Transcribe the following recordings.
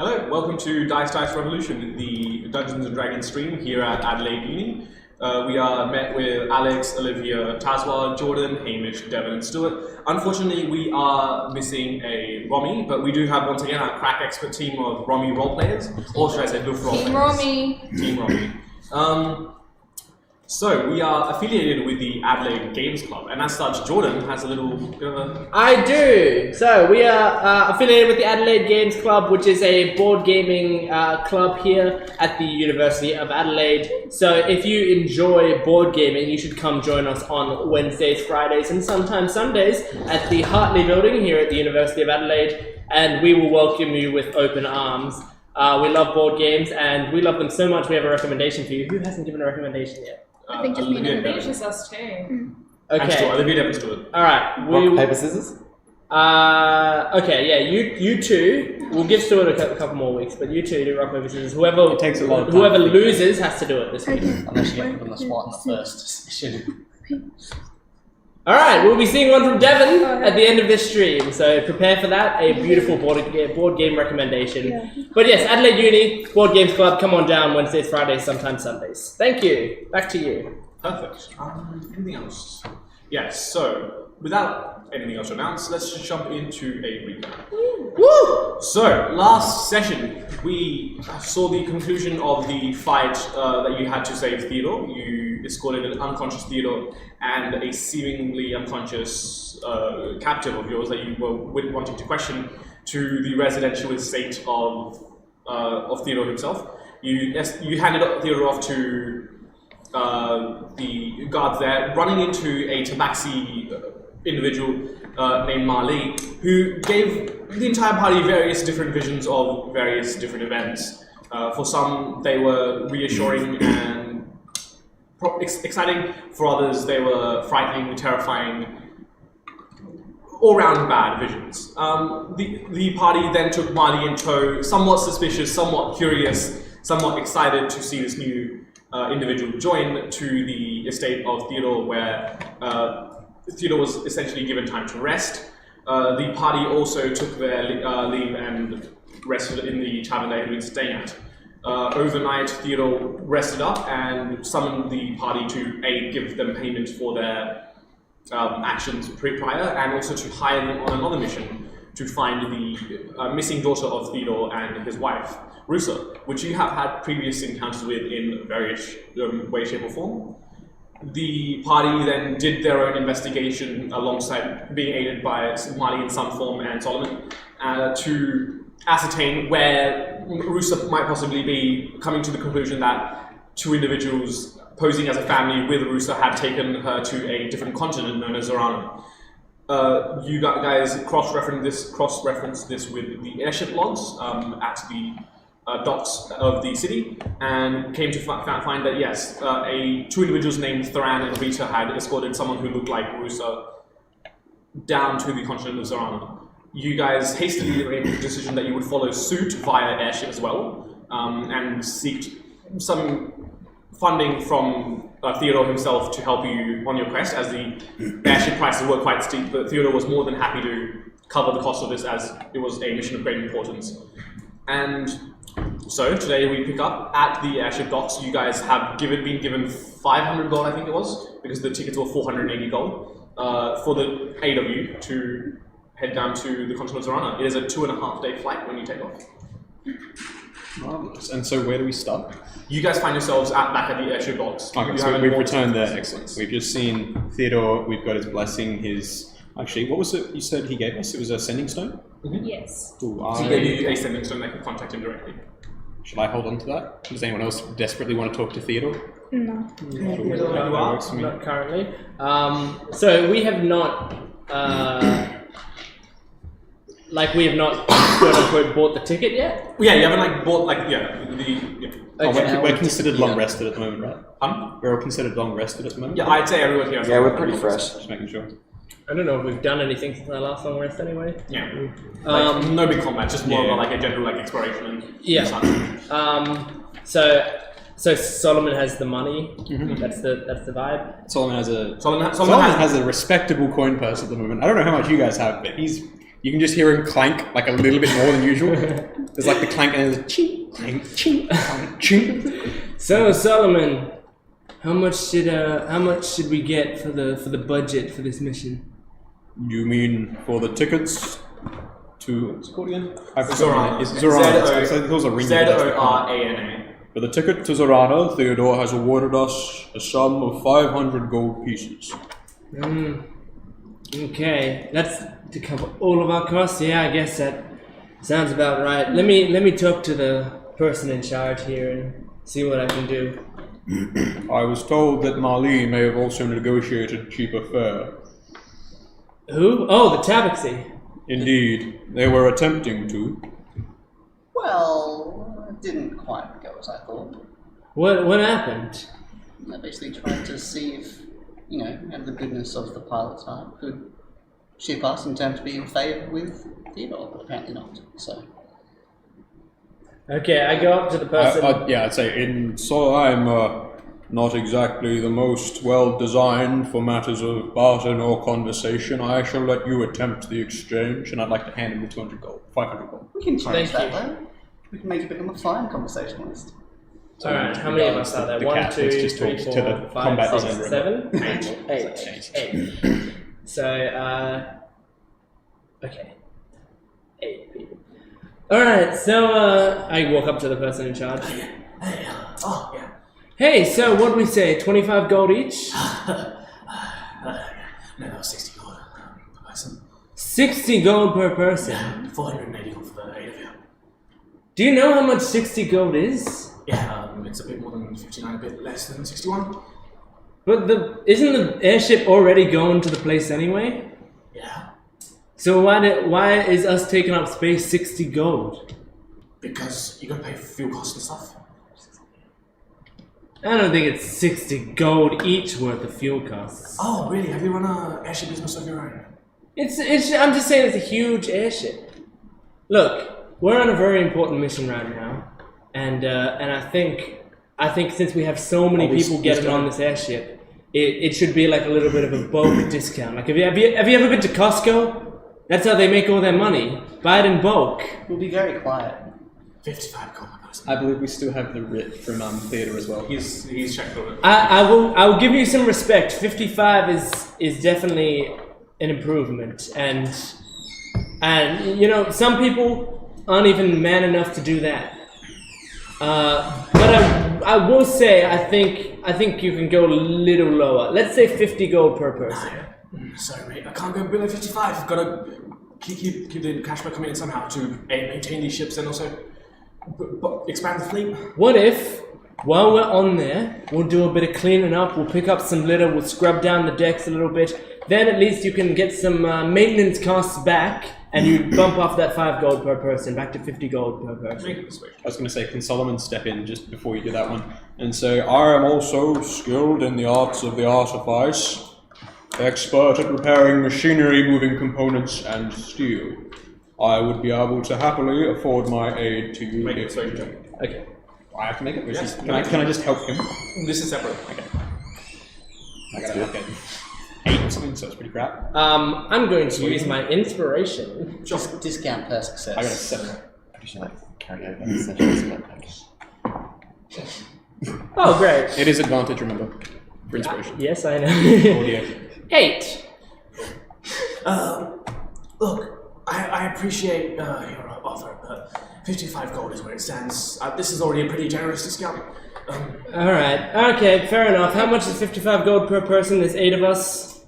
Hello, welcome to Dice Revolution, the Dungeons & Dragons stream here at Adelaide Uni. We are met with Alex, Olivia, Tazwa, Jordan, Hamish, Devon and Stuart. Unfortunately, we are missing a Romy, but we do have once again our crack expert team of Romy roleplayers, or should I say Luff roleplayers. Team Romy. Team Romy. So, we are affiliated with the Adelaide Games Club, and as such, Jordan has a little bit of a... I do! So, we are affiliated with the Adelaide Games Club, which is a board gaming club here at the University of Adelaide. So, if you enjoy board gaming, you should come join us on Wednesdays, Fridays, and sometimes Sundays at the Hartley Building here at the University of Adelaide, and we will welcome you with open arms. We love board games, and we love them so much we have a recommendation for you. Who hasn't given a recommendation yet? I think it's just us two. Okay. Olivia Devon Stewart. Alright. Rock, paper, scissors? Okay, yeah, you two, we'll give Stuart a couple more weeks, but you two do rock, paper, scissors. Whoever loses has to do it this week. Unless you get put on the spot in the first session. Alright, we'll be seeing one from Devon at the end of this stream, so prepare for that, a beautiful board game recommendation. Yeah. But yes, Adelaide Uni, Board Games Club, come on down Wednesdays, Fridays, sometimes Sundays. Thank you. Back to you. Perfect. Anything else? Yes, so without anything else to announce, let's just jump into a recap. Woo! So, last session, we saw the conclusion of the fight that you had to save Theodore. You escorted an unconscious Theodore and a seemingly unconscious captive of yours that you were wanting to question to the residential estate of Theodore himself. You handed Theodore off to the guards there, running into a tabaxi individual named Marley, who gave the entire party various different visions of various different events. For some, they were reassuring and exciting. For others, they were frightening, terrifying, all-round bad visions. The party then took Marley in tow, somewhat suspicious, somewhat curious, somewhat excited to see this new individual join to the estate of Theodore, where Theodore was essentially given time to rest. The party also took their leave and rested in the tavern they had been staying at. Overnight, Theodore rested up and summoned the party to give them payment for their actions prior, and also to hire them on another mission to find the missing daughter of Theodore and his wife, Rusa, which you have had previous encounters with in various way, shape, or form. The party then did their own investigation alongside being aided by Marley in some form and Solomon to ascertain where Rusa might possibly be, coming to the conclusion that two individuals posing as a family with Rusa had taken her to a different continent known as Zorana. You guys cross-referenced this with the airship logs at the docks of the city, and came to find that yes, two individuals named Thoran and Rita had escorted someone who looked like Rusa down to the continent of Zorana. You guys hastily made the decision that you would follow suit via airship as well, and seek some funding from Theodore himself to help you on your quest, as the airship prices were quite steep, but Theodore was more than happy to cover the cost of this as it was a mission of great importance. And so today we pick up at the airship docks. You guys have been given 500 gold, I think it was, because the tickets were 480 gold, for the 8 of you to head down to the continent of Zorana. It is a 2.5-day flight when you take off. Marvelous. And so where do we start? You guys find yourselves back at the airship docks. Okay, so we've returned there. Excellent. We've just seen Theodore. We've got his blessing. Actually, what was it you said he gave us? It was a sending stone? Mm-hmm. Yes. Ooh, he gave you a sending stone that could contact him directly. Should I hold on to that? Does anyone else desperately want to talk to Theodore? No. Not currently. So we have not... we have not, quote-unquote, bought the ticket yet? Yeah, you haven't, bought, Okay. We're considered long-rested at the moment, right? We're all considered long-rested at the moment? Yeah, I'd say everyone here is we're pretty fresh. Just making sure. I don't know if we've done anything since our last long rest anyway. Yeah. No big combat, just more of a general, exploration and such. So Solomon has the money. Mm-hmm. That's the vibe. Solomon has a respectable coin purse at the moment. I don't know how much you guys have, but he's You can just hear him clank like a little bit more than usual. There's like the clank and there's chink, clank, chink, clank, chink. So Solomon, how much should we get for the budget for this mission? You mean for the tickets to what's it called again? Zorana. Zorana. Z-O-R-A-N-A. For the ticket to Zorana, Theodore has awarded us a sum of 500 gold pieces. Okay, that's to cover all of our costs. Yeah, I guess that sounds about right. Let me talk to the person in charge here and see what I can do. I was told that Mali may have also negotiated cheaper fare. Who? Oh, the Tabaxi. Indeed, they were attempting to. Well, it didn't quite go as I thought. What happened? They basically tried to see if, out of the goodness of the pilot's heart, could ship us in terms of being in favour with Theodore, but apparently not. So. Okay, I go up to the person. I'd say so I'm not exactly the most well designed for matters of barter or conversation. I shall let you attempt the exchange, and I'd like to hand him the 200 gold, 500 gold. We can change Thank that though. We can make it become a fine conversationalist. Alright, how many of us are there? The 1, cat 2, let's just 3, talk 4, to the 5, combat 6, designer. 7? 8. So, okay. 8 people. Alright, so, I walk up to the person in charge. Yeah. Hey, so what do we say? 25 gold each? No, 60 gold per person. 60 gold per person. 480 gold for the 8 of you. Do you know how much 60 gold is? Yeah, it's a bit more than 59, a bit less than 61. But isn't the airship already going to the place anyway? Yeah. So why is us taking up space 60 gold? Because you gotta pay for fuel costs and stuff. I don't think it's 60 gold each worth of fuel costs. Oh, really? Have you run an airship business of your own? I'm just saying it's a huge airship. Look, we're on a very important mission right now, and I think since we have so many people getting on this airship, it should be like a little bit of a bulk discount. Like have you ever been to Costco? That's how they make all their money. Buy it in bulk. We'll be very quiet. 55 gold per person. I believe we still have the writ from Theodore as well. He's checked on it. I will give you some respect. 55 is definitely an improvement, and some people aren't even man enough to do that. But I will say I think you can go a little lower. Let's say 50 gold per person. Sorry, mate. I can't go below 55. I've got to keep the cash flow coming in somehow to maintain these ships and also expand the fleet. What if, while we're on there, we'll do a bit of cleaning up, we'll pick up some litter, we'll scrub down the decks a little bit, then at least you can get some maintenance costs back, and you bump off that 5 gold per person, back to 50 gold per person. I was going to say, can Solomon step in just before you do that one and say, I am also skilled in the arts of the artifice, expert at repairing machinery, moving components, and steel. I would be able to happily afford my aid to you. Okay. I have to make it? Yes. Can I just help him? This is separate. Okay. I gotta look at 8 or something, so it's pretty crap. I'm going to use my inspiration. Just discount per success. I got a 7. Carry over sessions. Oh, great. It is advantage, remember, for inspiration. Yes, I know. Audio. 8. Look, I appreciate your offer, but 55 gold is where it stands. This is already a pretty generous discount. Alright, okay, fair enough. How much is 55 gold per person? There's 8 of us.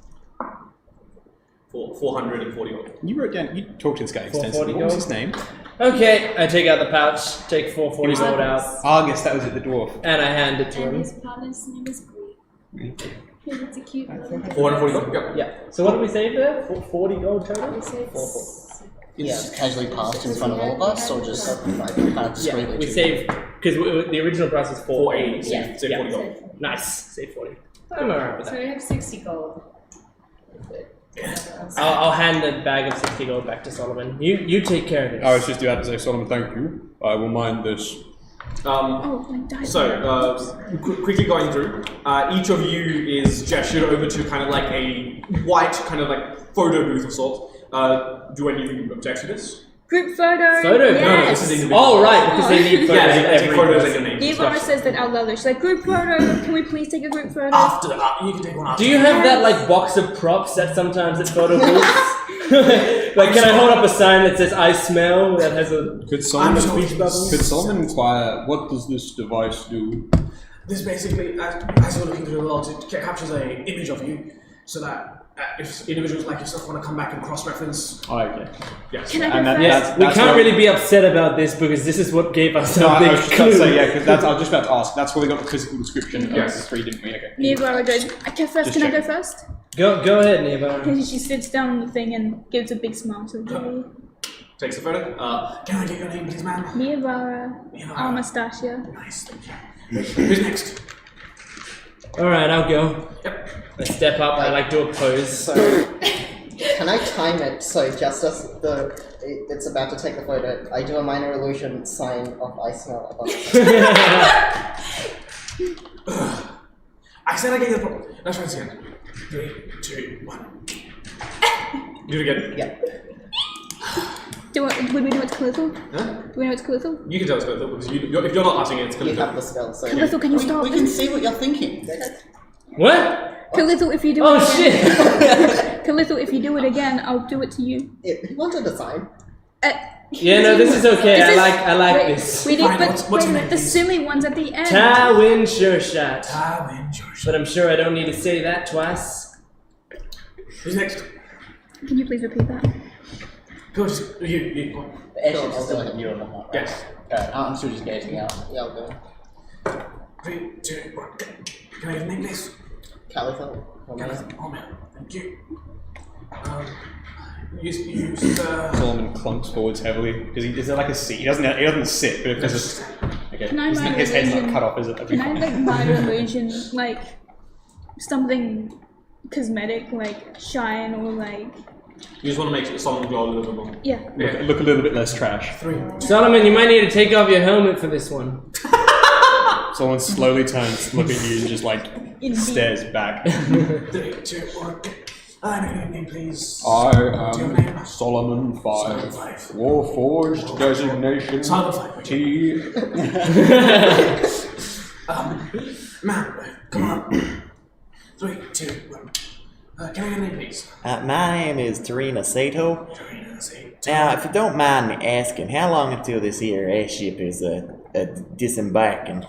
440 gold. You wrote down, you talked to this guy 440 extensively. What was his name? Okay, I take out the pouch, take 440 gold out, Argus, that was it, the dwarf. and I hand it to And him. his partner's name is Greek. It's a cute little 440 gold, yep. Yeah. So what did we save there? 40 gold total? We said Just casually passed in front of all of us, or just like kind of discreetly? Yeah, we to- saved, because the original price was 480. 480, Yeah. save 40 gold. So Nice, save 40. I'm alright with that. we have 60 gold. I'll hand the bag of 60 gold back to Solomon. You take care of this. I was just about to say, Solomon, thank you. I will mind this. Quickly going through, each of you is gestured over to kind of like a white kind of like photo booth of sorts, Do any of you object to this? Group photo. Photo? Yes. No, this is individual. Oh, right, because they need photos Yeah, of they take every photos person. and your name. Nivara says that out loud. She's like, group photo. Can we please take a group photo? After you can take one after. Do you have that like box of props that sometimes at photo booths? Like, can I hold up a sign that says "I smell" that has a Could someone, I'm sorry. could someone inquire what does this device do? This basically, as you're looking through the world, it captures an image of you, so that if individuals like yourself want to come back and cross-reference, Oh, okay. yes. Can I go And that- first? Yes, we that's can't what- really be upset about this because this is what gave us No, a I big was just about clue. to say, yeah, because that's, I was just about to ask. That's where we got the physical description of Yes. the three, didn't we? Okay. Nivara goes, okay, first, Just can I go checking. first? Go ahead, Neva. And she sits down on the thing and gives a big smile to Jay. Takes the photo. Can I get your name, please, ma'am? Nivara. Nivara. Anastasia. Nice, thank you. Who's next? All right, I'll go. Yep. I step up. I like do a pose. So, can I time it so just as it's about to take the photo, I do a minor illusion sign of I smell above I said I gave you the problem. Let's try this again. 3, 2, 1. Do it again. Yeah. Would we know it's Calithle? Huh? Do we know it's Calithle? You can tell it's Calithle because if you're not uttering it, it's You have Calithle. the spell, so Calithle, can you stop? we can see what you're thinking. What? Calithle, if you do Oh it again. shit! Calithle, if you do it again, I'll do it to you. He wanted a sign. Yeah, no, this is okay. This is- I like wait, this. We need, Fine, but what's wait a your minute, name, the please? Sumi one's at the end. Tywin Sure Shot. Tywin, George. But I'm sure I don't need to say that twice. Who's next? Can you please repeat that? Go, just, you, go on. Actually, it's still in you on the right? Yes. I'm still just gazing out. Yeah, I'll go. 3, 2, 1. Can I have your name, please? Calico. Oh, man. Thank you. Use Solomon clunks forwards heavily because is there like a seat? He doesn't sit, but if there's a okay, Can I his minor head's not illusion? cut off, is it? That'd be Can I fine. like minor illusion, like something cosmetic, like shine or like You just want to make someone glow a little bit more. yeah. Look a little bit less trash. 3, Solomon, you might need to take off your helmet for this one. Solomon slowly turns, look at you, and just like Indeed. stares back. 3, 2, 1. Your name, please. I Your name? am Solomon Solomon 5. 5. Warforged designation Solomon 5. T. Ma'am, come on. 3, 2, 1. Can I get your name, please? My name is Tarina Sato. Karina, say. Now, if you don't mind me asking, how long until this here airship is disembarking?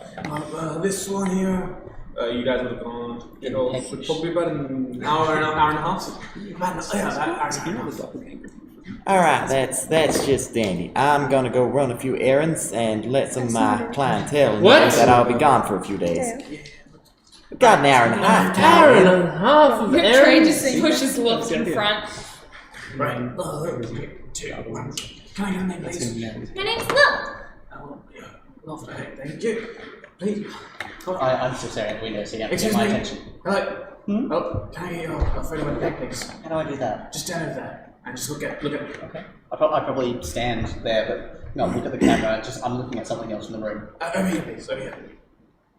This one here. You guys would have gone. You know, probably about an hour and a half. About an hour and a half. Alright, that's just dandy. I'm gonna go run a few errands and let some of my clientele know What? that I'll be gone for a few days. We've got an hour and a half Hour and time. a half of Trey errands. just pushes looks in front. Right. 3, 2, 1. Can I get a name, please? My name's Lil. Oh, yeah. Lovely. Thank you. Please. I'm still staring at the window, so you have to get Excuse my me. attention. Hello. Oh, can I get your photo of the back, please? How do I do that? Just stand over there and just look at me. Okay. I probably stand there, but no, look at the camera. I'm looking at something else in the room. Over here, please. Over here.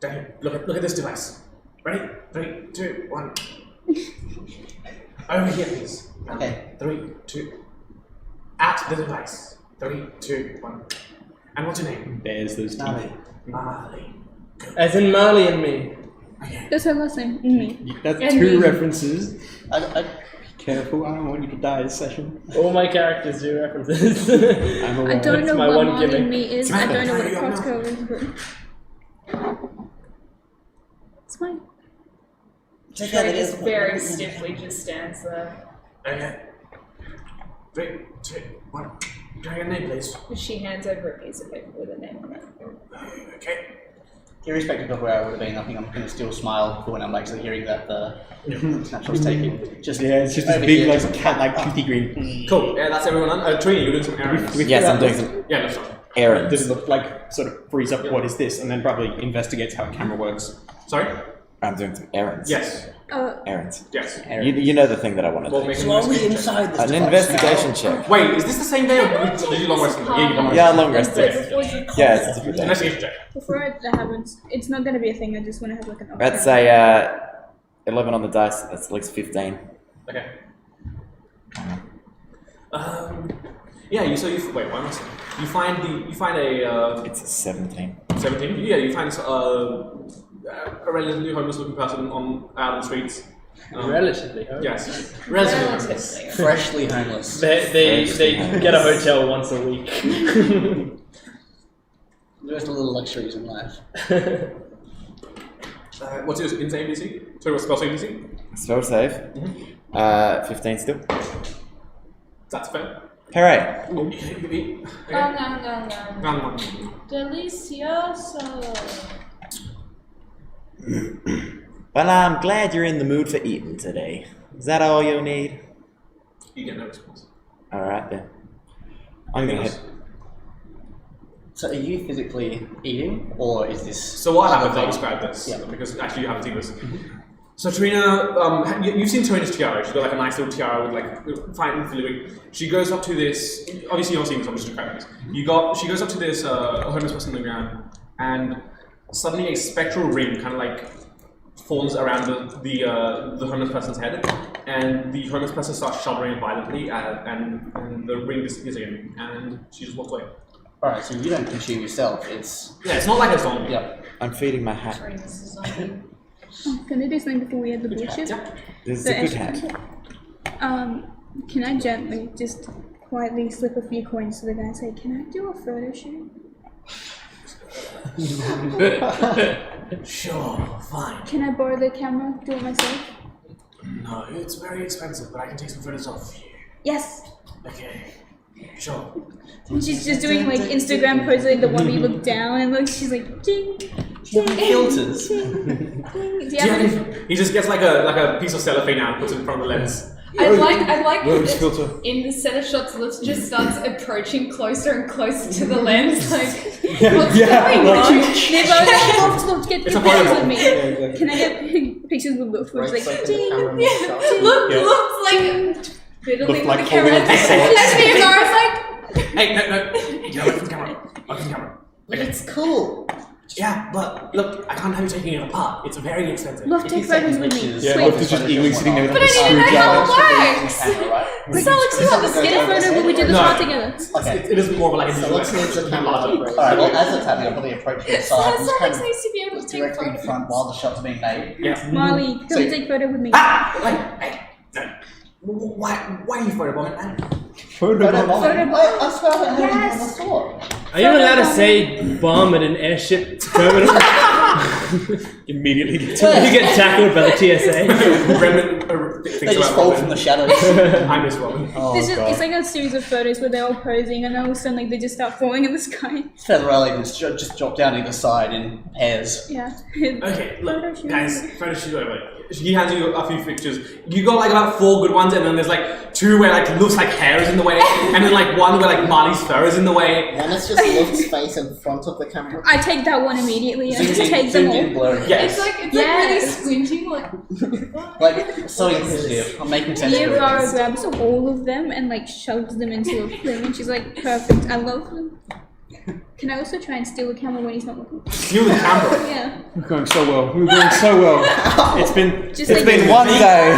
Down here. Look at this device. Ready? 3, 2, 1. Over here, please. Okay. 3, 2. At the device. 3, 2, 1. And what's your name? There's those teeth. Marley. Marley. Good. As in Marley and me. Okay. That's her last name. Me. That's And two me. references. I Careful, I don't want you to die this session. All my characters do references. I'm I aware. don't That's know my what one Marley gimmick. and me is. I don't know what a Can I get crosscode is, but it's fine. Trey just very stiffly just stands there. Okay. 3, 2, 1. Can I get a name, please? She hands over a piece of paper with a name on it. Okay. Irrespective of where I would have been, I think I'm going to still smile for when I'm actually hearing that the snapshot's taken. Just Yeah, it's just this over big, here. like, cat, like, toothy green. Cool. Yeah, that's everyone on. Trini, you're doing some errands. Yes, I'm doing some Yeah, no, sorry. errands. Does it look like, sort of frees up what is this, and then probably investigates how a camera works. Sorry? I'm doing some errands. Yes. Errands. Yes. You know the thing that I want to Well, do. make an slowly investigation check. inside this An device investigation now. check. Wait, is this the same day or did you long rest? Yeah, you long rest. Yeah, long rest But day. before you Yeah, it's a different day. Investigation check. before that happens, it's not gonna be a thing. I just want to have like an. That's a 11 on the dice. That's at least 15. Okay. Yeah. So you wait. Why am I saying? You find a. It's a 17. 17. Yeah. You find a relatively homeless-looking person out on the streets. Relatively homeless. Yes. Relatively homeless. Relatively. Freshly homeless. They get a hotel once a week. There's the little luxuries in life. What's your insane DC? Sorry, what's spell save DC? Spell save. 15 still. That's fair. Hooray. No. Round 1. Delicioso. Well, I'm glad you're in the mood for eating today. Is that all you need? You get no response. Alright then. I'm gonna head. So are you physically eating, or is this... So what other happens, I'll thing? describe this, Yeah. because actually you haven't seen this. So Trina, you've seen Trina's tiara. She's got like a nice little tiara with like fine filigree. She goes up to this, obviously you're not seeing this, I'm just describing this. She goes up to this homeless person on the ground, and suddenly a spectral ring kind of like forms around the homeless person's head, and the homeless person starts shuddering violently, and the ring disappears again, and she just walks away. Alright, so you don't consume yourself, it's... Yeah, it's not like a zombie. Yep. I'm feeding my hat. Can I do something before we add the bullshit? Yeah. This is So a good actually- hat. Can I gently just quietly slip a few coins to the guy and say, can I do a photo shoot? Sure, fine. Can I borrow the camera? Do it myself? No, it's very expensive, but I can take some photos of you. Yes! Okay, sure. And she's just doing like Instagram poses, like the one where you look down and look, she's like, ding, ding, Filters. ding, ding. Do you Yeah, have he just gets like a piece of cellophane out and puts it in front of the lens. I'd like Rose that filter. in the set of shots, Liv just starts approaching closer and closer to the lens, like, what's going on? They're both look, get It's a pictures photo. with me. Yeah, exactly. Can I get pictures with both? Where it's like, ding, Looks like fiddling with like the camera. holding up the sword. And me and Zara's like, Hey, no. Get away from the camera. Away from the camera. But it's cool. Yeah, but look, I can't have you taking it apart. It's very expensive. love, take photos with me. Yeah, Please. Wolf is just eagerly sitting there with but like I a need to know how screwdriver. it works. So Alex, you want the Get a photo when we do the No. shot together. Okay. It is more of like a So visual let's effect. need the camera. Alright, well, as it's happening, I'll probably approach from the side. So Just kind Alex of needs to be able to take directly in photos. front while the shots are being made. Yeah. Marley, come So- and take photo with me. Ah! Hey, no. Why are you photobombing, man? Photo bomb. Photo I swear I haven't Yes. even before. Are you allowed to say bomb at an airship terminal? Immediately gets You get tackled by the TSA. Remnant thinks They just about fall Robin. from the shadows. I miss Robin. There's just, it's like a series of photos where they're all posing and all of a sudden like they just start falling in the sky. Feather Island just drop down either side in pairs. Yeah. Okay, Photo look, shoot. guys, photo shoot over. He hands you a few pictures. You got like about 4 good ones, and then there's like 2 where like looks like hair is in the way, and then like 1 where like Marley's fur is in the way. One is just Luft's face in front of the camera. I take that one immediately and just take them Zoomed in, all. blurry. Yes. It's Yes. like really squinting, like, Like, so inquisitive. I'm making sense of Yavara it. grabs all of them and like shoves them into a thing and she's like, perfect, I love them. Can I also try and steal the camera when he's not looking? Steal the camera. Yeah. We're going so well. We're going so well. It's been. Just It's like been one day.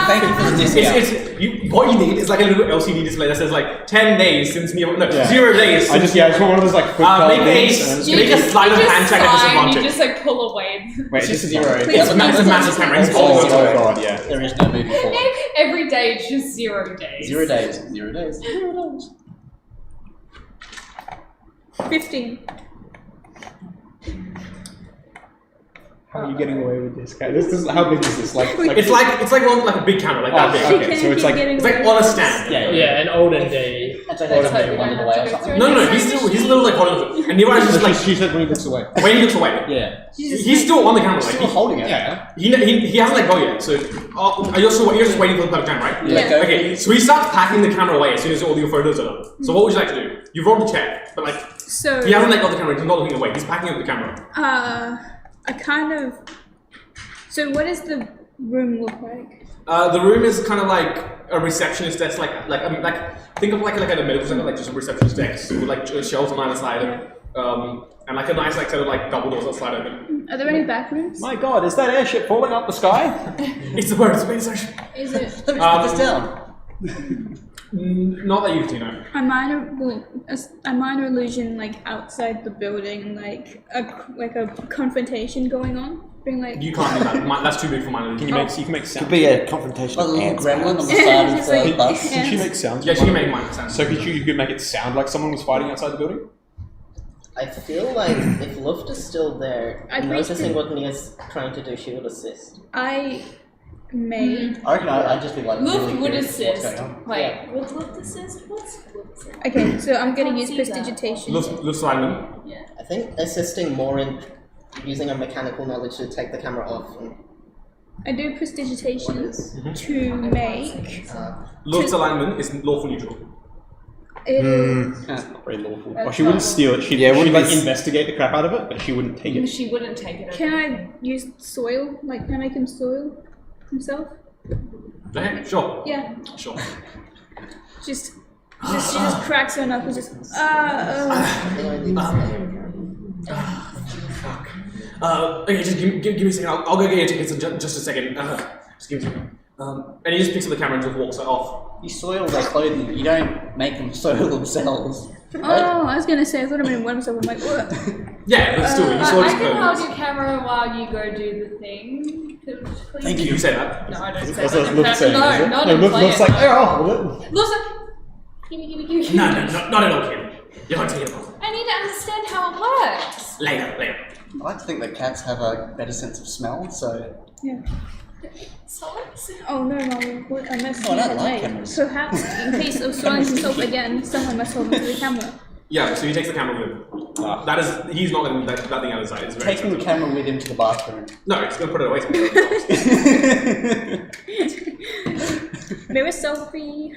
Thank you for the discount. What you need is like a little LCD display that says like 10 days since Neo. No, Yeah. 0 days. I just want one of those like foot make things. a make a slide of hand check at disadvantage. you just like pull away. Wait, It's this just is zero. It's Yeah, a massive camera. It's Oh, always oh 0. god, yeah. there is no moving forward. Every day it's just 0 days. 0 days. 0 days. 0 days. 15. How are you getting away with this guy? This is how big is this? Like It's like one like a big camera, like that big. okay, Can so I it's keep like getting It's like away on a with stand. Yeah, an olden day. And so they just That's move how we one don't away or have to go something. through No, he's a little like holding it, and Nero is just like she said when he looks away. when he looks away. Yeah. He's still on the camera, like Still holding it. Yeah. he hasn't let go yet. So you're just waiting for the perfect time, right? Yeah. Go. Okay, so he starts packing the camera away as soon as all your photos are done. So what would you like to do? You've rolled the check, but like So, he hasn't let go of the camera. He's not looking away. He's packing up the camera. I kind of... So what does the room look like? The room is kind of like a receptionist desk, like think of like at a medical center, like just a receptionist desk with like shelves on either side, and like a nice like set of like double doors that slide open. Are there any back rooms? My god, is that airship falling out the sky? It's the word. It's a space station. Is it? Let me put this down. Not that you can see, no. A minor illusion, like outside the building, like a confrontation going on, being like. You can't do that. That's too big for mine. You can make sounds. Could be a confrontation. Like a little ants, gremlin on the perhaps. side of Just the like- bus. Can she make sounds? Yeah, she can make mine sense. So you could make it sound like someone was fighting outside the building? I feel like if Luft is still there, I'd noticing reach what Nia's trying to do, she would assist. I may. I reckon I'd just be like. Luft really would curious what's assist. going on. Wait, would Luft assist? What's Luft assist? Okay, so I'm gonna Can't use see that. prestidigitation. Looks alignment. Yeah. I think assisting more in using a mechanical knowledge to take the camera off. And, I do prestidigitation to make Looks alignment is lawful neutral. it. It's not very lawful. That's Well, she wouldn't not steal it. She'd wouldn't like be- investigate the crap out of it, but she wouldn't take it. She wouldn't take it. Can I use soil? Like, can I make him soil himself? Okay, sure. Yeah. Sure. Just she just cracks her knuckles. Just Okay, just give me a second. I'll go get your tickets in just a second. Just give me a second. And he just picks up the camera and just walks it off. You soil their clothing. You don't make them soil themselves. Oh, I was gonna say I thought I made one myself. I'm like, what? Yeah, but still, you saw I his can hold clothes. your camera while you go do the thing. Could you please? Thank you. You said that. No, I don't say That's that. what Luke's saying, No, is it? not No, in Luke play looks like, it. "Hey, I'll hold it." Luke's like, gimme. No, not at all, kid. You're not taking it off. I need to understand how it works. Later. I like to think that cats have a better sense of smell, so. Yeah. Solids? Oh no, Mom, what a mess Oh, I you don't have like made. cameras. Perhaps in case of swelling himself again, someone must hold onto the camera. Yeah, so he takes the camera with him. That is, he's not going to that thing out of sight. It's very Taking the camera with him to the bathroom. No, he's going to put it away. Mirror selfie.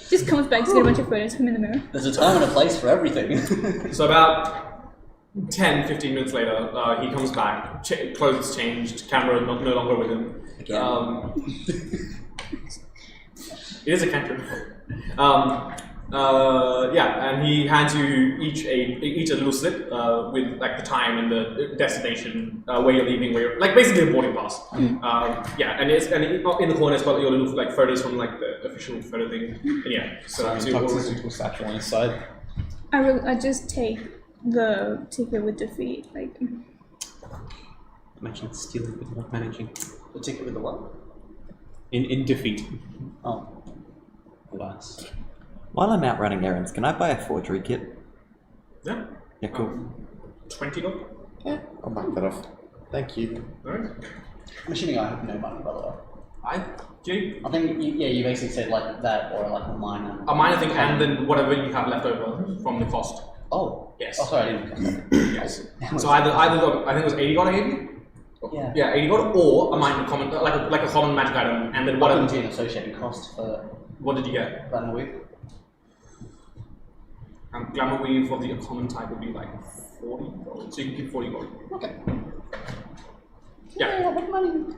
Just comes back to get a bunch of photos of him in the mirror. There's a time and a place for everything. So about 10, 15 minutes later, he comes back, clothes changed, camera no longer with him. Again. It is a cantrip. Yeah, and he hands you each a little slip with like the time and the destination, where you're leaving, like basically a boarding pass. Yeah, and in the corner it's got your little like photos from like the official photo thing. And yeah, so He tucks his little satchel on his side. I just take the ticket with defeat. Like, Imagine stealing, but not managing. The ticket with the what? In defeat. Oh. Alas. While I'm out running errands, can I buy a forgery kit? Yeah, Yeah, cool. 20 gold. Yeah, I'll mark that off. Thank you. Alright. I'm assuming I have no money, by the way. You I think, you basically said like that or like a minor. a minor thing, and then whatever you have left over from the cost. Oh. Yes. Oh, sorry, I didn't. Yes. So either I think it was 80 gold I gave you. Yeah. Yeah, 80 gold, or a minor common, like a common magic item, and then What whatever. would be an associated cost for What did you get? Glamour Weave? Glamour weave of the common type would be like 40 gold, so you can keep 40 gold. Okay. Yeah. money.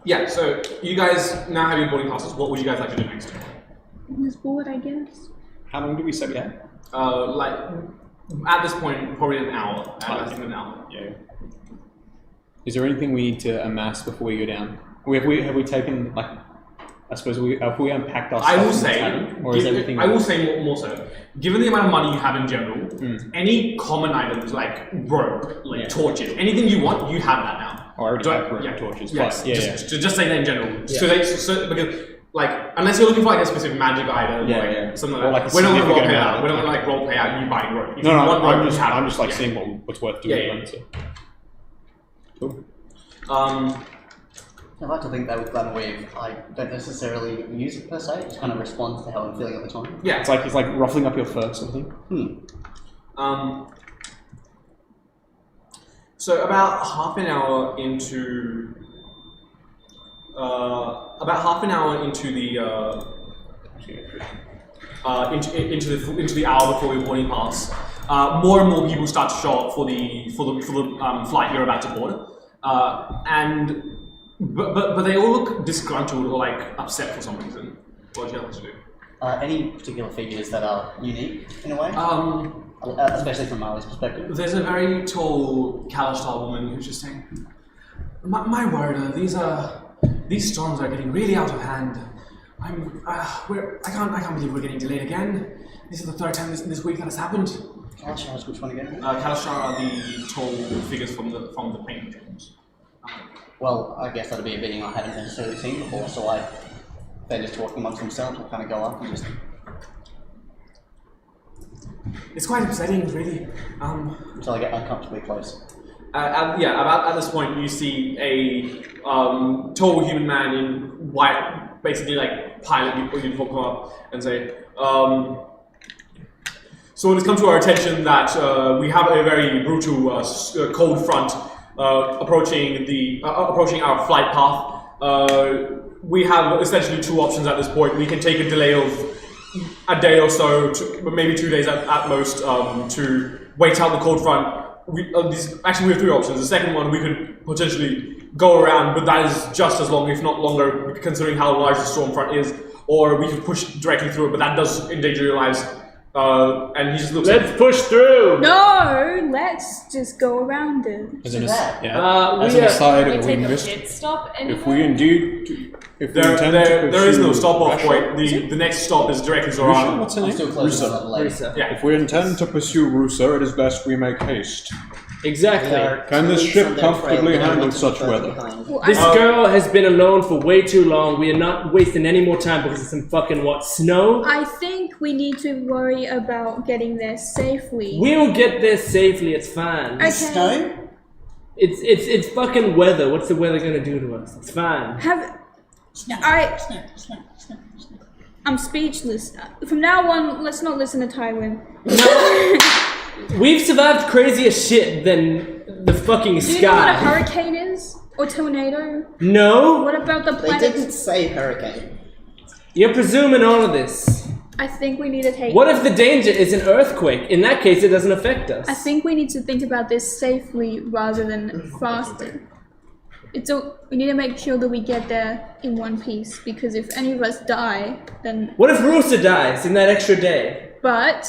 Yeah. So you guys now have your boarding passes. What would you guys like to do next? this board, I guess. How long do we say we had? Like at this point, probably an hour. I think an hour. Yeah. Is there anything we need to amass before we go down? Have we taken like? I suppose have we unpacked our stuff? I will in the say, tavern, or is everything? I will say more so. Given the amount of money you have in general, any common items like rope, like torches, anything you want, you have that now. Oh, I already have rope yeah. torches. Yes, Plus, just say that in general. Yeah. So because like unless you're looking for like a specific magic item, something Or like like that. We're not gonna role significant play amount out. of We're not gonna time. like role play out you buying rope. If No, you no, want rope, I'm you just have I'm it. just like Yeah. seeing what's worth doing. Yeah. So. Cool. I like to think that with Glamour Weave, I don't necessarily use it per se, it just kind of responds to how I'm feeling at the time. Yeah. It's like ruffling up your fur sort of thing. So about half an hour into into the hour before your boarding pass, more and more people start to show up for the flight you're about to board, but they all look disgruntled or like upset for some reason. What do you have to do? Any particular figures that are unique in a way? Especially from Marley's perspective. There's a very tall Kalish-style woman who's just saying, "My word, these storms are getting really out of hand. I can't believe we're getting delayed again. This is the third time this week that has happened. Kalashars, which one again? Kalashar are the tall figures from the painting games. Well, I guess that'd be a being I hadn't necessarily seen before, so they're just talking amongst themselves. We'll kind of go up and just. It's quite upsetting, really. Until I get uncomfortably close. About at this point, you see a tall human man in white, basically like pilot uniform, come up and say, so it has come to our attention that we have a very brutal cold front approaching our flight path. We have essentially two options at this point. We can take a delay of a day or so, maybe 2 days at most, to wait out the cold front. We have three options. The second one, we could potentially go around, but that is just as long, if not longer, considering how large the storm front is. Or we could push directly through it, but that does endanger your lives. And he just looks. Let's push through. No, let's just go around it. As an that? as an aside, We we take a missed. pit stop and If we indeed, if we There is no pursue stop-off Russia- point. The next stop is directly Russia? Zoran. What's her I'm name? still close to that lake. Risa. Yeah. If we intend to pursue Rusa, it is best we make haste. Exactly. Can this ship comfortably handle such weather? Well, This I, girl has been alone for way too long. We are not wasting any more time because of some fucking snow? I think we need to worry about getting there safely. We'll get there safely. It's fine. Okay. Snow? It's fucking weather. What's the weather gonna do to us? It's fine. I'm speechless. From now on, let's not listen to Tywin. We've survived crazier shit than the fucking Do you know what a sky. hurricane is? Or tornado? No, What about the They planet? didn't say hurricane. you're presuming all of this. I think we need to take. What if the danger is an earthquake? In that case, it doesn't affect us. I think we need to think about this safely rather than faster. We need to make sure that we get there in one piece, because if any of us die, then. What if Rusa dies in that extra day? But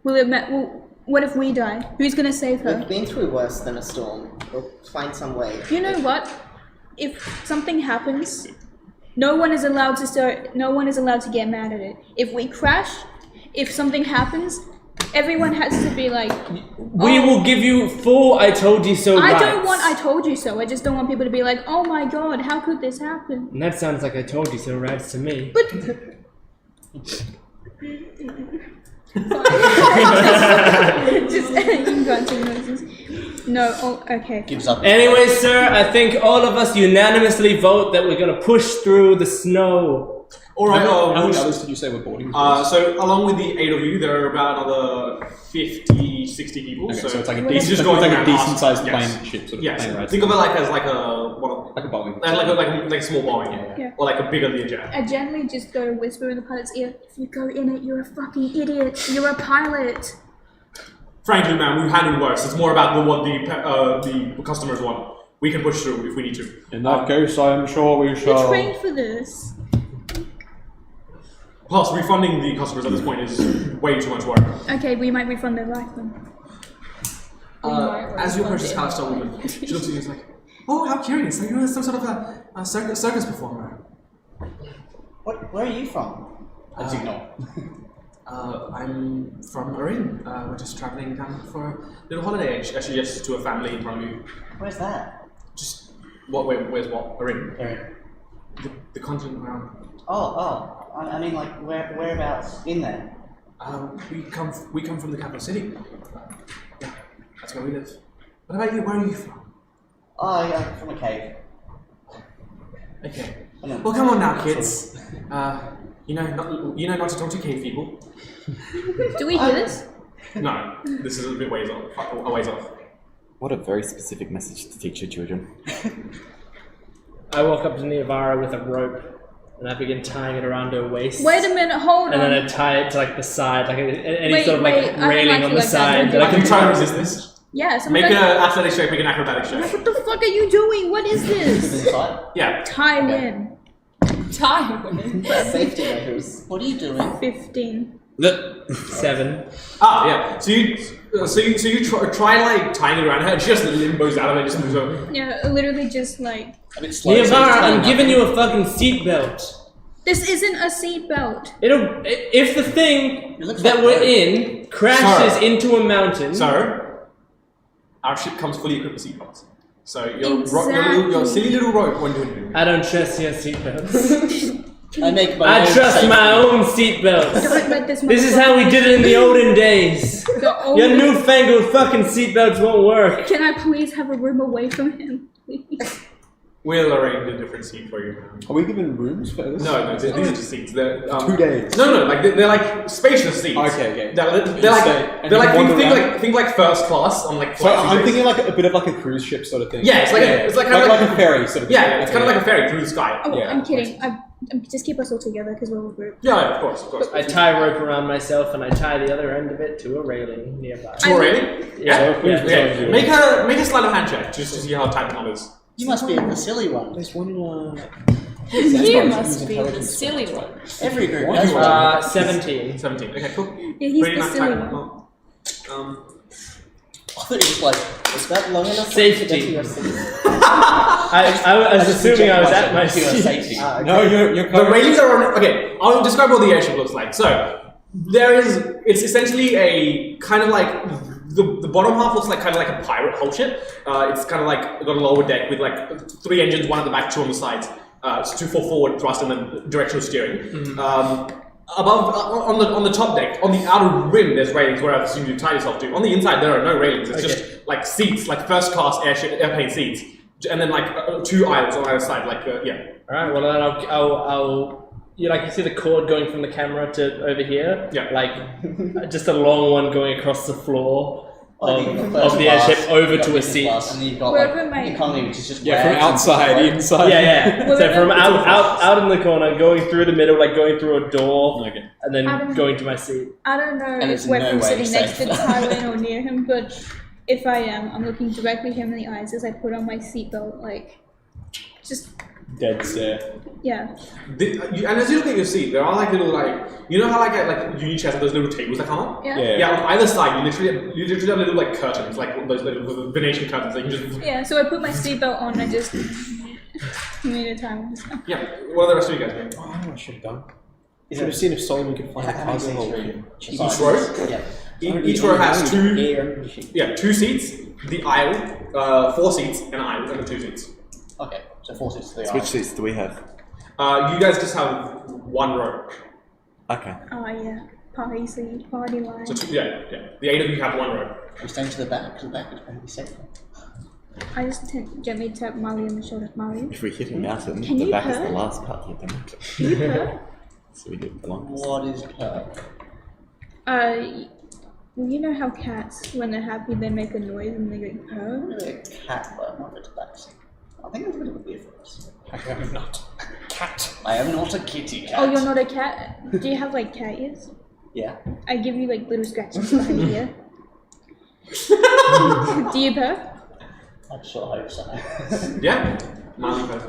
what if we die? Who's gonna save her? We've been through worse than a storm. We'll find some way. You know what? If something happens, no one is allowed to get mad at it. If we crash, if something happens, everyone has to be like, We will give you full I told you so I rights. don't want I told you so. I just don't want people to be like, oh my god, how could this happen? And that sounds like I told you so rights to me. But just grunting noises. No, okay. Gives up. Anyway, sir, I think all of us unanimously vote that we're gonna push through the snow. Alright, How many others did you say were boarding? so along with the 8 of you, there are about another 50, 60 people. Okay, so, so it's like a he's decent, just going it's like a around decent sized asking- plane ship sort of Yes. plane ride. Think of it like as like a like a Boeing. like a small Boeing, Yeah. or like a bigger Learjet. I gently just go to whisper in the pilot's ear, if you go in it, you're a fucking idiot. You're a pilot. Frankly, man, we've handled worse. It's more about what the customers want. We can push through if we need to. In that case, I am sure we You shall. trained for this. Plus, refunding the customers at this point is way too much work. Okay, we might refund their life then. As you approach this Palestine woman, she looks at you and is like, "Oh, how curious! So you're some sort of a circus performer." Where are you from? As you know. I'm from Marin. We're just traveling down for a little holiday. Actually, just to a family in front of you. Where's that? Just what? Where's what? Marin. There. The continent around. I mean, like, whereabouts in there? We come from the capital city. Yeah, that's where we live. What about you? Where are you from? Oh, yeah, from a cave. Okay. No. Well, come on now, kids. You know not to talk to cave people. Do we hear this? No, this is a bit ways off. A ways off. What a very specific message to teach your children. I walk up to Niavara with a rope and I begin tying it around her waist. Wait a minute, hold And then on. I tie it to like the side, like any Wait, sort of wait, I like don't railing like on you the like that, side. don't do That I I can can try and resist this. Yeah, Make someone an athletic check. Make an acrobatic check. What the fuck are you doing? What is this? Inside? Yeah. Tywin. Tywin. Safety measures. What are you doing? 15. 7. Ah, yeah. So you try like tying it around her. She just limbos out of it. Just moves over. Yeah, literally just like. A bit slow. so it's Niavara, I'm turning giving up. you a fucking seatbelt. This isn't a seatbelt. If the thing It looks that like we're rope. in crashes Sorry. into a mountain. So, our ship comes fully equipped with seatbelts. So your Exactly. silly little rope won't do anything. I don't trust your seatbelts. I make my I own trust safety. my own seatbelts. Don't let this. This is how we did it in the olden days. The Your only- newfangled fucking seatbelts won't work. Can I please have a room away from him, please? We'll arrange a different seat for you. Are we given rooms for this? No, these are just seats. They're 2 days. No, like they're like spacious seats. Okay. They're like And think you wander around? like first class on like. So flight I'm seats. thinking like a bit of like a cruise ship sort of thing. Yeah, it's like kind of like a ferry sort of thing. Yeah, it's kind of like a ferry through the sky. Oh, Yeah. I'm kidding. Just keep us all together because we're all group. Yeah, of course. I tie rope around myself and I tie the other end of it to a railing nearby. To a railing? Yeah. Okay. Make a sleight of hand check just to see how tight the knot is. You must be the silly one. There's one. You must be the silly one. Every group has one. 17. 17. Okay, cool. Yeah, he's Pretty the nice silly tight one. knot. I thought it was like, Is that long enough Safety. to get to your seat? I was assuming I was at my pure seat. safety. No, you're The railings are on. Okay, I'll describe what the airship looks like. So it's essentially a kind of like the bottom half looks like kind of like a pirate hull ship. It's kind of like got a lower deck with like 3 engines, 1 at the back, 2 on the sides. It's 2 for forward thrust and then directional steering. Above on the top deck, on the outer rim, there's railings where I assume you tie yourself to. On the inside, there are no railings. It's just like seats, like first class airplane seats, and then like 2 aisles on either side. Like yeah. All right. Well, then I'll you see the cord going from the camera to over here. Yeah. Like just a long one going across the floor Like of the airship over to a seat. Class, and then you've got Wherever like my- economy, which is just Yeah, from wags and outside, stuff. inside. Yeah. Well, So from it's out in the corner, going through the middle, like going through a door, Okay. and then Adam- going to my seat. I don't know And it's if we're no from way sitting next to safe. Tylen or near him, but if I am, I'm looking directly him in the eyes as I put on my seatbelt, like, just, Dead stare. yeah. And as you look at your seat, there are like little you know how like at uni chairs have those little tables that come up? Yeah. Yeah. Yeah, on either side, you literally have little like curtains, like those little Venetian curtains that you just. Yeah, so I put my seatbelt on and just made a time. Yeah. What are the rest of you guys doing? Oh, I should have done. You should have seen if Solomon could find a How many cargo seats hold. are in? Each row? Yeah. Each row has 2. Air. Yeah, 2 seats, the aisle, 4 seats, and an aisle, and then 2 seats. Okay, so 4 seats to the Which aisle. seats do we have? You guys just have 1 row. Okay. Oh, yeah. Party seat, party line. So yeah. The 8 of you have 1 row. We're staying to the back, because the back is probably safer. I just gently tap Molly on the shoulder. Molly, If we hit a mountain, Can the you back is the hurt? last part of the mountain. can you purr? So we get the longest. What is per? You know how cats, when they're happy, they make a noise and they go I'm purr? really a cat, but I'm not a back seat. I think that's a bit of a difference. I am not a cat. I am not a kitty cat. Oh, you're not a cat? Do you have like cat ears? Yeah. I give you like little scratches behind your ear. Do you purr? I sure hope so. Yeah? Molly first.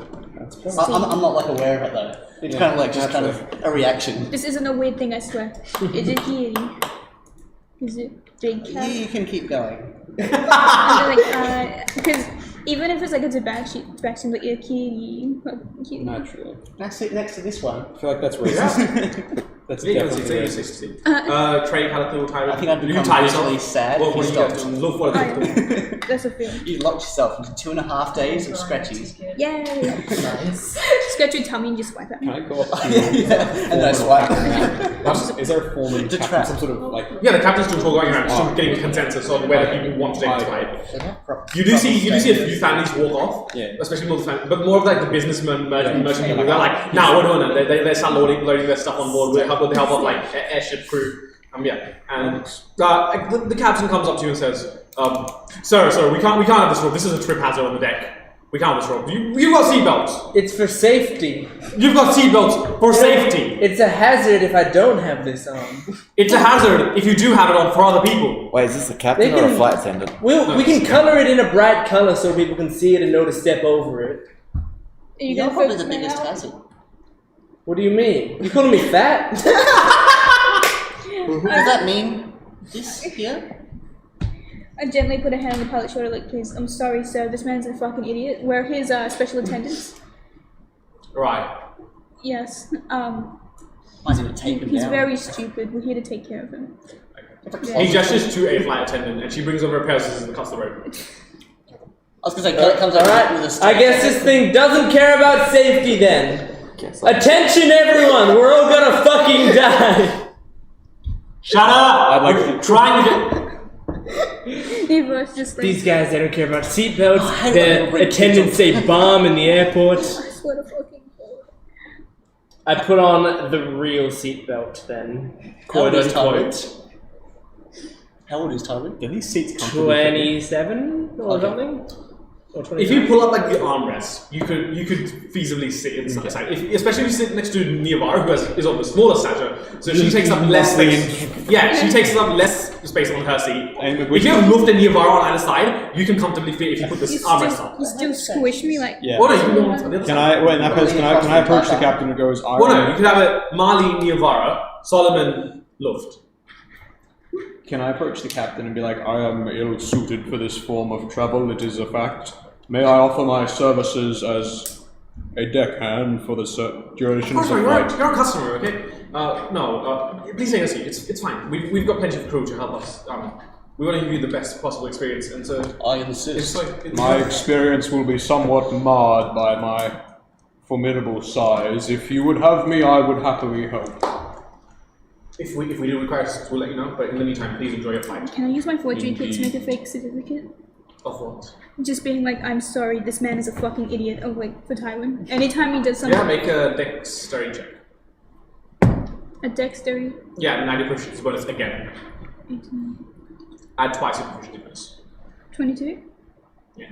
I'm not like aware of it though. It's kind of like just kind of a reaction. This isn't a weird thing, I swear. Is it kitty? Is it big cat? You can keep going. Because even if it's like a tobacco, but you're kitty. Kitty. Naturally. Can I sit next to this one? I feel like that's racist. That's Yeah, definitely you racist. can see. Trey, Calico, Tyler. I think I'd you become tie visually yourself. sad What if do you you guys stopped. do? Look for it. That's a feeling. You locked yourself into 2.5 days of scratchies. Yay! Nice. Scratch your tummy and just wipe it. Can I go up to you? And then I swipe. Is there a form in The captain, trap. some sort of like? Yeah, the captain's still going around, still getting consensus on whether people want to take the fight. You do see a few families walk off, Yeah. especially more the family, but more of like the businessmen, merchant people. They're like, "Nah, we're doing it." They start loading their stuff on board with the help of like airship crew. Yeah, and the captain comes up to you and says, "Sir, we can't have this rope. This is a trip hazard on the deck. We can't have this rope. You've got seatbelts. It's for safety. You've got seatbelts for safety. It's a hazard if I don't have this on. It's a hazard if you do have it on for other people." Wait, is this a captain They or a can- flight attendant? We can color it in a bright color so people can see it and know to step over it. Are you You're gonna probably focus the me biggest out? hazard. What do you mean? You calling me fat? Does that mean this here? I gently put a hand on the pilot's shoulder, like, please, I'm sorry, sir, this man's a fucking idiot. We're his special attendants. Right. Yes. Might even take him He's down. very stupid. We're here to take care of him. He gestures to a flight attendant, and she brings over a pair of scissors and cuts the rope. I was gonna say, Kurt comes over with a stick. I guess this thing doesn't care about safety then. Attention everyone, we're all gonna fucking die. Shut up! I'd like We're to- trying to get. Eva's just like, These guys, they don't care about seatbelts. I hate when The people bring attendants say bomb in the airport. I swear to fucking God. I put on the real seatbelt then. Quote How old is unquote. How old is Tywin? Do these seats comfortably fit? 27 or Okay. something? Or If 29? you pull up like the armrest, you could feasibly sit inside. Especially if you sit next to Niavara, who is of a smaller stature, so she takes up less space. Yeah, she takes up less space on her seat. And If you have Luft and Niavara on either side, you can comfortably fit if you put the armrest on. You still squish me like. Yeah. Well, no, you can go on the other Can side. I? Well, in that case, can I approach the captain who goes? Well, no, you could have it Marley Niavara, Solomon Luft. Can I approach the captain and be like, I am ill-suited for this form of travel, it is a fact. May I offer my services as a deckhand for the duration Oh, of the sorry, flight? you're a customer, okay? Please take a seat. It's fine. We've got plenty of crew to help us. We want to give you the best possible experience, and so I it's insist. like My experience will be somewhat marred by my formidable size. If you would have me, I would happily help. If we do require assistance, we'll let you know. But in the meantime, please enjoy your flight. Can I use my forgery kit to make a fake certificate? Of what? Just being like, I'm sorry, this man is a fucking idiot. Oh, like, for Tywin. Anytime he does something. Yeah, make a dexterity check. A dexterity. Yeah, 90 proficiency bonus again. 18, Add twice your proficiency bonus. 22? Yeah.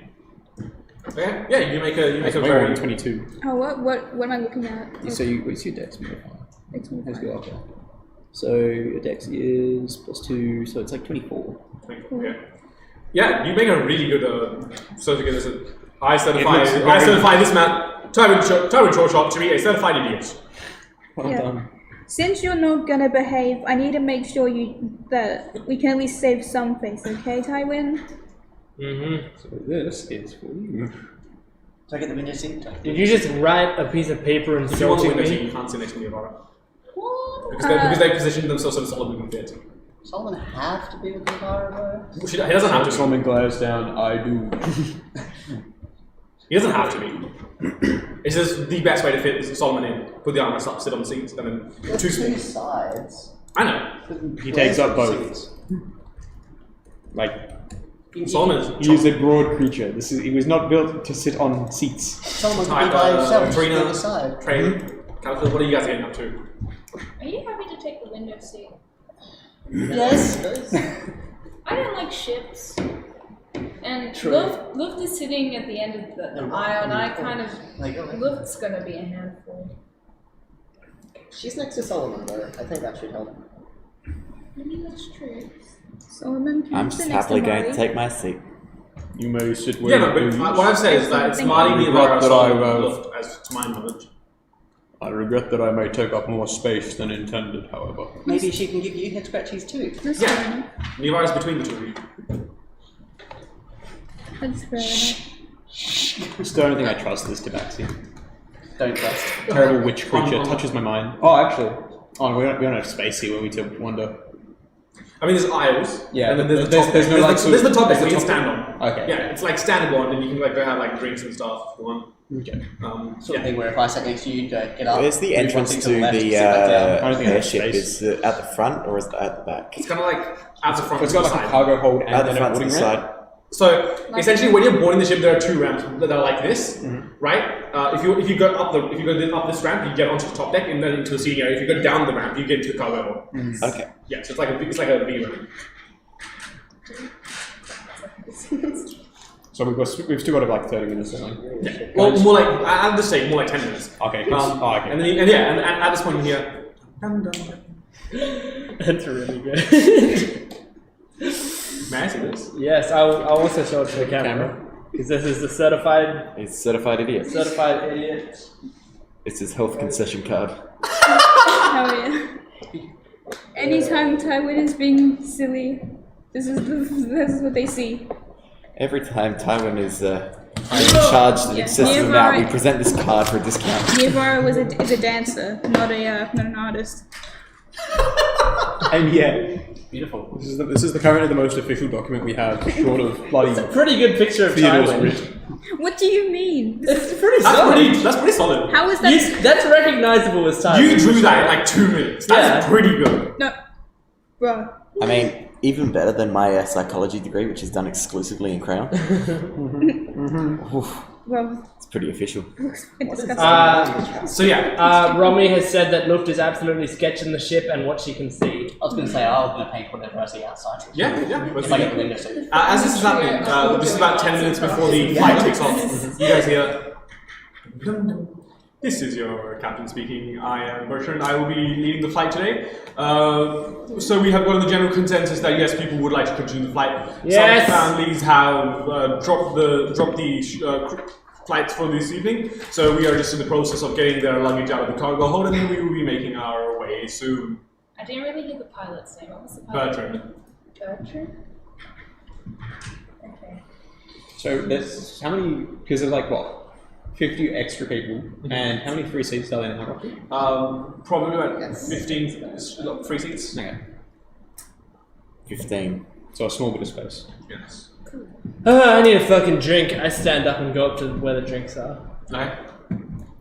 Okay. Yeah, you make a Way more very than 22. Oh, what am I looking at? So what's your dex modifier? Dex Let's modifier. go up there. So your dex is +2, so it's like 24. 24. Yeah. Yeah, you make a really good certificate. I looks certify this man, Tywin Shortshot, to be a certified idiot. Well Yeah. done. Since you're not gonna behave, I need to make sure that we can at least save some face, okay, Tywin? Mm-hmm. So this is for you. Do I get the window seat? Did you just write a piece of paper If you want the insulting window seat, me? you can't sit next to Niavara. What? Because they positioned themselves so that Solomon can fit. Solomon have to be with Niavara though? He doesn't have to. Solomon glares down, I do. He doesn't have to be. It's just the best way to fit Solomon in. Put the armrest up, sit on the seats, and then two Two space. sides. I know. He takes up both. Seats. Like, Solomon. he is a broad creature. He was not built to sit on seats. Solomon can be by himself. Just Trina, the other side. Train, Calico, what are you guys getting up to? Are you happy to take the window seat? Yes. I don't like ships. And True. Luft is sitting at the end of the aisle, and I kind of. Luft's gonna be a handful. She's next to Solomon, though. I think that should help. I mean, that's true. Solomon, can I'm you just sit next to happily going to Molly? take my seat. You may sit where Yeah, no, you but please. what I've said is that it's Thank Marty, you. Niavara, That Solomon, I, Luft, as to my knowledge. I regret that I may take up more space than intended, however. Maybe she can give you head scratchies too. That's Yeah. fair enough. Niavara's between the two of you. That's fair enough. It's the only thing I trust is Tabaxi. Don't trust. Terrible witch creature, touches my mind. Oh, actually. Oh, we don't have space here where we to wander. I mean, there's aisles. Yeah, and then there's the there's- top there's deck. no, There's like, the- there's the top deck there's where you the can top stand on. Okay. Yeah, it's like standard one, and you can like go have like drinks and stuff if you want. Okay. Sort of Yeah. thing where if I sat next to you, you'd go, get up. Where's the move one entrance seat to the left, the sit back down. I don't think I have airship? space. Is it at the front or is it at the back? It's kind of like at the front. It's of got the like a side. cargo hold and At the then a front to boarding the ramp. side. So essentially, when you're boarding the ship, there are two ramps that are like this, right? If you go up up this ramp, you get onto the top deck and then into the seating area. If you go down the ramp, you get into the cargo hold. Okay. Yeah, so it's like a V ramp. So we've still got like 30 minutes or something. Yeah. Well, more like I'll just say more like 10 minutes. Okay. Okay. And then and at this point here. That's really good. May I see this? Yes, I'll also show it to the camera. Because this is the certified It's certified idiot. idiot. It's his health concession card. Hell yeah. Anytime Tywin is being silly, this is what they see. Every time Tywin is I'm charged an Yeah. excessive amount. We present this card for a discount. Nirvara is a dancer, not an artist. And yeah, Beautiful. this is currently the most official document we have, short of bloody It's a pretty good picture of Theodore's Tywin. writ. What do you mean? It's pretty solid. That's pretty solid. How is that? That's recognizable as Tywin. You drew that in like 2 minutes. That's Yeah. pretty good. No, bro. I mean, even better than my psychology degree, which is done exclusively in crayon. Oof, Bro, it's pretty official. looks disgusting. So yeah, Romy has said that Luft is absolutely sketching the ship and what she can see. I was going to say, I'm going to paint whatever I see outside. yeah. If I get the window seat. As this is happening, this is about 10 minutes before the flight takes off. You guys hear? This is your captain speaking. I am Bertrand. I will be leading the flight today. So we have gotten the general consensus that yes, people would like to continue the flight. Yes. Some families have dropped the flights for this evening. So we are just in the process of getting their luggage out of the cargo hold, and then we will be making our way soon. I didn't really hear the pilot's name. What was the pilot? Bertrand. Bertrand? Okay. So there's how many? Because there's like what, 50 extra people, and how many free seats are there now? Roughly? Probably about 15 free seats. Okay, 15. so a small bit of space. Yes. I need a fucking drink. I stand up and go up to where the drinks are. Okay.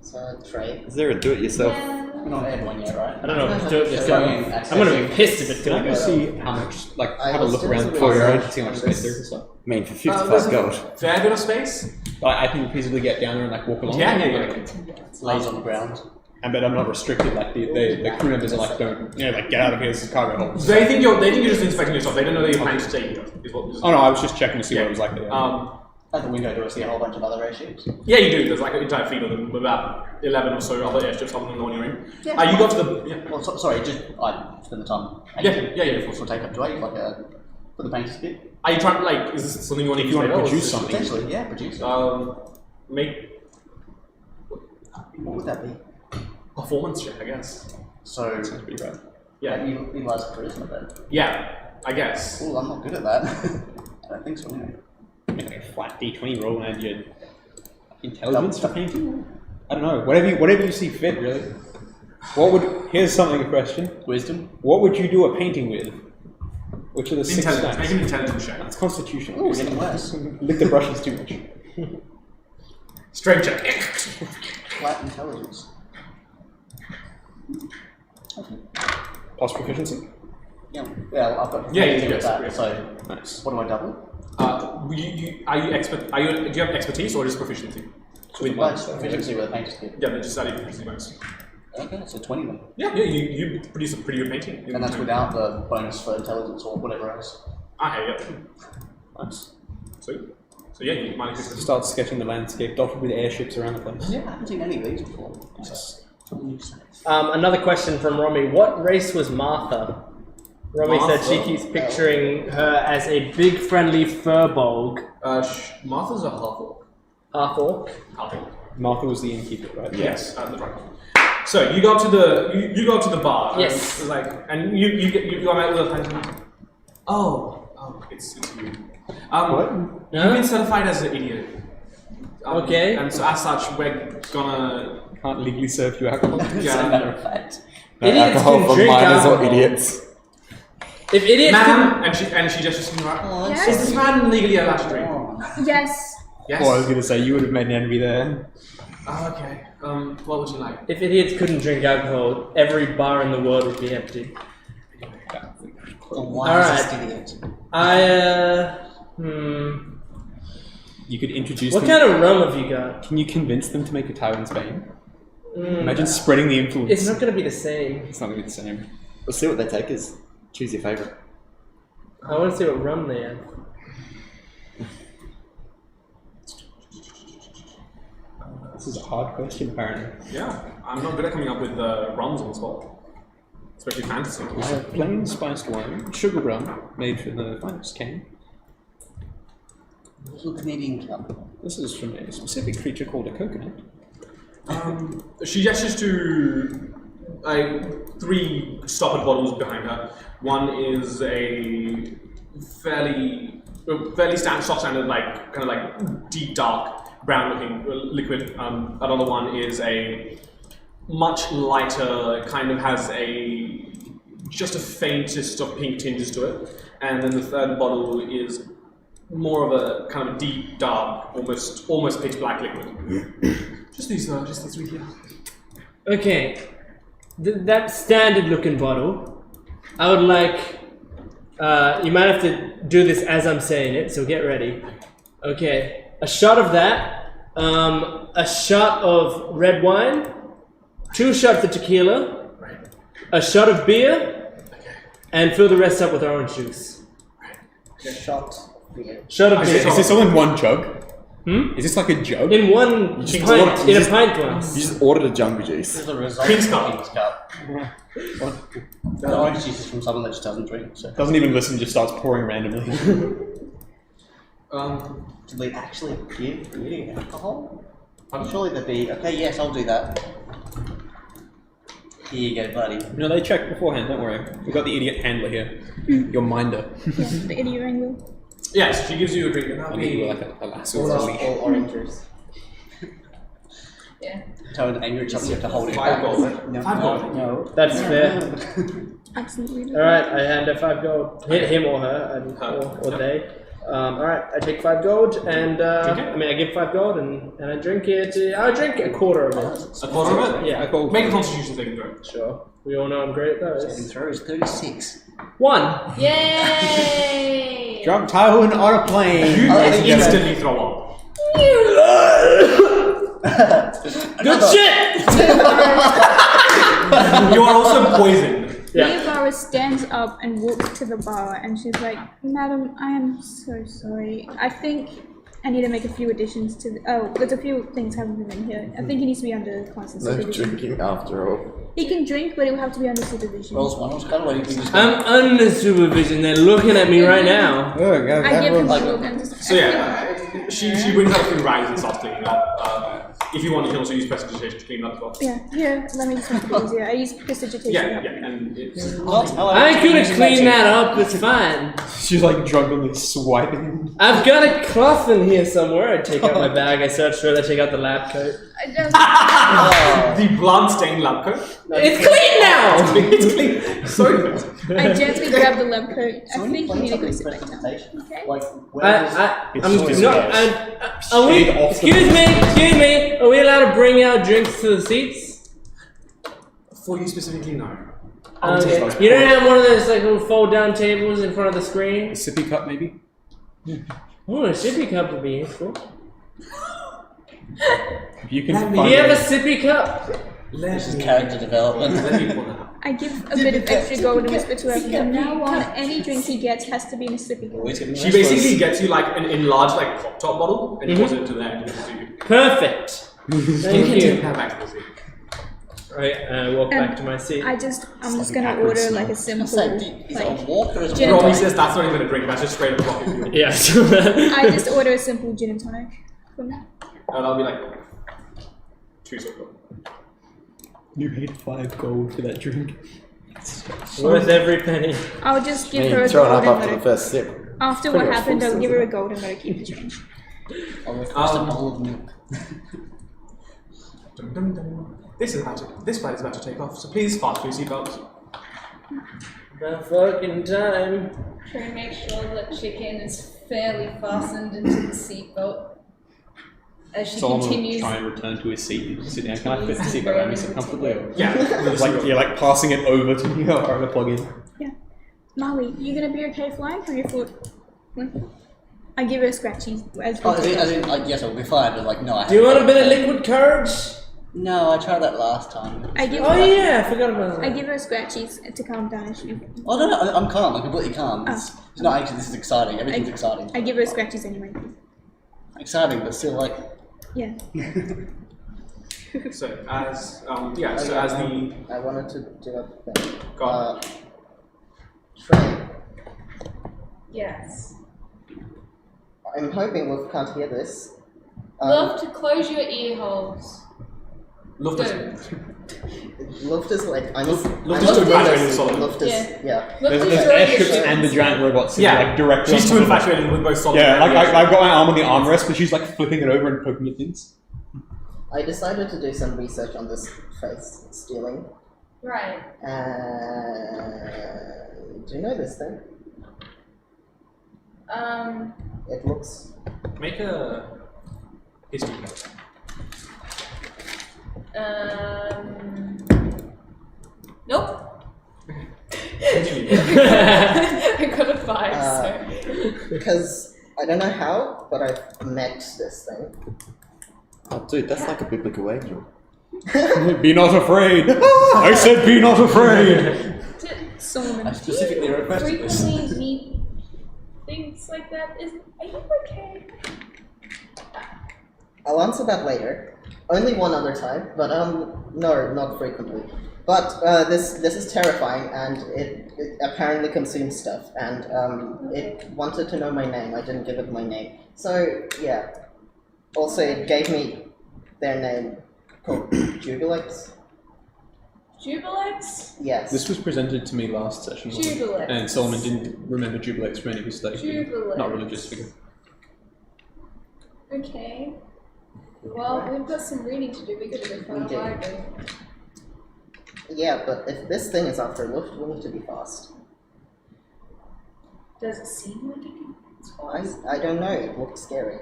So, trade. Is there a do-it-yourself? We're not everyone yet, right? I don't know if to do it yourself. Yeah. I'm gonna be pissed if it Can I go goes. see how much? Like I have a was look around just before you're wondering out, see how much on space this. there is and stuff. I mean, for There's 55 a gold. fair bit of space. But I can feasibly get down there and like walk along. Yeah. Lays on the ground. And but I'm not restricted. Like the crew members are like, don't like get out of here. This is cargo hold. They think you're just inspecting yourself. They don't know that you're planning to stay here. Is what. Oh no, I was just checking to see what it was like there. At the window, do I see a whole bunch of other airships? Yeah, you do. There's like an entire fleet of them, about 11 or so other airships on the ring. Yeah. You got to the. Yeah. Well, sorry, just I spend the time. Yeah. For take up to 8, like for the painter's bit. Are you trying like? Is this something you want to If you want to use later, or produce is this- something. Potentially, yeah, produce it. Make What would that be? performance check, I guess. So, Sounds pretty right. Yeah. you utilize charisma then. Yeah, I guess. Oh, I'm not good at that. I don't think so, anyway. Make like a flat D20 roll and add your intelligence for painting. I don't know. Whatever you see fit, really. Here's something a question. Wisdom? What would you do a painting with? Which are the 6 Intelligence. Make stats? an intelligence check. That's Constitution. Ooh, getting worse. Lick the brushes too much. Strength check. Flat intelligence. Plus proficiency. Yeah, well, I've got Yeah, proficiency yes, with that, yes. so Nice. what do I double? Are you expert? Do you have expertise or just proficiency? With proficiency with a painter's kit. Yeah, then just add proficiency bonus. Okay, so 20 then. Yeah, you produce a pretty good painting. And that's without the bonus for intelligence or whatever else. Okay, yeah. Nice. Sweet. So yeah, you might just Start sketching the landscape, dotted with airships around the place. Yeah, I haven't seen any of these before. Nice. Another question from Romy. What race was Martha? Romy said she Martha? keeps picturing her as a big friendly furbolg. Martha's a half-orc. Half-orc? Half-orc. Martha was the innkeeper, right? Yes, that's right. So you go up to the you go up to the bar. Yes. And, like, and you go out with a pen. Oh, it's you. You've been certified as an idiot. Okay. And so as such, we're gonna. Can't legally serve you alcohol. As a Yeah. matter of fact. Idiots alcohol can for drink minors or alcohol. idiots. If idiots Ma'am, and she just like, Yes. is this man legally allowed to drink? Yes. Yes. Oh, I was gonna say you would have made an envy there. Oh, okay. What would you like? If idiots couldn't drink alcohol, every bar in the world would be empty. The wisest idiot. You could introduce What them. kind of rum have you got? Can you convince them to make a Tywin Spain? Imagine spreading the influence. It's not going to be the same. It's not gonna be the same. We'll see what they take is. Choose your favourite. I want to see what rum they have. This is a hard question, apparently. Yeah, I'm not good at coming up with rums on the spot, especially fantasy. I have plain spiced wine, sugar rum, made from the finest cane. Little Canadian club. This is from a specific creature called a coconut. She gestures to 3 stoppered bottles behind her. One is a fairly stock standard, kind of like deep dark brown-looking liquid. Another one is a much lighter, kind of has just a faintest of pink tinges to it. And then the third bottle is more of a kind of deep, dark, almost pitch black liquid. Just these three here. Okay, that standard looking bottle, I would like, you might have to do this as I'm saying it, so get ready. Okay, a shot of that, a shot of red wine, 2 shots of tequila, a shot of beer, and fill the rest up with orange juice. Shot beer. Shot of beer. Is this all in one jug? Is this like a jug? In one pint, in a pint glass. You just ordered a jungle juice. This is the result King's of Cup. King's Cup. The orange juice is from someone that just doesn't drink. So. Doesn't even listen, just starts pouring randomly. Did we actually give beer alcohol? Surely there'd be. Okay, yes, I'll do that. Here you go, buddy. No, they checked beforehand, don't worry. We've got the idiot handler here. Your minder. Yeah, the idiot wrangler. Yes, she gives you a drink. And I need like a lasso All, or a leash. all orange juice. Yeah. Tell an angry chap you have to hold it 5 back. gold. No, 5 gold. no. That's fair. Absolutely. Alright, I hand her 5 gold. Hit him or her, and, or they. Alright, I take 5 gold, and I give 5 gold, and I drink it. I drink a quarter of it. A quarter of it? Yeah. Make a constitution saving throw. Sure. We all know I'm great at Saving those. throw is 36. 1. Yay! Drunk Tywin on a plane. You think you instantly throw up. Good shit! You are also poisoned. Leovara stands up and walks to the bar, and she's like, "Madam, I am so sorry. I think I need to make a few additions to the... Oh, there's a few things haven't been in here. I think he needs to be under constant No supervision. drinking after all. He can drink, but it will have to be under supervision. Rolls one, rolls kind of you can just I'm under supervision. They're looking at me right now. I give him like- a look and just... So yeah, she brings out a few rags and starts cleaning up. If you want, you can also use prestidigitation to clean up as well. Yeah, here, let me just make it easier. I use prestidigitation. Yeah, and it's... I could have cleaned that up, it's fine. She's like drunkenly swiping. I've got a cloth in here somewhere. I take out my bag, I search for it, I take out the lab coat. The blood-stained lab coat. It's clean now! It's clean. Sorry. I gently grab the lab coat. I So when think you you need to play go something sit back down. presentation, Okay. like where is Excuse me, are we allowed to bring our drinks to the seats? For you specifically, no. Okay. You don't have one of those like little fold down tables in front of the screen? A sippy cup, maybe? Oh, a sippy cup would be useful. If you can Let me- find Do you have a it. sippy cup? this is character development. Let me pull that up. I give a bit of extra gold and whisper to him. From now on, any drink he gets has to be in a sippy cup. She basically gets you like an enlarged like pop top bottle and pours it into there and gives it to you. Perfect. Thank Take you. that back to the seat. Right, I walk back to my seat. I'm just gonna order like a simple, Is it a like, walk or is it Gin a and Robbie tonic. says that's not even a drink, that's just straight up coffee fuel. Yeah. I just order a simple gin and tonic. That'll be like 2 silver. You paid 5 gold for that drink. Worth every penny. I'll just I give mean, her a thrown gold up and after let the her. first sip. After Pretty what much happened, full I'll give her a gold and let her keep the change. I'll request a bowl of milk. Dum, dum, dum. This flight is about to take off, so please fasten your seatbelts. About fucking time. Try and make sure that chicken is fairly fastened into the seatbelt as she Solomon will continues. try and return to his seat and sit down. Can I fit the seat around me so comfortably? Or Yeah. like you're like passing it over to me or trying to plug in. Molly, you gonna be okay flying from your foot? I give her a scratchy as Oh, as in, like, yes, I'll be fine, but like, no, I Do you want a haven't. bit of liquid courage? No, I tried that last time. I give Oh her, yeah, I forgot about I that. give her scratchies to calm down. And she, Oh, no, I'm calm, I'm completely calm. It's not actually, this is exciting, everything's exciting. I give her scratchies anyway. Exciting, but still, like, Yeah. So as as the I wanted to do a thing. God. Trey, Yes. I'm hoping Wolf can't hear this. Love to close your ear holes. love Go. this. Luft is like I'm. Luft I'm is too infatuated with Luft Solomon. Luft is Yeah. There's airships and the giant robots sitting like directly She's on too top of it. infatuated with both Solomon Yeah, and like Enriya. I've got my arm on the armrest, but she's like flipping it over and poking at things. I decided to do some research on this face stealing. Right. Do you know this thing? It looks. Make a history check. Nope. Continue. I got a 5, so. Because I don't know how, but I've met this thing. Oh, dude, that's like a biblical angel. Be not afraid! I said be not afraid! Solomon. I specifically requested this. Frequently meet things like that. Are you okay? I'll answer that later. Only one other time, but no, not frequently. But this is terrifying, and it apparently consumes stuff, and it wanted to know my name. I didn't give it my name, so yeah. Also, it gave me their name called Jubilex. Jubilex? Yes. This was presented to me last session, wasn't it? Jubilex. And Solomon didn't remember Jubilex for any of his like Jubilex. not religious figure. Okay. Well, we've got some reading to do. We gotta go find We a do. library. Yeah, but if this thing is after Luft, we need to be fast. Does it seem like it's fast? I don't know. It looks scary,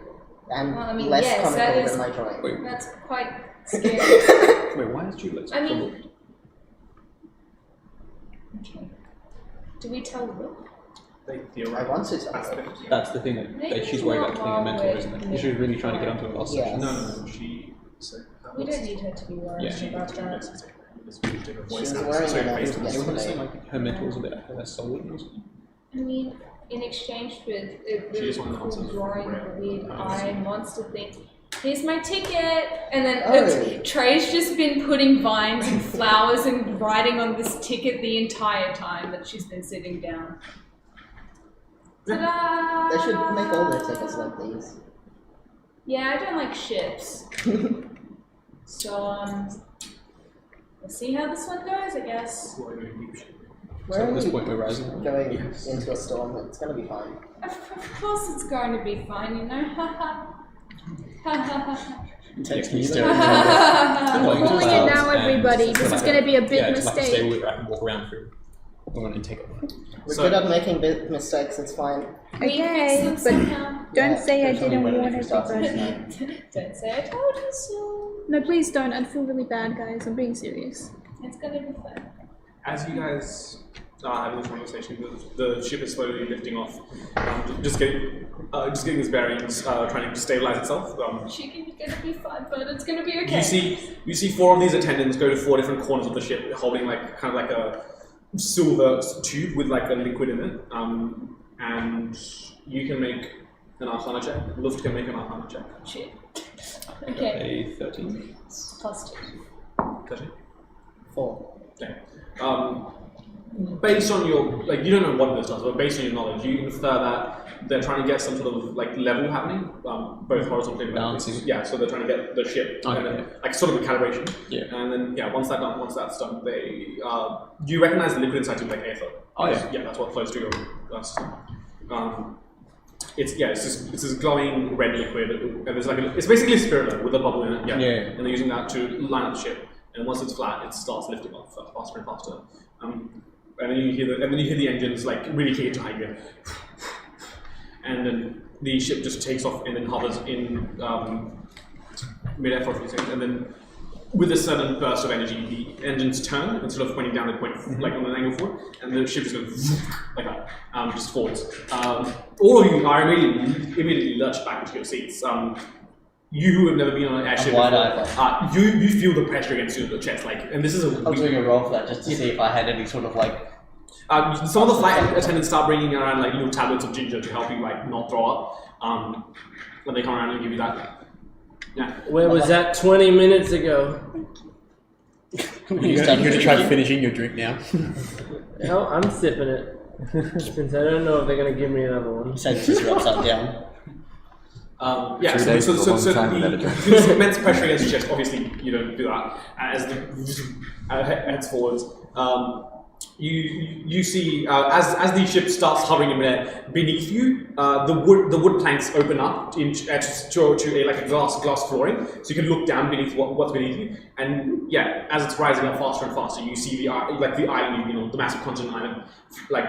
and Well, I mean, less yes, that comical is- than my drawing. Wait, That's quite scary. wait, why is Jubilex? I mean- Okay. Do we tell Luke? They I theorize. want to tell That's the her. thing. That's the thing that she's worried about killing a mentor, isn't it? She was really trying to get onto it last Yeah. session. No, she. So, We don't need her to be worried Yeah. about that. She was wearing an outfit I want to say yesterday. like her mentor was a bit less solid or something. I mean, in exchange for a She really just wanted cool content. drawing of a weird eye monster thing, here's my ticket! And then Oh. Trey's just been putting vines and flowers and writing on this ticket the entire time that she's been sitting down. Ta-da! They should make all their tickets like these. Yeah, I don't like ships. So, we'll see how this one goes, I guess. So Where at are this we point we're rising. going into a storm? It's gonna be fine. Of course it's going to be fine, you know? Ha ha. Ha ha ha. Text me Yeah, still. I'm Like, calling style it now, and everybody. This is going to be a big yeah, it's like a mistake. stable where I can walk around through. I want to take it. We're So- good at making mistakes. It's fine. Okay, We but fix them somehow. don't Yeah, say I especially didn't when it warn starts with everybody. snow. Don't say I told you so. No, please don't. I'd feel really bad, guys. I'm being serious. It's gonna be fun. As you guys are having this conversation, the ship is slowly lifting off, just getting its bearings, trying to stabilize itself. Chicken's gonna be fun, but it's gonna be okay. You see 4 of these attendants go to 4 different corners of the ship, holding like kind of like a silver tube with like a liquid in it, and you can make an Arcana check. Luft can make an Arcana check. Shit. Okay. A 13. Plus 2. 13. 4. Okay. Based on your, like, you don't know what this does, but based on your knowledge, you infer that they're trying to get some sort of like level happening, both horizontally and vertically. Balancing. Yeah, so they're trying to get the ship, and Okay. then, like sort of a calibration. Yeah. And then once that's done, they you recognize the liquid inside to be like Aether. Oh, yeah. Yeah, that's what flows through your system. It's this glowing red liquid, and there's like it's basically a spirit with a bubble in it. Yeah. Yeah. And they're using that to line up the ship. And once it's flat, it starts lifting off faster and faster. And then you hear the engines like really kick into high gear. And then the ship just takes off and then hovers in mid-air for a few seconds. And then with a sudden burst of energy, the engines turn instead of pointing down, they point like on an angle forward, and the ship just goes like that, just forwards. All of you are immediately lurched back into your seats. You who have never been on an airship wide-eyed. before, you feel the pressure against your chest, like, and this is a. I was doing a roll for that just to see if I had any sort of like. Some of the flight attendants start bringing around like little tablets of ginger to help you like not throw up. When they come around and give you that. Yeah. Where was that 20 minutes ago? You're going to try finishing your drink now. Hell, I'm sipping it. Since I don't know if they're going to give me another one. Senses are upside down. Yeah, 3 days is a long time without a drink. there's immense pressure against your chest. Obviously, you don't do that. As the heads forwards, you see as the ship starts hovering in midair beneath you, the wood planks open up to a glass flooring, so you can look down beneath what's beneath you. And yeah, as it's rising up faster and faster, you see the island, the massive continent island,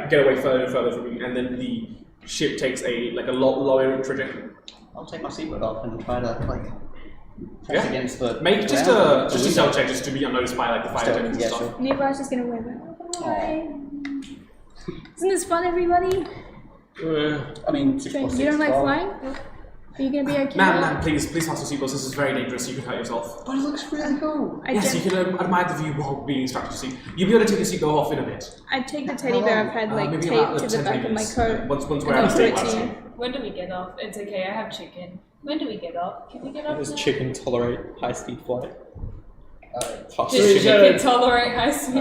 get away further and further from you, and then the ship takes a lower trajectory. I'll take my seatbelt off and try to press against the. Make just a stealth check just to be unnoticed by the fire attendants and stuff. Nearby's just gonna wave it. Hi. Isn't this fun, everybody? I mean, 6 plus 6. You don't like flying? Are you gonna be okay? Ma'am, please fasten seatbelts. This is very dangerous. You can hurt yourself. But it looks really cool. Yes, you can admire the view while being instructed to see. You'll be able to take your seatbelt off in a bit. I take the teddy bear I've had Maybe taped about to the 10 back of my minutes. coat. Once we're and out I'll of give it state, to you. When do we get off? It's okay, I have chicken. When do we get off? Can we get off? Does now? chicken tolerate high-speed flight? Tough Does chicken. chicken tolerate high speed?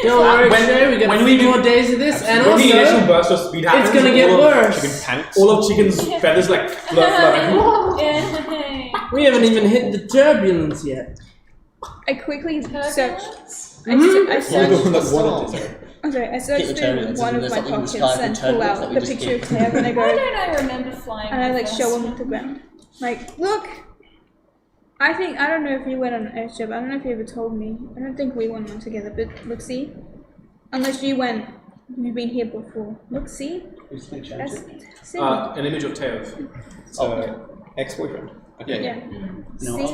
Don't worry, Shay, we got when 3 we more days of this, and when the initial also, burst of speed happens, it's gonna get worse. Chicken panics. All of chicken's feathers fluttering. Yay. We haven't even hit the turbulence yet. I quickly searched. I You're the searched. one that wanted to. Okay, I searched the through turbulence, one and of there's my something in the pockets sky and called pull turbulence that out we the just picture of hit. Taylor and I Why go, don't I remember flying? and I with show us? him to the ground. Look! I don't know if you went on an airship, I don't know if you ever told me. I don't think we went on together, but look, see? Unless you went, you've been here before. Look, see? That's, see? An image of Teof. Ex-boyfriend. Okay. Yeah. No. See?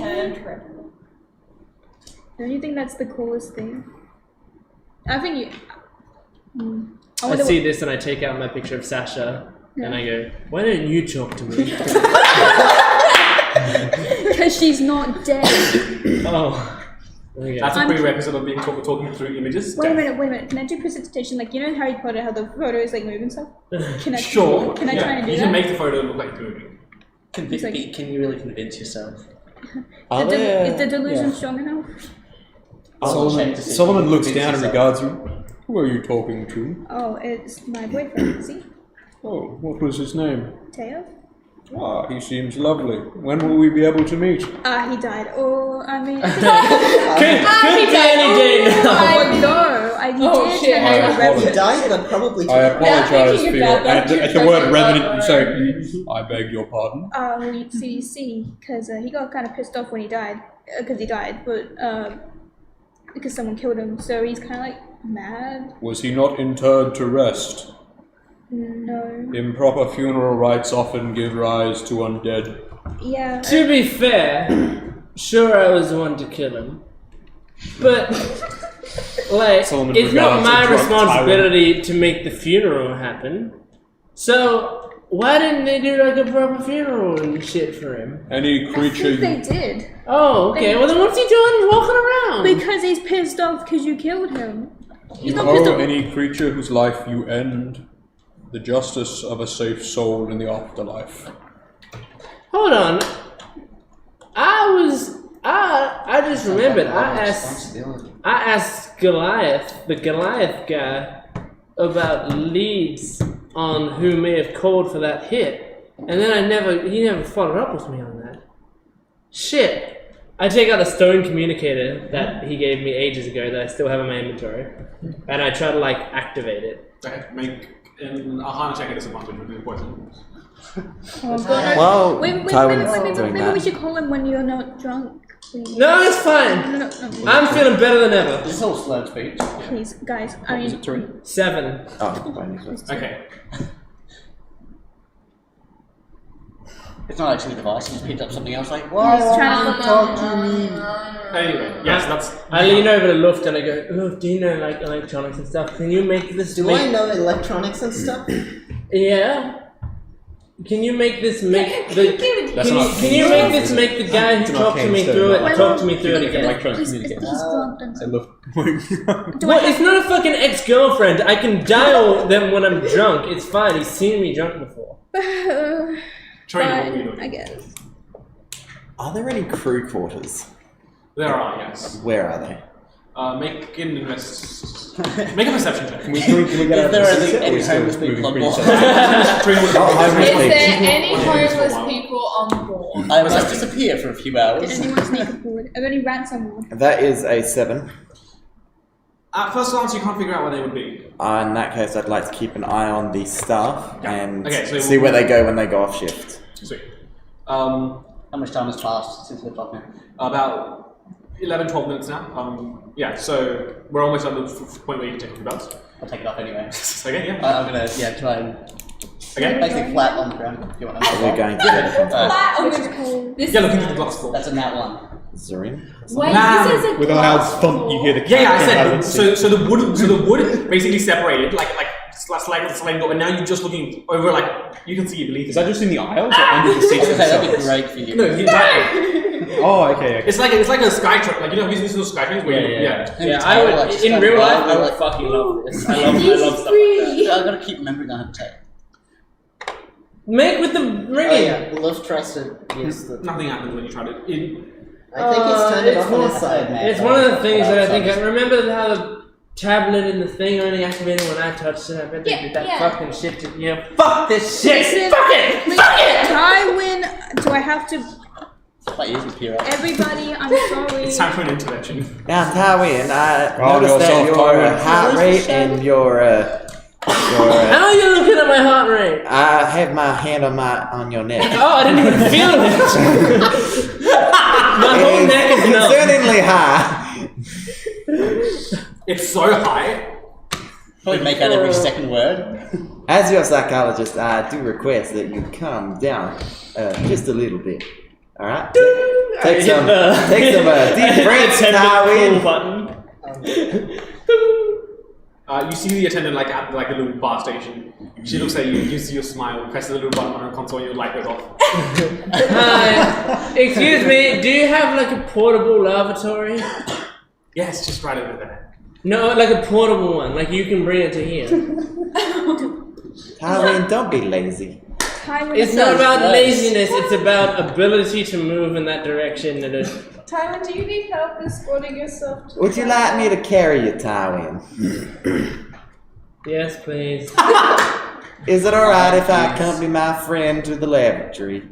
Don't you think that's the coolest thing? I think you... I wonder see this and I take out my picture of Sasha and I go, why don't you talk to me? Because she's not dead. Oh. Okay. That's a prerequisite of being talking through images. Wait a minute. Can I do precipitation? Like, you know in Harry Potter how the photos move and stuff? Can I Sure. Can I try and do you that? can make the photo look like it's moving. Can you really convince yourself? Is the delusion strong enough? Solomon looks down and regards you. Who are you talking to? Oh, it's my boyfriend. See? Oh, what was his name? Teo? Ah, he seems lovely. When will we be able to meet? He died. Oh, I mean... Could be any day now. no, I did shit. tell you I about He it. died, but probably I apologize for thinking your... about that, At the word revenant, you say, I beg your pardon. You see, because he got kind of pissed off when he died. Because he died, but because someone killed him, so he's kind of like mad. Was he not interred to rest? No. Improper funeral rites often give rise to undead. Yeah. To be fair, sure I was the one to kill him. But, Solomon it's not regards my a drunk responsibility to make the funeral happen. So, why didn't they do like a proper funeral and shit for him? Any I creature think they did. Oh, okay. Well then what's he doing walking around? Because he's pissed off because you killed him. He's you not pissed owe off. any creature whose life you end the justice of a safe soul in the afterlife. Hold on. I just remembered. I asked Goliath, the Goliath guy, about leads on who may have called for that hit, and then he never followed up with me on that. Shit. I take out the stone communicator that he gave me ages ago that I still have in my inventory, and I try to activate it. Okay, make a harness check at disadvantage with the poison. Oh, God. Well, Wait, Tywin's doing maybe that. we should call him when you're not drunk. Please. No, it's fine. No. I'm feeling better than ever. This is all slurred speech. Please, guys. I Was mean, it 3? 7. Oh, fine. Okay. It's not actually the device, he just picked up something else why He's trying to talk to me? Anyway, yes, that's. I lean over to Luft and I go, Luft, do you know electronics and stuff? Can you make this Do I know electronics and stuff? Yeah. Can you make this make the That's can not- you make this make the guy who It's an talked to arcane me stone, through it right? talk to me through it again? Electronic he's communicator. drunk and I love. What? It's not a fucking ex-girlfriend. I can dial them when I'm drunk. It's fine. He's seen me drunk before. Training, what were you Fine, doing? I guess. Are there any crew quarters? There are, yes. Where are they? Make a perception check. Can we get out of there this? any Or are we still homeless moving people on pretty board? steadily? Training would Oh, have homeless Is people. there any One of these for a homeless while. people I must disappear for a few Did hours. anyone sneak forward? Have any ran someone? That is a 7. At first glance, you can't figure out where they would be. In that case, I'd like to keep an eye on the staff and Okay, so see where they go when they go off shift. Sweet. How much time has passed since we're talking? About 11, 12 minutes now. Yeah, so we're almost at the point where you can take your belts. I'll take it off anyway. Okay, yeah. I'm gonna try and Okay. basically flat on the ground. If you want to We're going to get it. Flat on Which the- is cold. This Yeah, is look into the not- glass floor. That's a nat 1. Zorin. Wait, Nah. this is a With a glass loud thump, you hear the Yeah, I cabin said. So the wood basically separated, like sliding door, and now you're just looking over, like you can see it beneath. Is that just in the aisles or under the seats Okay, that'd be themselves? great for you. No, the entire. Oh, okay. It's like a sky train. Like you know, these those sky trains where Yeah. you, I would. In real life, I would fucking love this. I love stuff like that. I've got to keep remembering I have to take. Make with the Oh ringing. yeah, Love tries to use the. Nothing happens when you try to. I think he's turned it it's off on his side. It's one of the things that I think. I remember how the tablet and the thing only activated when I touched it. I bet they did that fucking shit to you. Know, fuck this shit! Listen, Fuck it! please, Fuck it! Tywin, do I have to? My ears would peer up. Everybody, I'm sorry. It's time for an intervention. Now, Tywin, I Calm noticed that yourself, your Tywin. heart rate and your How are you looking at my heart rate? I have my hand on your neck. Oh, I didn't even feel it. My whole neck is numb. Concerningly high. It's so high. Probably make out every second word. As your psychologist, I do request that you calm down just a little bit. All right. Take some deep breaths, Tywin. button. You see the attendant like at like a little bar station. She looks at you, gives you a smile, presses a little button on her console, and your light goes off. Hi. Excuse me, do you have like a portable lavatory? Yes, just right over there. No, like a portable one, like you can bring it to here. Tywin, don't be lazy. Tywin, It's not about laziness, it's about ability to move in that direction. Tywin, do you need help escorting yourself to Would you like me to carry you, Tywin? Yes, please. Is it alright if I accompany my friend to the lavatory?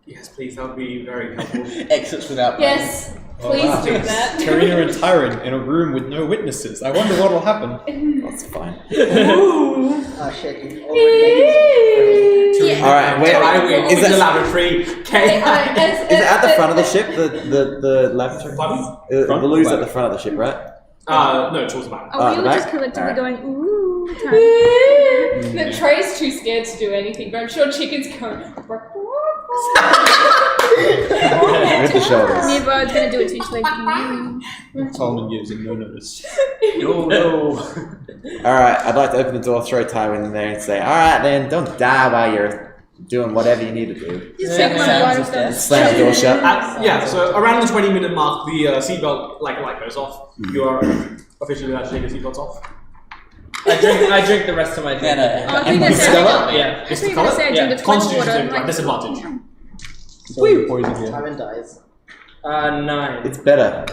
Yes, please. That would be very helpful. Exits without. Yes, please wow. do that. Karina and Tyron in a room with no witnesses. I wonder what will happen. That's fine. Oh shit, you've already. Alright, wait. Is Is it the it lavatory? is it at the front of the ship? The lavatory? Pardon? The loo's at the front of the ship, right? No, towards the back. Oh, we the were just back? collectively Alright. going, ooh, Tywin. The Trey's too scared to do anything, but I'm sure Chicken's going. With the shoulders. Nearby is gonna do it too, she's like, Solomon gives him no notice. No. Alright, I'd like to open the door, throw Tywin in there, and say, alright then, don't die while you're doing whatever you need to do. Just take my Sounds bottle as down. death. Slam the door shut. Yeah, so around the 20-minute mark, the seatbelt light goes off. You are officially allowed to take your seatbelts off. I drink the rest of my drink. Oh, I think that's it. Yeah. I think you're gonna say I drink the cold Constitution water. saving throw, disadvantage. So you're poisoned here. Tywin dies. 9. It's better.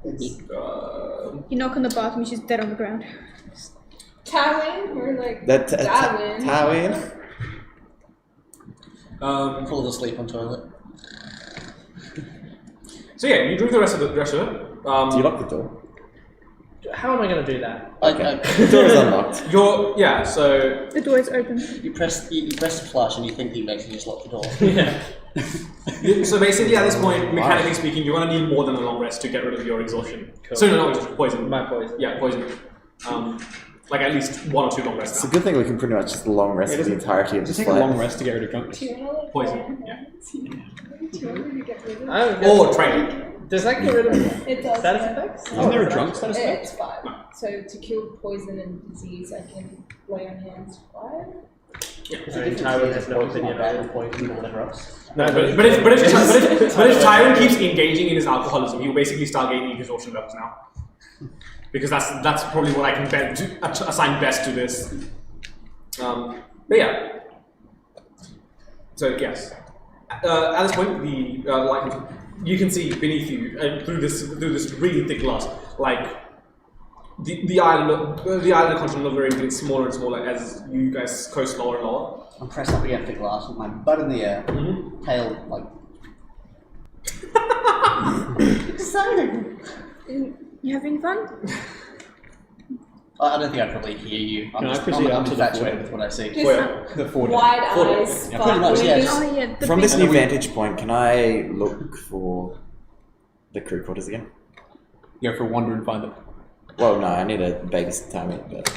It's You knock on the bathroom, she's dead on the ground. Tywin, we're like That Tywin. Tywin? Falls asleep on toilet. So yeah, you drink the rest of it. Do you lock the door? How am I gonna do that? The door is unlocked. So The door is open. You press the flush and you think you basically just lock the door. Yeah. so basically at this point, mechanically speaking, you're gonna need more than a long rest to get rid of your exhaustion. Cool. So no, just poison. My poison. Yeah, poison. Like at least 1 or 2 long rests. It's a good thing we can pretty much just long rest for the entirety of Just this take a long flight. rest to get rid of drunkenness. Poison. Yeah. Or Or training. does that get rid of It does. status effects? Isn't there a drunk status effect? It's 5. So to kill poison and disease, I can lay on hands 5. Tywin has no opinion on it. poison or whatever else. No, but if Tyron keeps engaging in his alcoholism, he'll basically start gaining exhaustion levels now. Because that's probably what I can assign best to this. But yeah. So yes, at this point, the like you can see beneath you through this really thick glass, like the island continental area getting smaller and smaller as you guys coast lower and lower. I'm pressed up against the glass with my butt in the air, tail like exciting. You having fun? I don't think I probably hear you. Can I proceed up to the infatuated with what I see. The 4 Wide eyes. Yeah, pretty much, yes. Oh yeah. The From big- this new vantage point, can I look for the crew quarters again? Go for a wander and find them. Well, no, I need a base time it, but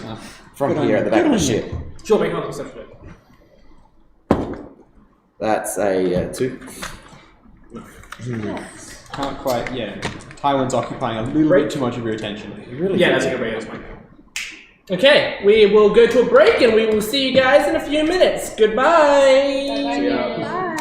from Good on here you. at the back Good of the on you. ship. Sure, make a perception check. That's a 2. Can't quite, yeah. Tywin's occupying a little bit too much of your attention. Yeah, that's a good way. That's fine. Okay, we will go to a break and we will see you guys in a few minutes. Goodbye. Bye.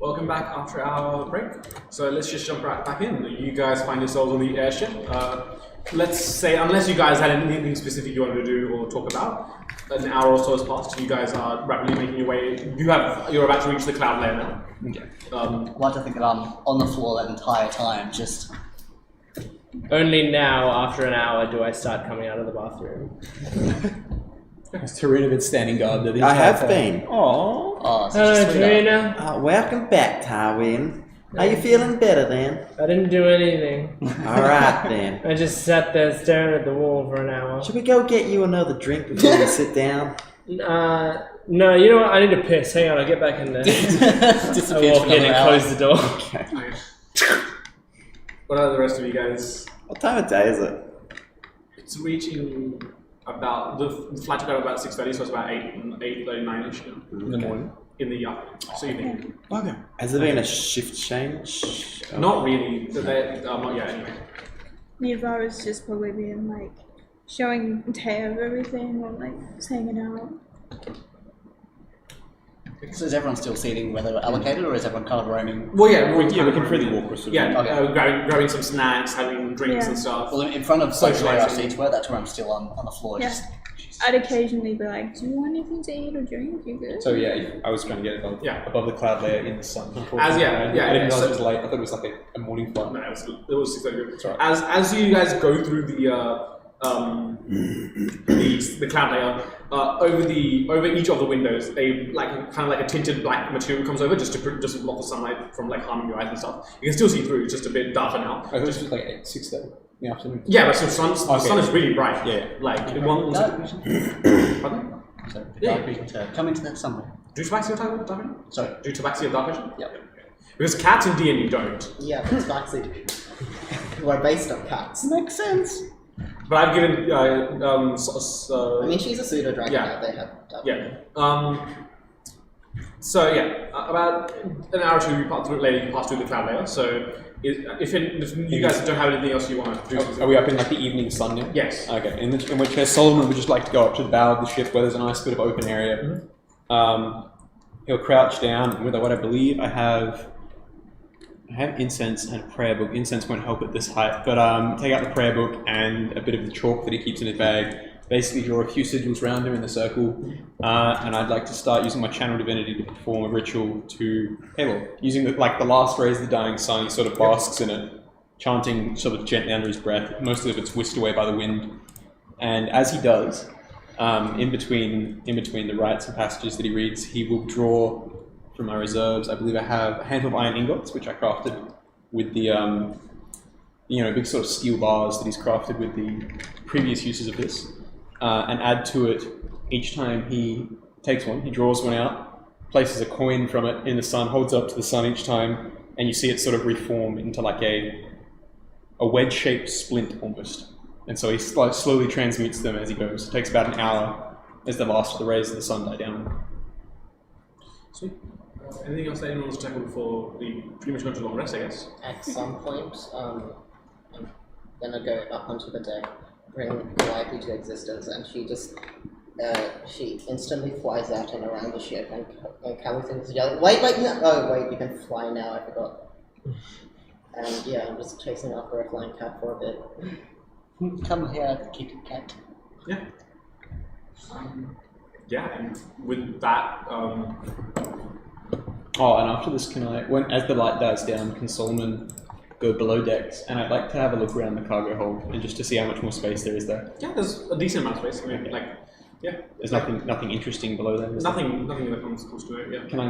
welcome back after our break. So let's just jump right back in. You guys find yourselves on the airship. Let's say, unless you guys had anything specific you wanted to do or talk about, an hour or so has passed. You guys are rapidly making your way. You're about to reach the cloud layer now. Okay. I'd like to think that I'm on the floor that entire time, just... Only now, after an hour, do I start coming out of the bathroom. Has Tarina been standing guard there? I have been. Aww. Oh, so Hello, just Tarina. Welcome back, Tywin. Are you feeling better then? I didn't do anything. Alright then. I just sat there staring at the wall for an hour. Should we go get you another drink before you sit down? No, you know what? I need to piss. Hang on, I'll get back in there. I walk in and close the door. Okay. What are the rest of you guys? What time of day is it? It's reaching about, the flight took out about 6:30, so it's about 8:39ish In the morning. in the afternoon. So evening. Okay. Has there been a shift change? Not really. Not yet anyway. Neva is just probably being like showing Taya of everything or like saying it out. So is everyone still seating where they were allocated, or is everyone kind of roaming? Well, yeah, We can freely walk. Yeah, Okay. grabbing some snacks, having drinks Yeah. and stuff. Well, in front of where our Socialising. seats were, that's where I'm still on the floor. Yeah. Just I'd occasionally be like, "Do you want anything to eat or drink? You good?" So yeah, I was trying to get above the cloud layer in the sun. Yeah, I didn't realize so- it was late. I thought it was like a morning flight. No, it was 6:30. That's right. As you guys go through the cloud layer, over each of the windows, a tinted black material comes over just to block the sunlight from like harming your eyes and stuff. You can still see through. It's just a bit darker now. I thought it was like 6:30 in the afternoon. Yeah, but the sun is really bright. Yeah. Like it won't. dark vision. Pardon? So, Yeah. dark vision to come into that somewhere. Do tabaxi have dark vision? Sorry. Do tabaxi have dark vision? Yep. Because cats in D&D don't. Yeah, it's vaccine. We're based on cats. Makes sense. But I've given I mean, she's a pseudo dragon. Yeah. They have. yeah. So yeah, about an hour or two later, you pass through the cloud layer. So if you guys don't have anything else you want to do, Are we up in like the evening sun now? Yes. Okay. In which case, Solomon would just like to go up to the bow of the ship where there's a nice bit of open area. He'll crouch down with what I believe I have incense and a prayer book. Incense won't help at this height, but take out the prayer book and a bit of the chalk that he keeps in his bag. Basically draw a few sigils around him in the circle, and I'd like to start using my channel divinity to perform a ritual to Halo. Using the last rays of the dying sun, he sort of basks in it, chanting sort of gently under his breath. Most of it's whisked away by the wind. And as he does, in between the rites and passages that he reads, he will draw from my reserves. I believe I have a handful of iron ingots, which I crafted with the big sort of steel bars that he's crafted with the previous uses of this, and add to it each time he takes one. He draws one out, places a coin from it in the sun, holds it up to the sun each time, and you see it sort of reform into like a wedge-shaped splint almost. And so he slowly transmutes them as he goes. It takes about an hour as the last of the rays of the sun die down. Sweet. Anything else that anyone wants to tackle before we pretty much go to long rest, I guess? At some point, I'm gonna go up onto the deck, bring Calliope to existence, and she instantly flies out and around the ship, and Calliope's yelling, "Wait, no! Oh, wait, you can fly now, I forgot." And yeah, I'm just chasing after a flying cat for a bit. Come here, kitty cat. Yeah. Yeah, and with that, Oh, and after this, as the light dies down, can Solomon go below decks? And I'd like to have a look around the cargo hold and just to see how much more space there is there. yeah, there's a decent amount of space. I mean, There's nothing interesting below there. Is there? nothing that comes to it. Yeah. Can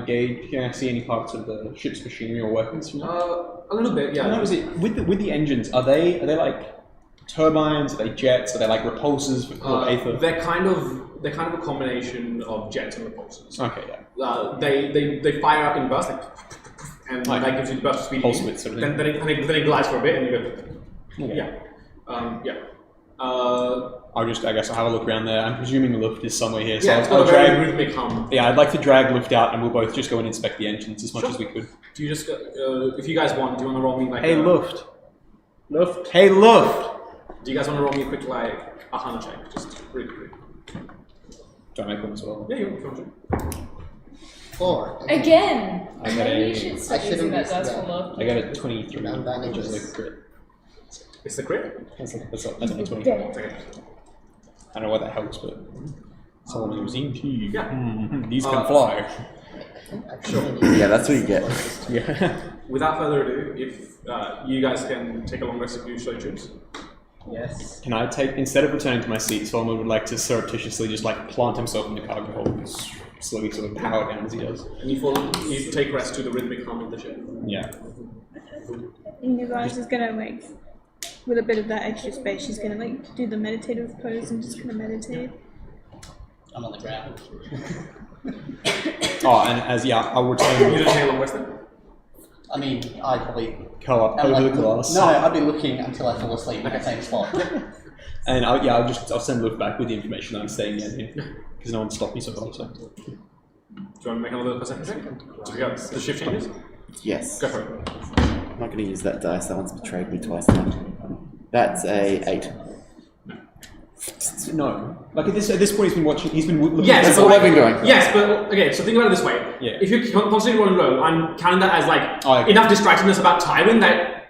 I see any parts of the ship's machinery or workings from there? A little bit, yeah. No, is it with the engines? Are they like turbines? Are they jets? Are they like repulsors for Aether? They're kind of a combination of jets and repulsors. Okay, yeah. They fire up in bursts, and that gives you the burst of speed. Pulse width sort of thing. Then it glides for a bit, and you go. Okay. Yeah. I guess I'll have a look around there. I'm presuming Luft is somewhere here. So Yeah, it's I'll got a very drag. rhythmic hum. Yeah, I'd like to drag Luft out, and we'll both just go and inspect the engines as much as we could. Do you just, if you guys want, do you want to roll me like? Hey, Luft. Luft. Hey, Luft. Do you guys want to roll me a quick Arcana check, just really quick? Do I make one as well? Yeah, you want to. 4. Again! I got Maybe you a- should stop I shouldn't using that use dice that. for love. I got a 23, Round which is bandages. a crit. It's the crit. That's only 20. Dead. Okay. I don't know why that helps, but Solomon was in tea. Yeah. These can fly. Yeah, that's what you get. Yeah. Without further ado, if you guys can take a long rest if you so choose. Yes. Can I take, instead of returning to my seat, Solomon would like to surreptitiously just like plant himself in the cargo hold and slowly sort of power down as he does. And you take rest to the rhythmic hum of the ship. Yeah. And Yvonne's just gonna like, with a bit of that extra space, she's gonna like do the meditative pose and just gonna meditate. I'm on the ground. Oh, and I'll You return don't take a long rest then? I mean, I'd probably. co-op I'm over like, the glass. No, I'd be looking until I fall asleep in the same spot. And I'll send Luke back with the information that I'm staying in here. Because no one stopped me so far, so. Do you want to make another perception check? To figure out the shift changes? Yes. Go for it. I'm not going to use that dice. That one's betrayed me twice now. That's a 8. No. Like at this point, he's been looking Yes, That's but all like- I've been doing. Yes, but okay, so think about it this way. Yeah. If you're constantly rolling low, I'm counting that as like Okay. enough distractedness about Tywin that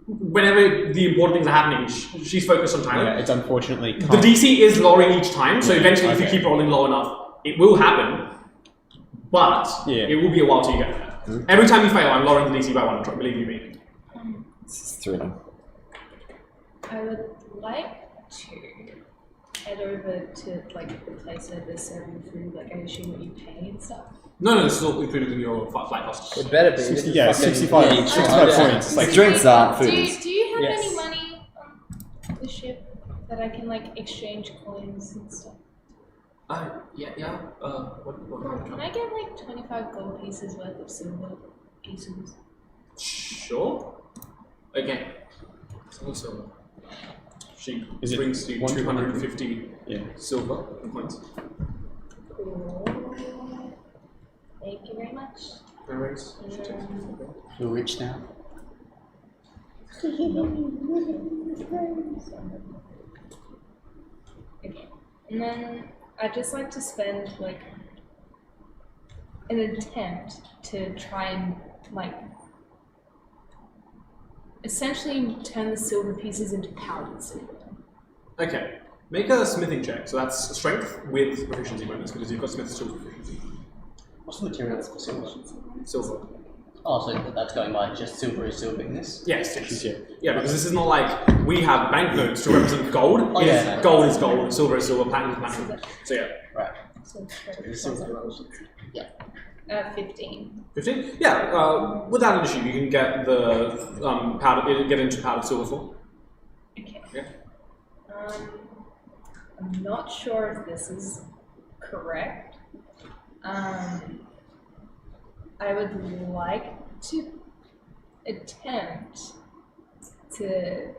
whenever the important things are happening, she's focused on Tywin. Yeah, it's unfortunately The can't. DC is lowering each time, so eventually if you Okay. keep rolling low enough, it will happen. But Yeah. it will be a while till you get there. Every time you fail, I'm lowering the DC by 1, believe you me. This is thrilling. I would like to head over to like the place where they're serving food, like I assume that you pay and stuff. No, this is all included in your flight costs. It better be. This is Yeah, fucking- 65 yeah, each. 65 yeah. points. It's like Drinks aren't Do food. you have Yes. any money on the ship that I can like exchange coins and stuff? Yeah. What Can I get like 25 gold pieces worth of silver pieces? Sure. Okay. So she Is it brings you 250 Yeah. silver coins. Cool. Thank you very much. No worries. You're rich now. Okay. And then I'd just like to spend like an attempt to try and like essentially turn the silver pieces into powdered silver. Okay. Make a smithing check. So that's strength with proficiency bonus because you've got smith's tools proficiency. What's the material for silver? Silver. Oh, so that's going by just silver is silver in this? Yes. Yeah, because this is not like we have banknotes to represent gold. Oh, It is yeah. gold is gold, silver is silver, platinum is platinum. So yeah. Right. So Yeah. 15. 15? Yeah, without an issue, you can get the get into powdered silver form. Okay. Yeah. I'm not sure if this is correct. I would like to attempt to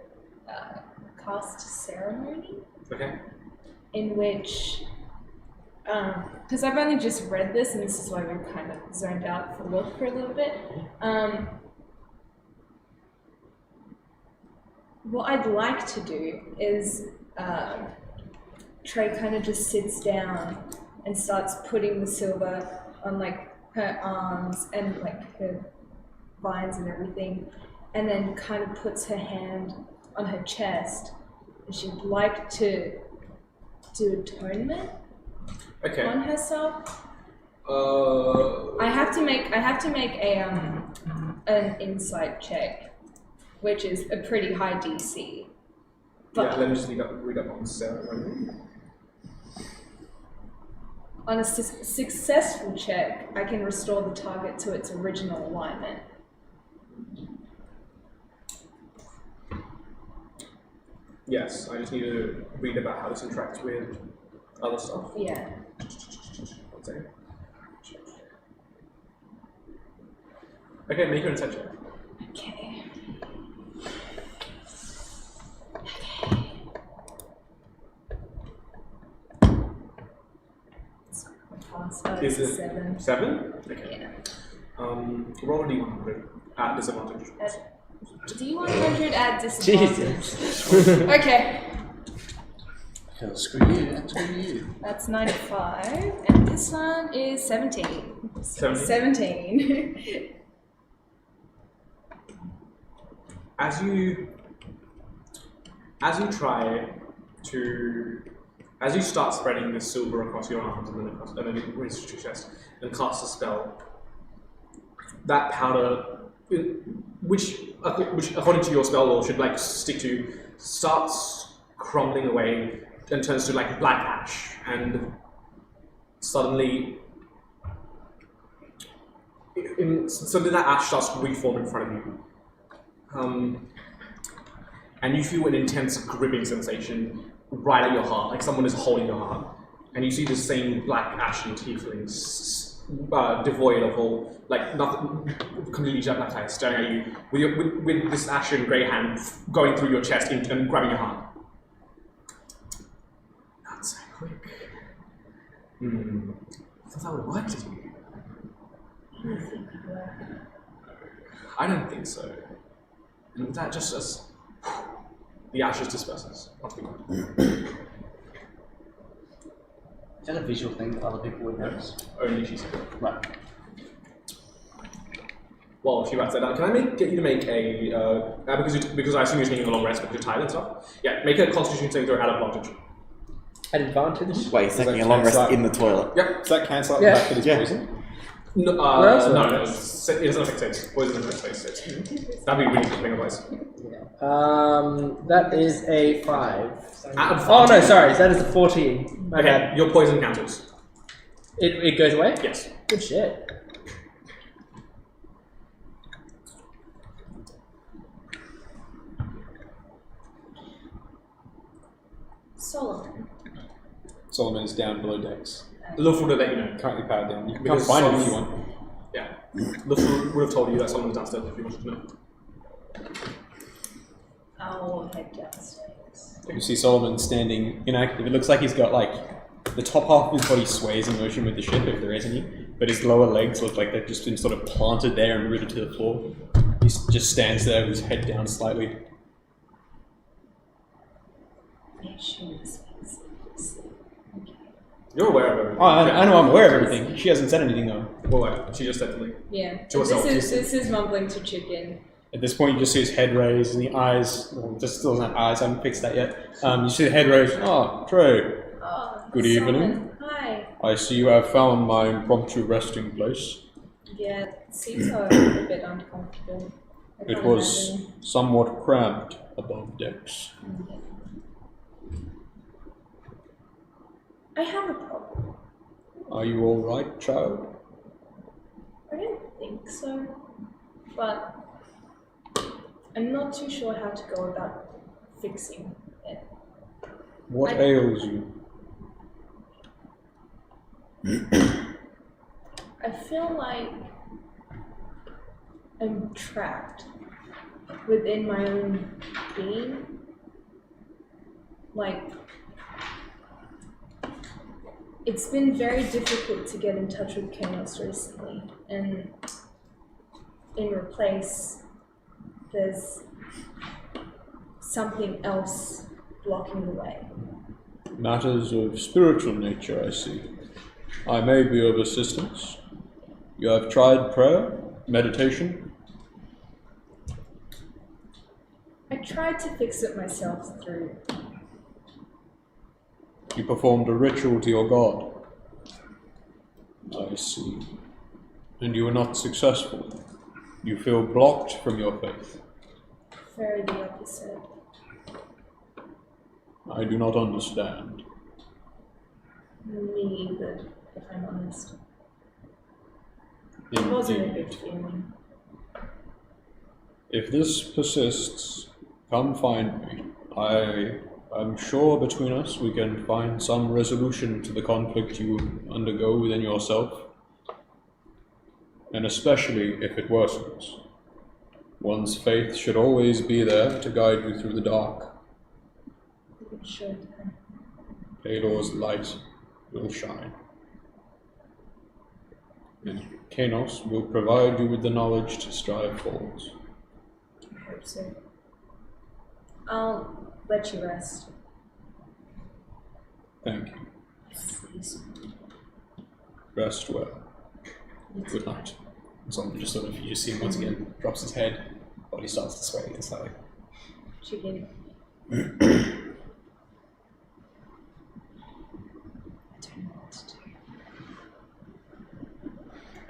cast ceremony Okay. in which, because I've only just read this and this is why we're kind of zoned out for look for a little bit. What I'd like to do is Trey kind of just sits down and starts putting the silver on like her arms and like her vines and everything, and then kind of puts her hand on her chest, and she'd like to do atonement Okay. on herself. I have to make a an insight check, which is a pretty high DC. But Yeah, let me just read up on ceremony. on a successful check, I can restore the target to its original alignment. Yes, I just need to read about how this interacts with other stuff. Yeah. One second. Okay, make your insight check. Okay. Is it 7. 7? Okay. Yeah. Roll a d100 at disadvantage. D100 at disadvantage. Jesus. Okay. Screw you, and screw you. That's 95, and this one is 17. 17. As you start spreading this silver across your arms and then it reaches your chest and cast a spell, that powder, which according to your spell law should like stick to, starts crumbling away and turns to like black ash, and suddenly that ash starts to reform in front of you. And you feel an intense gripping sensation right at your heart, like someone is holding your heart. And you see the same black ashen tieflings, devoid of all, like nothing, completely black eyes staring at you, with this ashen grey hand going through your chest and grabbing your heart. Not so quick. I thought that would work, did you? I don't think so. And that just as the ashes disperses. Once we go. Is that a visual thing that other people would notice? Only she said. Right. Well, she writes that down. Can I get you to make a because I assume you're taking a long rest because you're tired and stuff. Yeah, make a Constitution saving throw at advantage. At advantage? Wait, he's taking a long rest in the toilet. Yep. Does that cancel out Yeah. the fact that he's poisoned? No, Where else? no, it doesn't affect saves. Poison doesn't affect saves. That'd be a really good thing otherwise. That is a 5. At Oh no, advantage- sorry, that is a 14. My Okay, bad. your poison cancels. It goes away? Yes. Good shit. Solomon. Solomon is down below decks. Look to let you know. Currently powered down. You can Because find him if you Solomon's- want. Yeah. Look would have told you that someone's downstairs if you wanted to know. I'll head downstairs. You see Solomon standing inactive. It looks like he's got like the top half of his body sways in motion with the ship, if there is any, but his lower legs look like they've just been sort of planted there and rooted to the floor. He just stands there with his head down slightly. You're aware of everything. Oh, I know I'm aware of everything. She hasn't said anything though. Well, she just said to me. Yeah. To herself, This is mumbling to chicken. At this point, you just see his head raised and the eyes. Well, just still doesn't have eyes. I haven't fixed that yet. You see the head raised. Oh, Trey. Oh, Good evening. Hi. I see you have found my impromptu resting place. Yeah, it seems a bit uncomfortable. I It can't was imagine. somewhat cramped above decks. I have a problem. Are you all right, child? I don't think so, but I'm not too sure how to go about fixing it. What ails you? I feel like I'm trapped within my own being. Like, it's been very difficult to get in touch with Chaos recently, and in replace, there's something else blocking the way. Matters of spiritual nature, I see. I may be of assistance. You have tried prayer, meditation? I tried to fix it myself through. You performed a ritual to your god? I see. And you were not successful. You feel blocked from your faith. Very the opposite. I do not understand. Me either, if I'm honest. It wasn't a Indeed. good feeling. If this persists, come find me. I'm sure between us we can find some resolution to the conflict you undergo within yourself. And especially if it worsens. One's faith should always be there to guide you through the dark. It should. Palor's light will shine. And Kanos will provide you with the knowledge to strive forward. I hope so. I'll let you rest. Thank you. Please. Rest well. Good night. And Solomon just sort of, you just see him once again, drops his head, body starts to sway again slightly. Chicken. I don't know what to do.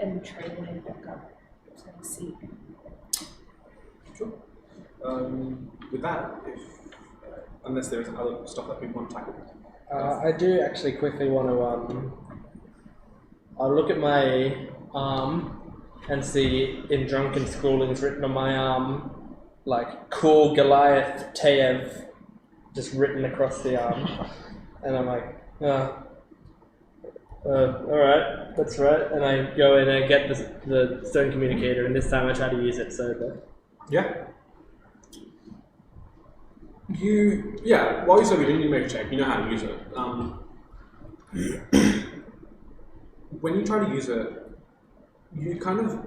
And try to land back up. So I see. Sure. With that, if unless there's other stuff that people want to tackle. I do actually quickly want to. I'll look at my arm and see in drunken scrawlings written on my arm, like "Cool Goliath Taev," just written across the arm, and I'm like, all right, that's right. And I go in and get the stone communicator, and this time I try to use it. So, Yeah. While you're still doing your make a check, you know how to use it. When you try to use it, you kind of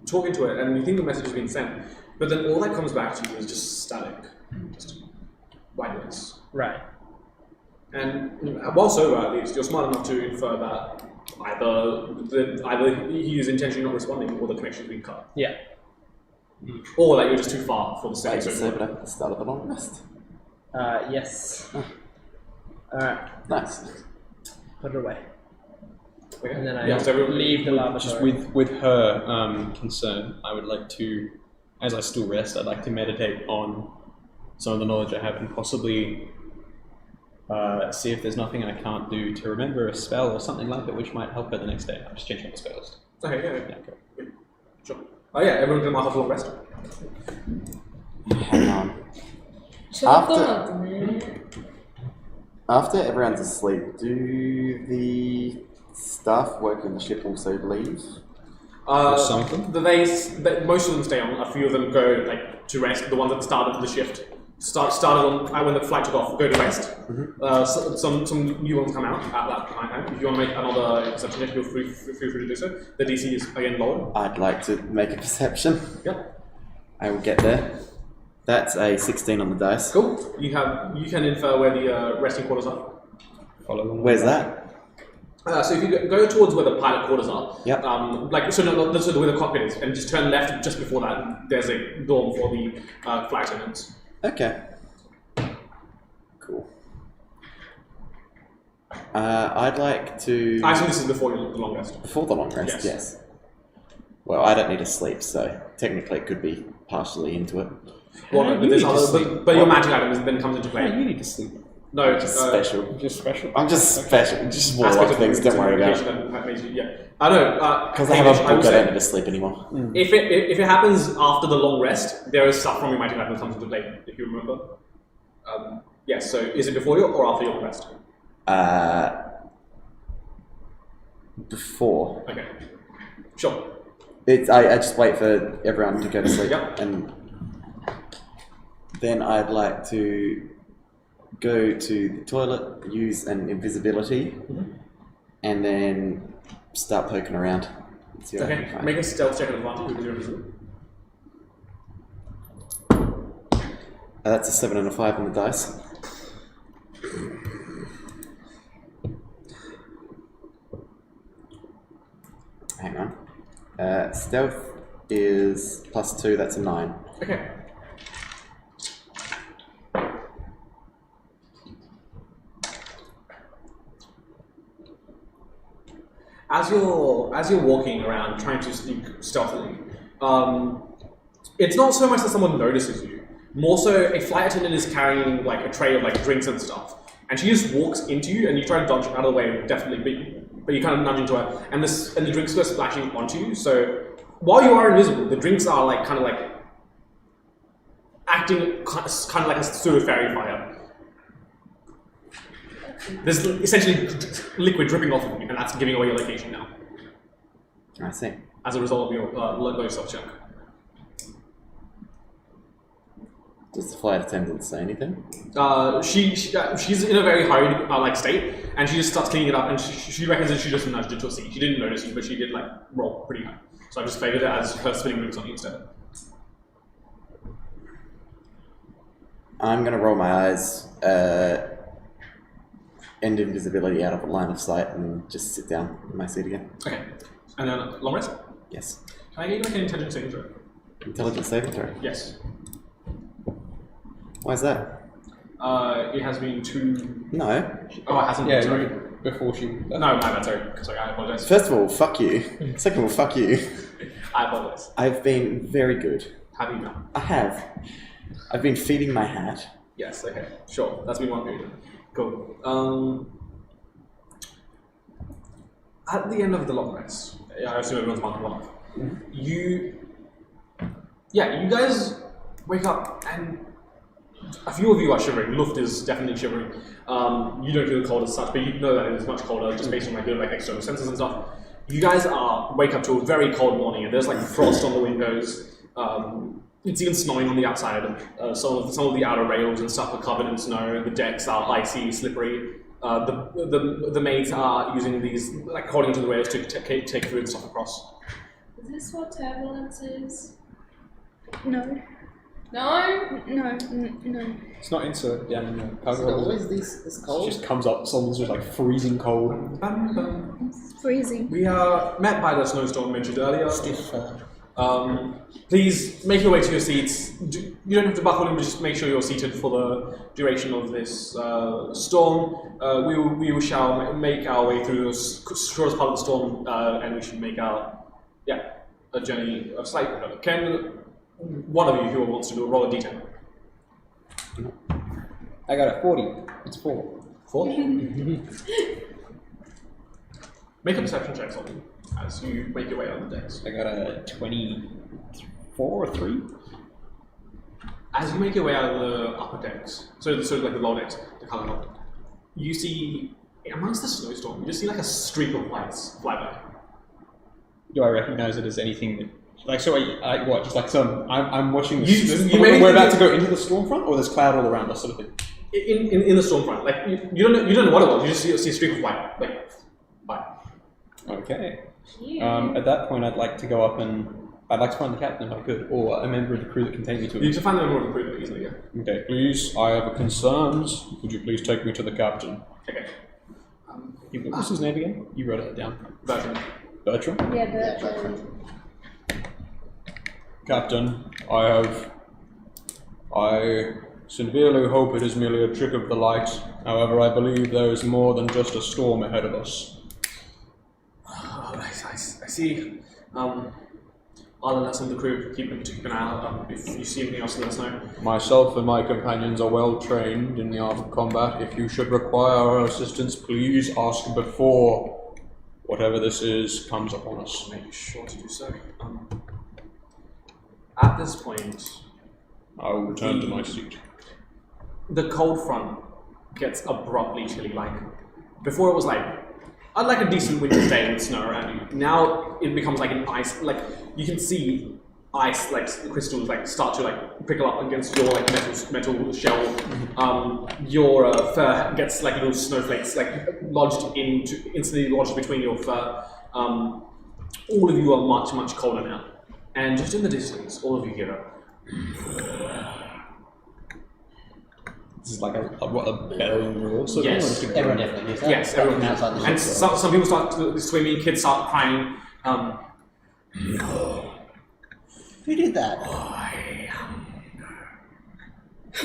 talk into it and you think the message has been sent, but then all that comes back to you is just static, just white noise. right. And while sober, at least, you're smart enough to infer that either he is intentionally not responding or the connection's been cut. Yeah. Or like you're just too far for the I sake just sobered up at the start of the long rest. Yes. Alright, Nice. put it away. Okay. And then I leave the Just lavatory. with her concern, I would like to, as I still rest, I'd like to meditate on some of the knowledge I have and possibly see if there's nothing I can't do to remember a spell or something like that which might help her the next day. I'm just changing the spell list. Okay, yeah. Okay. Sure. Oh yeah, everyone's gonna mark off a long rest. Hang on. After everyone's asleep, do the staff working the ship also leave? Some of them? Most of them stay on. A few of them go like to rest. The ones at the start of the shift started on when the flight took off. Go to rest. Some new ones come out at that time. If you want to make another perception check, feel free to do so. The DC is again lower. I'd like to make a perception. Yep. I will get there. That's a 16 on the dice. Cool. You can infer where the resting quarters are. Follow along. Where's that? So if you go towards where the pilot quarters are, Yep. So where the cockpit is, and just turn left just before that. There's a door for the flight attendants. Okay. Cool. I'd like to... I assume this is before the long rest. Before the long rest, Yes. yes. Well, I don't need to sleep, so technically it could be partially into it. Well, You but, need there's to other, sleep. but your magic item then comes into Yeah, play. you need to sleep. No, Just special. Just special. I'm just special. Just more aspect like of things, don't worry about it. that makes you, yeah. I know. Because I have a I would book, I don't say, need to sleep anymore. if it happens after the long rest, there is stuff from your magic item that comes into play, if you remember. Yes, so is it before you or after your long rest? Before. Okay. Sure. I just wait for everyone to go to sleep. Yep. And then I'd like to go to the toilet, use an invisibility, and then start poking around. See what I can Okay. find. Make a stealth check at advantage because you're invisible. That's a 7 and a 5 on the dice. Hang on. Stealth is +2, that's a 9. Okay. As you're walking around trying to sneak stealthily, it's not so much that someone notices you. More so, a flight attendant is carrying like a tray of like drinks and stuff, and she just walks into you, and you try to dodge out of the way, definitely, but you kind of nudge into her, and the drinks go splashing onto you. So while you are invisible, the drinks are like kind of like acting kind of like a pseudo fairy fire. There's essentially liquid dripping off of you, and that's giving away your location now. I see. As a result of your low stealth check. Does the flight attendant say anything? She's in a very hurried like state, and she just starts cleaning it up, and she reckons that she just nudged into a seat. She didn't notice you, but she did like roll pretty high. So I just favored it as her spinning moves on you instead. I'm gonna roll my eyes, end invisibility out of a line of sight, and just sit down in my seat again. Okay, and then long rest. Yes. Can I get like an intelligence saving throw? Intelligence saving throw. Yes. Why is that? It has been 2. No. Oh, it hasn't. Yeah, Sorry. before she. No, my bad. Sorry, I apologize. First of all, fuck you. Second of all, fuck you. I apologize. I've been very good. Have you done? I have. I've been feeding my hat. Yes. Okay. Sure. That's been one period. Cool. At the end of the long rest, I assume everyone's marked one off. You guys wake up and a few of you are shivering. Luft is definitely shivering. You don't feel cold as such, but you know that it is much colder just based on like external sensors and stuff. You guys wake up to a very cold morning, and there's like frost on the windows. It's even snowing on the outside. Some of the outer rails and stuff are covered in snow. The decks are icy, slippery. The maids are using these, like holding onto the rails to take food and stuff across. Is this what turbulence is? No. No? No. It's not insert down in the Is it cargo. always this It cold? just comes up. Someone's just like freezing cold. Freezing. We are met by the snowstorm mentioned earlier. Stiff. Please make your way to your seats. You don't have to buckle in, but just make sure you're seated for the duration of this storm. We shall make our way through the shortest part of the storm, and we should make a journey of slight. Can one of you who wants to do a roll of detail? I got a 40. It's 4. 4? Make a perception check on me as you make your way on the decks. I got a 24 or 3. As you make your way out of the upper decks, so like the lower decks, the color lock, you see amongst the snowstorm, you just see like a streak of lights fly by. Do I recognize it as anything that, like, so I what, just like some, I'm watching the we're about to go into the storm front, or there's cloud all around us, sort of thing? In the storm front, like you don't know what it was, you just see a streak of white, like, bye. Okay. At that point, I'd like to go up and I'd like to find the captain if I could, or a member of the crew that can take me to You him. need to find the member of the crew easily, yeah. Okay, please, I have concerns. Would you please take me to the captain? Okay. What's his name again? You wrote it down. Bertrand. Bertram? Yeah, but Captain, I severely hope it is merely a trick of the light. However, I believe there is more than just a storm ahead of us. I see. I'll let some of the crew keep an eye out. If you see anything else, let us know. Myself and my companions are well trained in the art of combat. If you should require our assistance, please ask before whatever this is comes upon us. Make sure to do so. At this point, I will return to my seat. the cold front gets abruptly chilly. Like before, it was like a decent winter's day with snow around you. Now it becomes like an ice. Like you can see ice, like crystals, like start to like prickle up against your like metal shell. Your fur gets like little snowflakes like instantly lodged between your fur. All of you are much colder now, and just in the distance, all of you hear This is like a bellowing roar. So Yes. Everyone definitely hears that. Yes, everyone. Outside the And shop. some people start swimming, kids start crying. Who did that?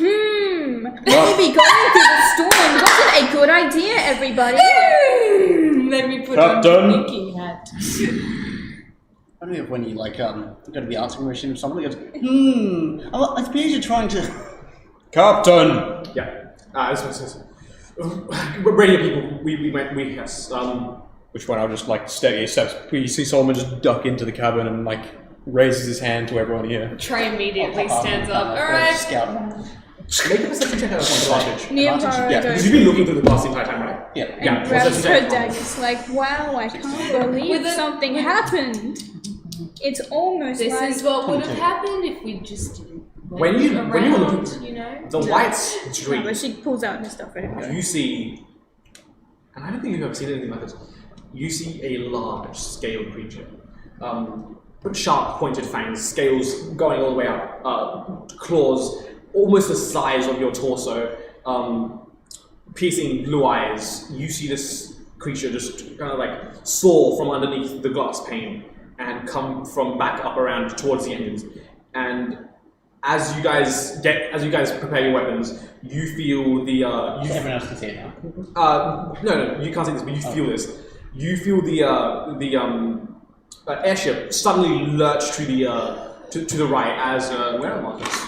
Maybe going through the storm wasn't a good idea, everybody. let me put Captain. on the thinking hat. I don't know if when you like go to the answering machine or something, goes, I suppose you're trying to. Captain! Yeah. This radio people. Yes. Which one? I'll just like steady steps. We see Solomon just duck into the cabin and like raises his hand to everyone here. Trey immediately I'll stands pop up. go Alright. Scout. Make a perception check out of advantage. Nearby, Yeah, because you've been looking through the glass the entire time, right? Yeah. and grabs her dagger. It's like, wow, I can't believe With a- something happened. It's almost This like is what would have happened if we just didn't. When you were around, looking, you know. the white streak. No, but she pulls out her stuff for him. You see, and I don't think you've ever seen anything like this. You see a large scaled creature, but sharp pointed fangs, scales going all the way up, claws almost the size of your torso, piercing blue eyes. You see this creature just kind of like soar from underneath the glass pane, and come from back up around towards the engines. And as you guys prepare your weapons, you feel the Everyone else can see it now. no, you can't see this, but you feel this. You feel the airship suddenly lurch to the right as where are Marcus?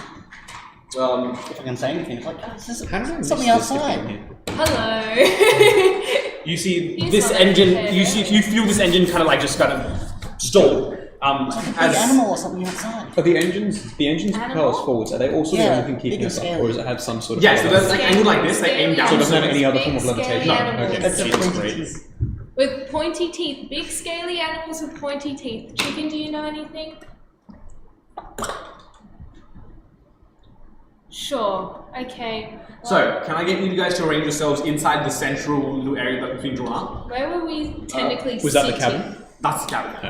If I can say anything, it's like, there's How did I miss something this outside. again? Hello. You see He's this not engine. okay, You see, you feel this engine kind of like just kind of stall. An animal or something outside. Are the engines propel us forwards? Are they also the Yeah, only thing keeping big us up, and or does it have some sort of? Yes, so they're like angled like this. They aim down. So it doesn't have any other Big, form of scary levitation. animals. Okay, That's Jesus, the great. With pointy teeth, big scaly animals with pointy teeth. Chicken, do you know anything? Sure. Okay. So, can I get you guys to arrange yourselves inside the central little area that between drawn up? Where were we technically Was that the seated? cabin? That's the cabin.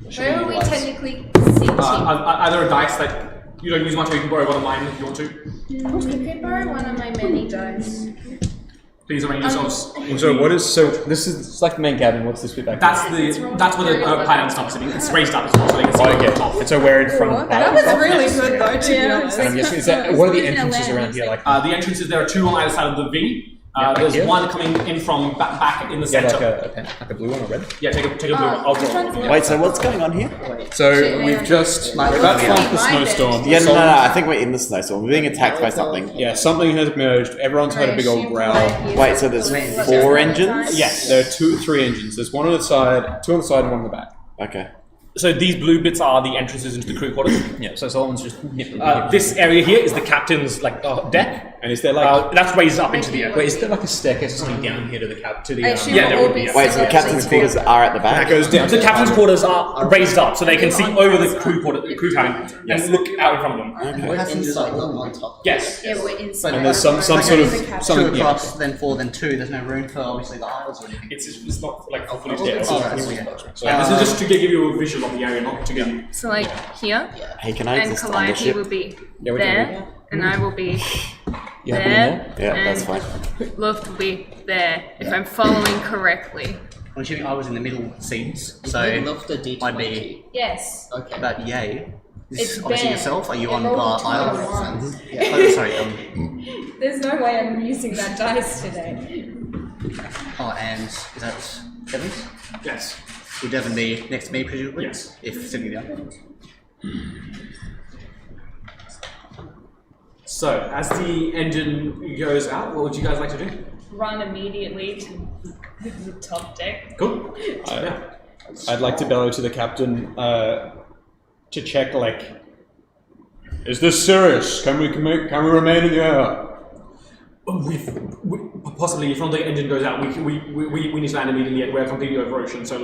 Okay. Where were we technically seated? Either a dice that you don't use much, or you can borrow one of mine if you want to. You could borrow one of my many dice. Please arrange yourselves. So what is this is it's like the main cabin. What's this bit back? That's where the pilot stops sitting. It's raised up as well, so they can see Oh, over the okay. top. And so we're in front of the That pilot. was really good though, to be Yeah. honest. And I'm guessing, is that, what are the entrances around here like? The entrances, there are two on either side of the V. There's here? one coming in from back in the Yeah, center. like a blue one or red? Yeah, take a blue one. I'll draw one. Wait, so what's going on here? So we've just we're about to launch the snowstorm. Yeah, no, I think we're in the snowstorm. We're being attacked by something. Yeah, something has emerged. Everyone's heard a big old growl. Wait, so there's 4 engines? Yes, there are 3 engines. There's one on the side, 2 on the side, and 1 on the back. Okay. So these blue bits are the entrances into the crew quarters. Yeah, so Solomon's just nipping. This area here is the captain's deck. And is there like That's raised up into the air. wait, is there like a staircase or something down here to the cap to the? Yeah, there would be. Wait, so the captain's quarters are at the That back? goes down. The captain's quarters are raised up, so they can see over the crew cabin and look out in front of them. We're inside, not on top. Yes. Yeah, we're inside. And there's some sort of Two some across, then 4, then 2. There's no room for obviously the aisles or anything. It's not like fully Yeah, stairs. alright, This here we go. is just to give you a visual of the area, not to give you. So like here, Hey, can I and exist on the Calliope ship? will be Yeah, we can there, and I will be Yeah, there, Yeah, that's and fine. Luft will be there, if I'm following correctly. I'm assuming I was in the middle seats, so I love the D20. I'd be Yes. Okay. about yay. Is It's obviously Ben. yourself. Are you They're on the all aisle? ones. Oh, sorry. There's no way I'm using that dice today. Oh, and is that Devon's? Yes. Would Devon be next to me, presumably? Yes. If sitting down. So, as the engine goes out, what would you guys like to do? Run immediately to the top deck. Cool. Yeah. I'd like to bellow to the captain to check like, is this serious? Can we remain in the air? Possibly, if the engine goes out, we need to land immediately. We're completely over ocean, so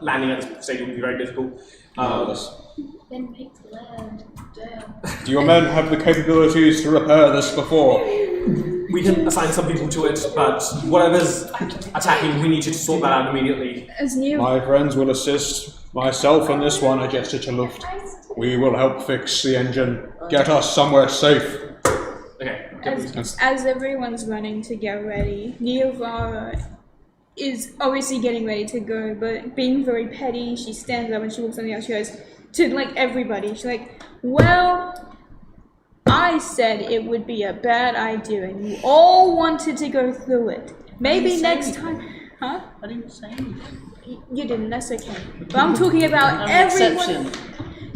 landing at this stage would be very difficult. Then pick land. Damn. Do your men have the capabilities to repair this before? We can assign some people to it, but whatever's attacking, we need you to sort that out immediately. As new. My friends will assist myself and this one. I gesture to Luft. We will help fix the engine. Get us somewhere safe. Okay. As everyone's running to get ready, Neovara is obviously getting ready to go, but being very petty, she stands up and she walks on the outside. She goes to like everybody. She's like, "Well, I said it would be a bad idea, and you all wanted to go through it. Maybe next time, huh? I didn't say anything. You didn't. That's okay. But I'm talking about everyone."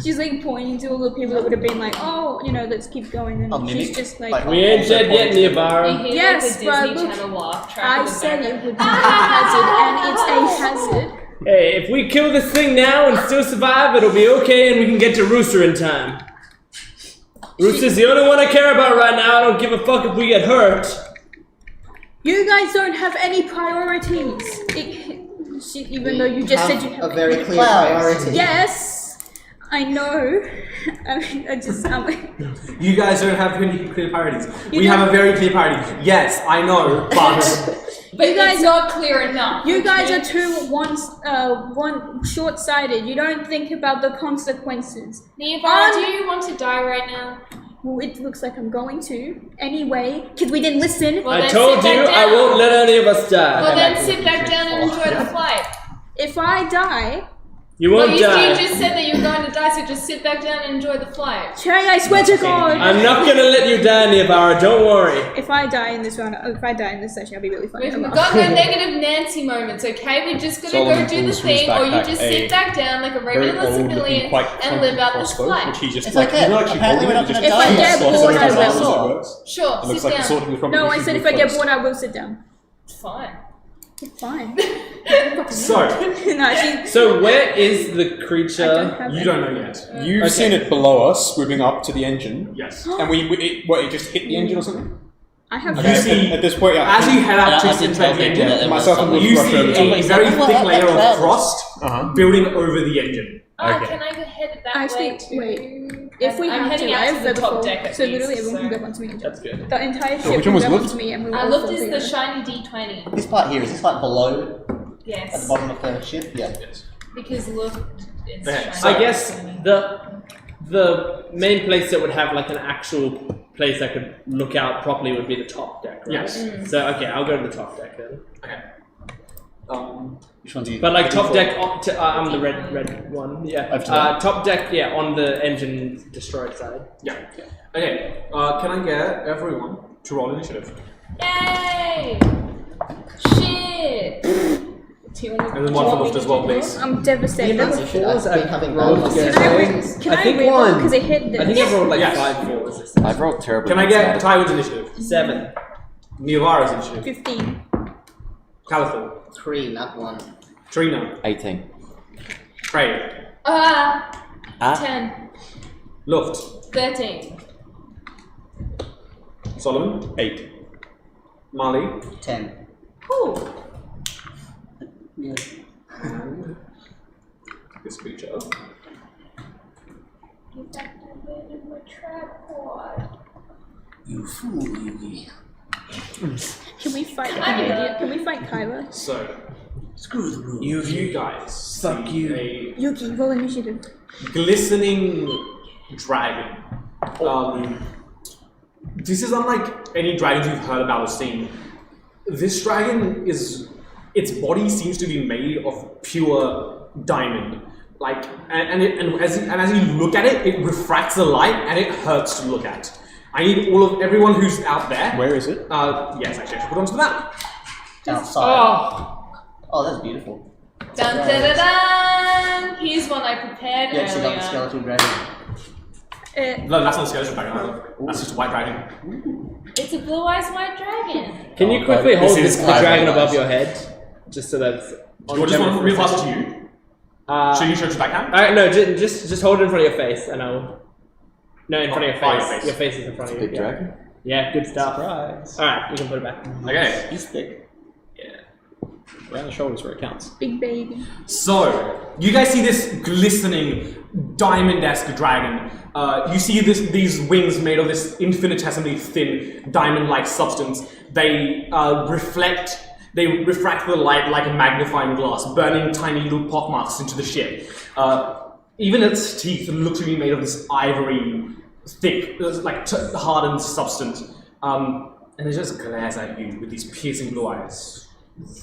She's like pointing to all the people that would have been like, "Oh, you know, let's keep going," and she's just like, We ain't dead yet, Neobara. You hear Yes, like the but Disney look, Channel laugh track I in the said background. it would be a hazard, and it's a hazard. Hey, if we kill this thing now and still survive, it'll be okay and we can get to Rooster in time. Rooster's the only one I care about right now. I don't give a fuck if we get hurt. You guys don't have any priorities. Even though you just said you have a very clear priority. Yes, I know. I mean, I'm like, You guys don't have any clear priorities. You We have don't- a very clear priority. Yes, I know, but But You guys it's not clear enough. you guys okay? are one short-sighted. You don't think about the consequences. Neobara, do you want to die right now? Well, it looks like I'm going to anyway, because we didn't listen. Well, I then told sit you back I down. won't let any of us die. Well, then sit back down and enjoy the flight. If I die, You Well, won't you die. just said that you're going to die, so just sit back down and enjoy the flight. Cherry, I swear to God. I'm not gonna let you die, Niabara. Don't worry. If I die in this round, if I die in this session, I'll be really funny. We've got no negative Nancy moments, okay? We're just gonna Solomon go do the pulls from his thing, or you backpack just a sit back down like a very regular old civilian looking, quite and live out this crossbow, flight. which he just It's like, okay. he's not actually Apparently holding we're it, not he gonna just die. slots If I it get into bored, his I arm will. as it works. Sure, It looks sit like the down. sort of thing No, I said if I get first. bored, I will sit down. Fine. Fine. So, No, she. So where is the I don't creature? have you any. don't know yet. You've Okay. seen it below us, swimming up to the engine, Yes. and it just hit the engine or something? I have. You see, at this point, yeah. as you head up I to did inspect tell the them engine, that there was myself and something. you Brush over see to a it. very Well, thick that layer of cloud. frost Uh-huh. building over the engine. Can I go head that Actually, way too? wait. If we I'm have to, heading out I have to feather the top fall, deck at so literally least, everyone can so- go onto me. That's good. The entire ship which one can was go lift? onto me, and we will I all looked fall as the together. shiny D20. This part here, is this like below at the Yes. bottom of the ship? Yeah. Because look, it's Okay, shiny. so- I guess the main place that would have like an actual place that could look out properly would be the top deck, right? Yes. So okay, I'll go to the top deck then. Okay. Which one do you? But like top Default. deck, I'm the red one. Yeah. Over to that. Top deck, yeah, on the engine destroyed side. Yeah. Okay. Can I get everyone to roll initiative? Yay! Shit! Do you want to? And then one for Luft as well, please. I'm devastated. I've been having bad luck. Can I think reroll? one. Because I hit this. I think I've rolled like Yes. 5 4s this I've rolled terrible. Can I get Tywin's initiative? 7. Niavara's initiative? 15. Caliphil? 3, not 1. Trina? 18. Craig? 10, Luft? 13. Solomon? 8. Marley? 10. Cool. Yeah. This creature. You activated my trap pod. You fool, Yugi. Can we fight the Kyla. idiot? Can we fight Kyla? So, Screw the rules. you guys Fuck see you. a Yuki, roll initiative. glistening dragon. This is unlike any dragons you've heard about or seen. This dragon is, its body seems to be made of pure diamond. Like, and as you look at it, it refracts the light and it hurts to look at. I need everyone who's out there. Where is it? Yes, actually, I should put it onto the map. Outside. Oh, that's beautiful. Dun da da dun! Here's one I prepared You actually got the earlier. skeleton dragon. No, that's not a skeleton dragon either. That's just a white dragon. It's a blue-eyed white dragon. Can you quickly this hold is the Kyla, dragon guys. above your head? Just so that's on Or just camera want for me a to pass it second. to you? Uh, Should you show it to backhand? no, just hold it in front of your face and I'll... No, in front of your Oh, face. your face. Your face is in front of you. Big yeah. dragon. Yeah, good stuff. Surprise. Alright, you can put it back. Okay. He's thick. Yeah. Around the shoulders where it counts. Big baby. So, you guys see this glistening, diamond-esque dragon. You see these wings made of this infinitesimally thin, diamond-like substance. They refract the light like a magnifying glass, burning tiny little pockmarks into the ship. Even its teeth look to be made of this ivory, thick, like hardened substance. And it just glares at you with these piercing blue eyes,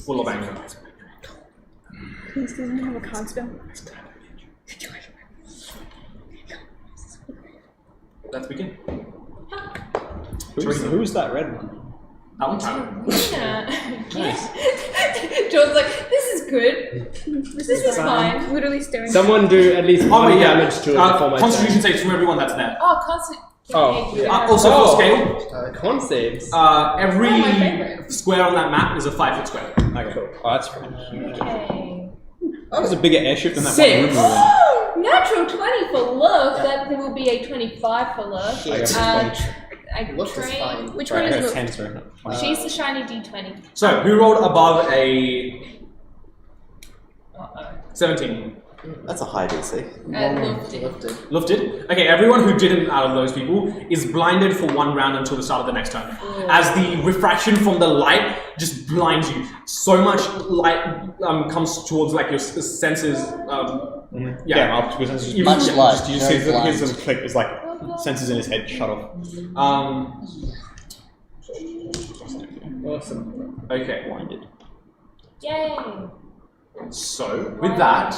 full of anger. Please, doesn't have a card spell. Let's begin. Who's that red one? That one time. Yeah. John's like, this is good. This is fine. Literally staring. Someone do at least 1 damage to it before my Constitution turn. saves from everyone that's there. Oh, constant. Oh, yeah. Also Oh. for scale, Con saves. every Oh, my favorite. square on that map is a 5-foot square. Okay. Oh, that's pretty huge. Okay. That was a bigger airship than that Six. one room we were in. Oh, natural 20 for love. That there will be a 25 for love. Shit. I Looks is train. fine. Which Sorry, one I is got Luke? 10, sorry. not 20. She's the shiny D20. So, who rolled above a 17? That's a high DC. Lufted. Lifted? Okay, everyone who didn't out of those people is blinded for 1 round until the start of the next turn. As the refraction from the light just blinds you. So much light comes towards like your senses. Yeah, up because it's just Much light, You just see very blind. his click is like senses in his head shut off. Awesome. Okay. Blinded. Yay. So, with that,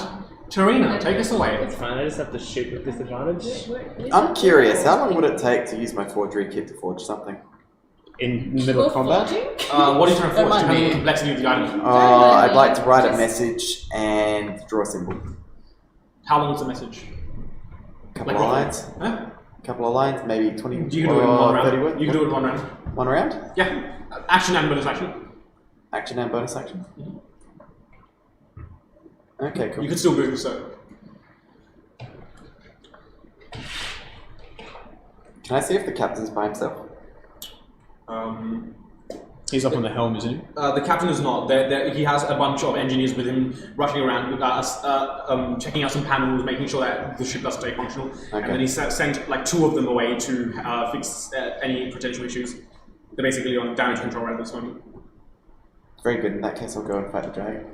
Tarina, take us away. It's fine, I just have to shoot with disadvantage. I'm curious, how long would it take to use my forgery kit to forge something? In the middle of combat? What are you trying to forge? might Depending on be- the complexity of the item. I'd like to write a message and draw a symbol. How long is the message? Couple Like of what? lines. Huh? Couple of lines, maybe 20 You can do it in one 30 round. words. You can do it in 1 round. One round? Yeah. Action and bonus action. Action and bonus action? Okay, cool. You could still move, so. Can I see if the captain's by himself? He's up on the helm, isn't he? The captain is not. He has a bunch of engineers with him rushing around, checking out some panels, making sure that the ship does stay functional. Okay. And then he sent like 2 of them away to fix any potential issues. They're basically on damage control at this moment. Very good. In that case, I'll go and fight the dragon.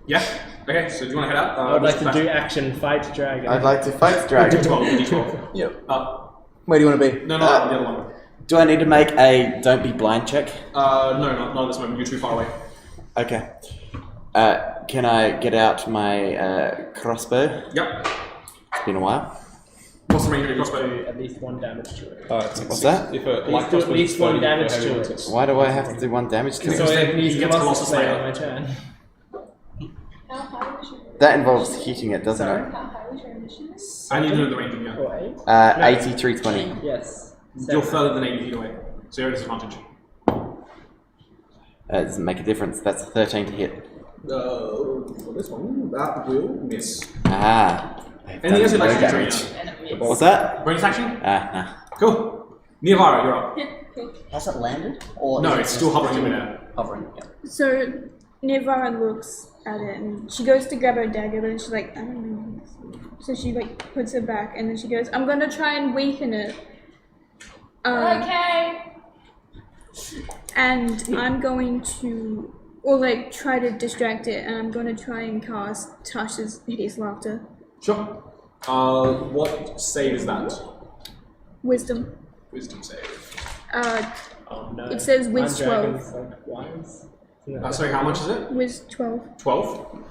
Yeah. Okay. So do you want to head out? I would like to do action, fight dragon. I'd like to fight the dragon. D12. D12. Yep. Uh, Where do you want to be? no, the other one. Do I need to make a don't be blind check? No, not at this moment. You're too far away. Okay. Can I get out my crossbow? Yep. It's been a while. What's the range of your crossbow? Do at least 1 damage to it. It's like What's 6. that? If a Please light do at crossbow least is 1 30, damage for heavy to ones, it. it's- Why do I have to do 1 damage to Because it? then He he gets Colossus Slayer Slayer. on my turn. How high was your That involves hitting it, doesn't Sorry? it? How high was your initiative? I need to know the range of yeah. Or 8? 8320. Yes. You're 7. further than 80 feet away, so you're at a disadvantage. It doesn't make a difference. That's a 13 to hit. For this one, that will miss. Ah. Anything else you'd like to do, damage. Trina? What's that? Bonus action? Nah. Cool. Nirvara, you're up. Has it landed? Or No, is it it's still just hovering in midair. Hovering, yeah. So Nirvana looks at it and she goes to grab her dagger, but then she's like, I don't know. So she like puts it back and then she goes, I'm gonna try and weaken it. Okay. And I'm going to, or like try to distract it, and I'm going to try and cast Tasha's Hideous Laughter. Sure. What save is that? Wisdom. Wisdom save. Oh no. It says My Wiz dragon's 12. like wise. Sorry, how much is it? Wiz 12. 12.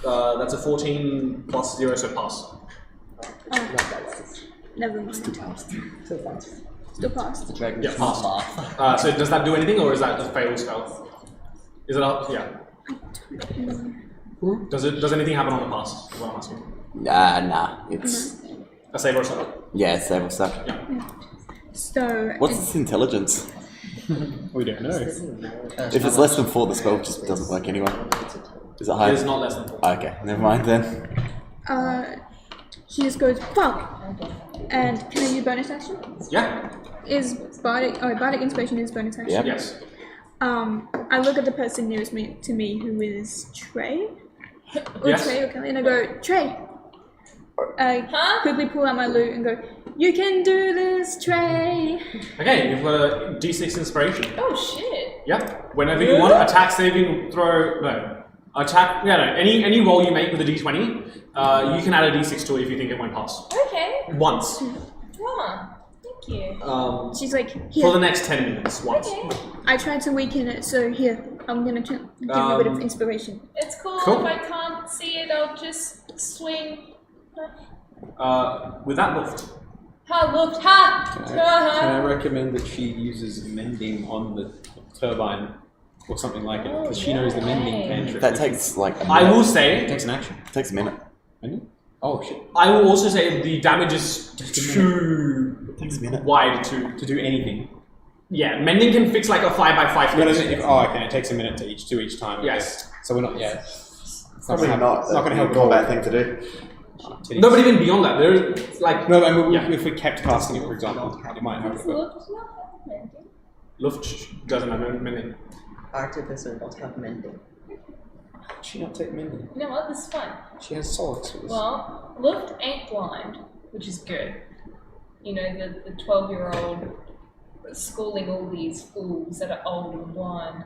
That's a 14 plus 0, so pass. Never mind. Still passed. Yeah, pass. So does that do anything, or is that a fail spell? Is it up? Yeah. Does anything happen on the pass? Is what I'm asking. Nah. It's A save or a spell? yeah, it's stable stuff. So. What's its intelligence? We don't know. If it's less than 4, the spell just doesn't work anyway. Is it It higher? is not less than 4. Okay, never mind then. She just goes, fuck! And can I use bonus action? Yeah. Is Bardic Inspiration is bonus action? Yep. Yes. I look at the person nearest to me who is Trey. Or Yes. Trey or Kelly, and I go, Trey! I quickly pull out my loot and go, you can do this, Trey! Okay, you've got a D6 inspiration. Oh shit. Yeah. Whenever you want, attack, saving, throw. No. Attack. Yeah, no. Any roll you make with a D20, you can add a D6 to it if you think it won't pass. Okay. Once. Thank you. She's like, For here. the next 10 minutes. Once. Okay. I tried to weaken it, so here, I'm gonna give you a bit of inspiration. It's cool. Cool. If I can't see it, I'll just swing. With that lift. Ha! Looked. Ha! Can I recommend that she uses mending on the turbine or something like it? Because she knows the mending cantrip. That takes like a minute. I will It say. takes an action. It takes a minute. Mending? Oh shit. I will also say the damage is too It takes a minute. wide to. To do anything. Yeah, mending can fix like a 5x5 No, fix. okay, it takes a minute to each time. okay. Yes. So we're not, yeah. Probably not. It's not going to help combat thing to do. No, but even beyond that, there's like No, I mean, Yeah. if we kept casting it, for example, it might help. But Looked. Not mending. Luft doesn't have mending. Artificer does have mending. she not take mending. You know what? This is fun. She has solid swords. Well, Luft ain't blind, which is good. You know, the 12-year-old schooling all these fools that are old and blind.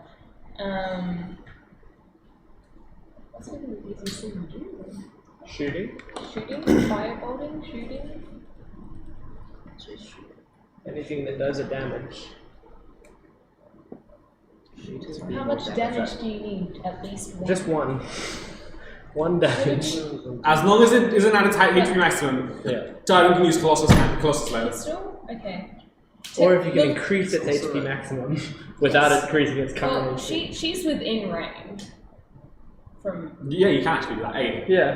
What's it going to be easy to do? Shooting? Shooting? Firebolting? Shooting? Anything that does a damage. How much damage do you need? At least one? Just one. 1 damage. As long as it isn't at its height HP maximum, Yeah. Tyrant can use Colossus Slayer. Pistol? Okay. Or if you can Look- increase its HP maximum without increasing its current Well, HP. she's within range. From Yeah, you can actually do that. Hey. Yeah.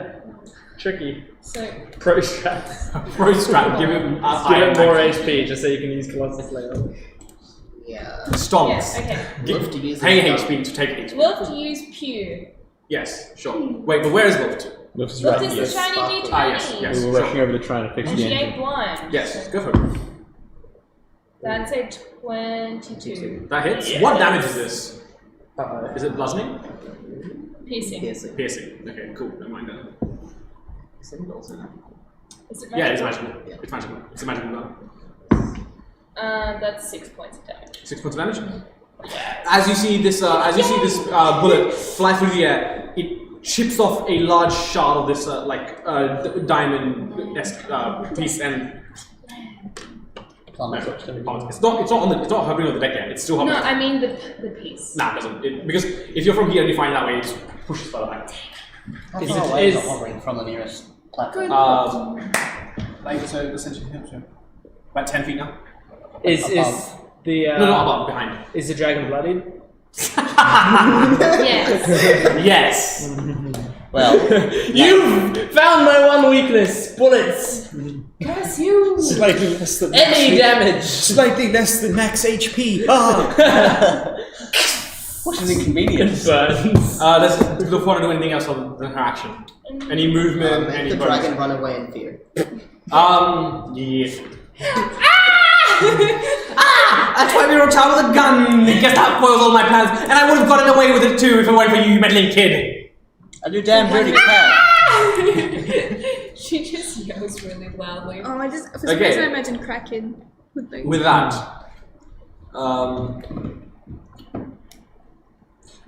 Tricky. so Pro strats. Pro strat, give it Give higher it more max. HP just so you can use Colossus Slayer. Yeah. Stomps. yeah, okay. Wolf to use Pay it. HP to take HP. Wolf to use Pew. Yes, sure. Wait, but where is Wolf? Looks Wolf right is here. the shiny D20. Ah, yes, yes. We were rushing over to try and fix And the she engine. ain't blind. Yes, go for it. That's a 22. That hits. What damage is this? Uh-oh. Is it bludgeoning? Piercing. Piercing. Okay, cool. Never mind that. Is it magical? Yeah, it's magical. It's magical. It's a magical gun. That's 6 points of damage. 6 points of damage. As you see this, bullet fly through the air, it chips off a large shard of this diamond-esque piece and Plumbers. it's not hovering on the deck yet. It's still hovering. No, I mean the piece. Nah, it doesn't. Because if you're from here and you find it that way, it just pushes further back. How Is far it- away is is- it hovering from the nearest platform? So essentially, about 10 feet now. Is Above. the No, not above, behind. is the dragon bloodied? Yes. Yes. Well, You found my one weakness. Bullets. Curse you! Slightly less than Any damage. Slightly less than max HP. Ah! what an inconvenience. Burns. Does the want to do anything else other than her action? Any movement? Make Any the bonus? dragon run away in fear. Yeah. A 12-year-old child with a gun! Guess that foils all my plans, and I would have gotten away with it too if it weren't for you meddling kid! And you damn dirty cat. She just yells really loudly. Oh, I just for some Okay. reason I imagine Kraken with those. With that,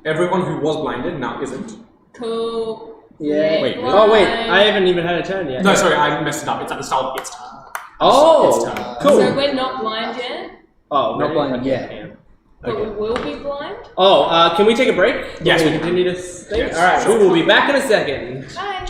everyone who was blinded now isn't. Cool. Yeah. Wait, really? Oh wait, I haven't even had a turn yet. No, sorry, I messed it up. It's at the start of its turn. Oh, cool. So we're not blind yet, Oh, Not really? blind Okay. yet. but we will be blind. Oh, can we take a break? Yes, Will we we can. continue this thing? Yes, All right, sure. we will be back in a second. Bye.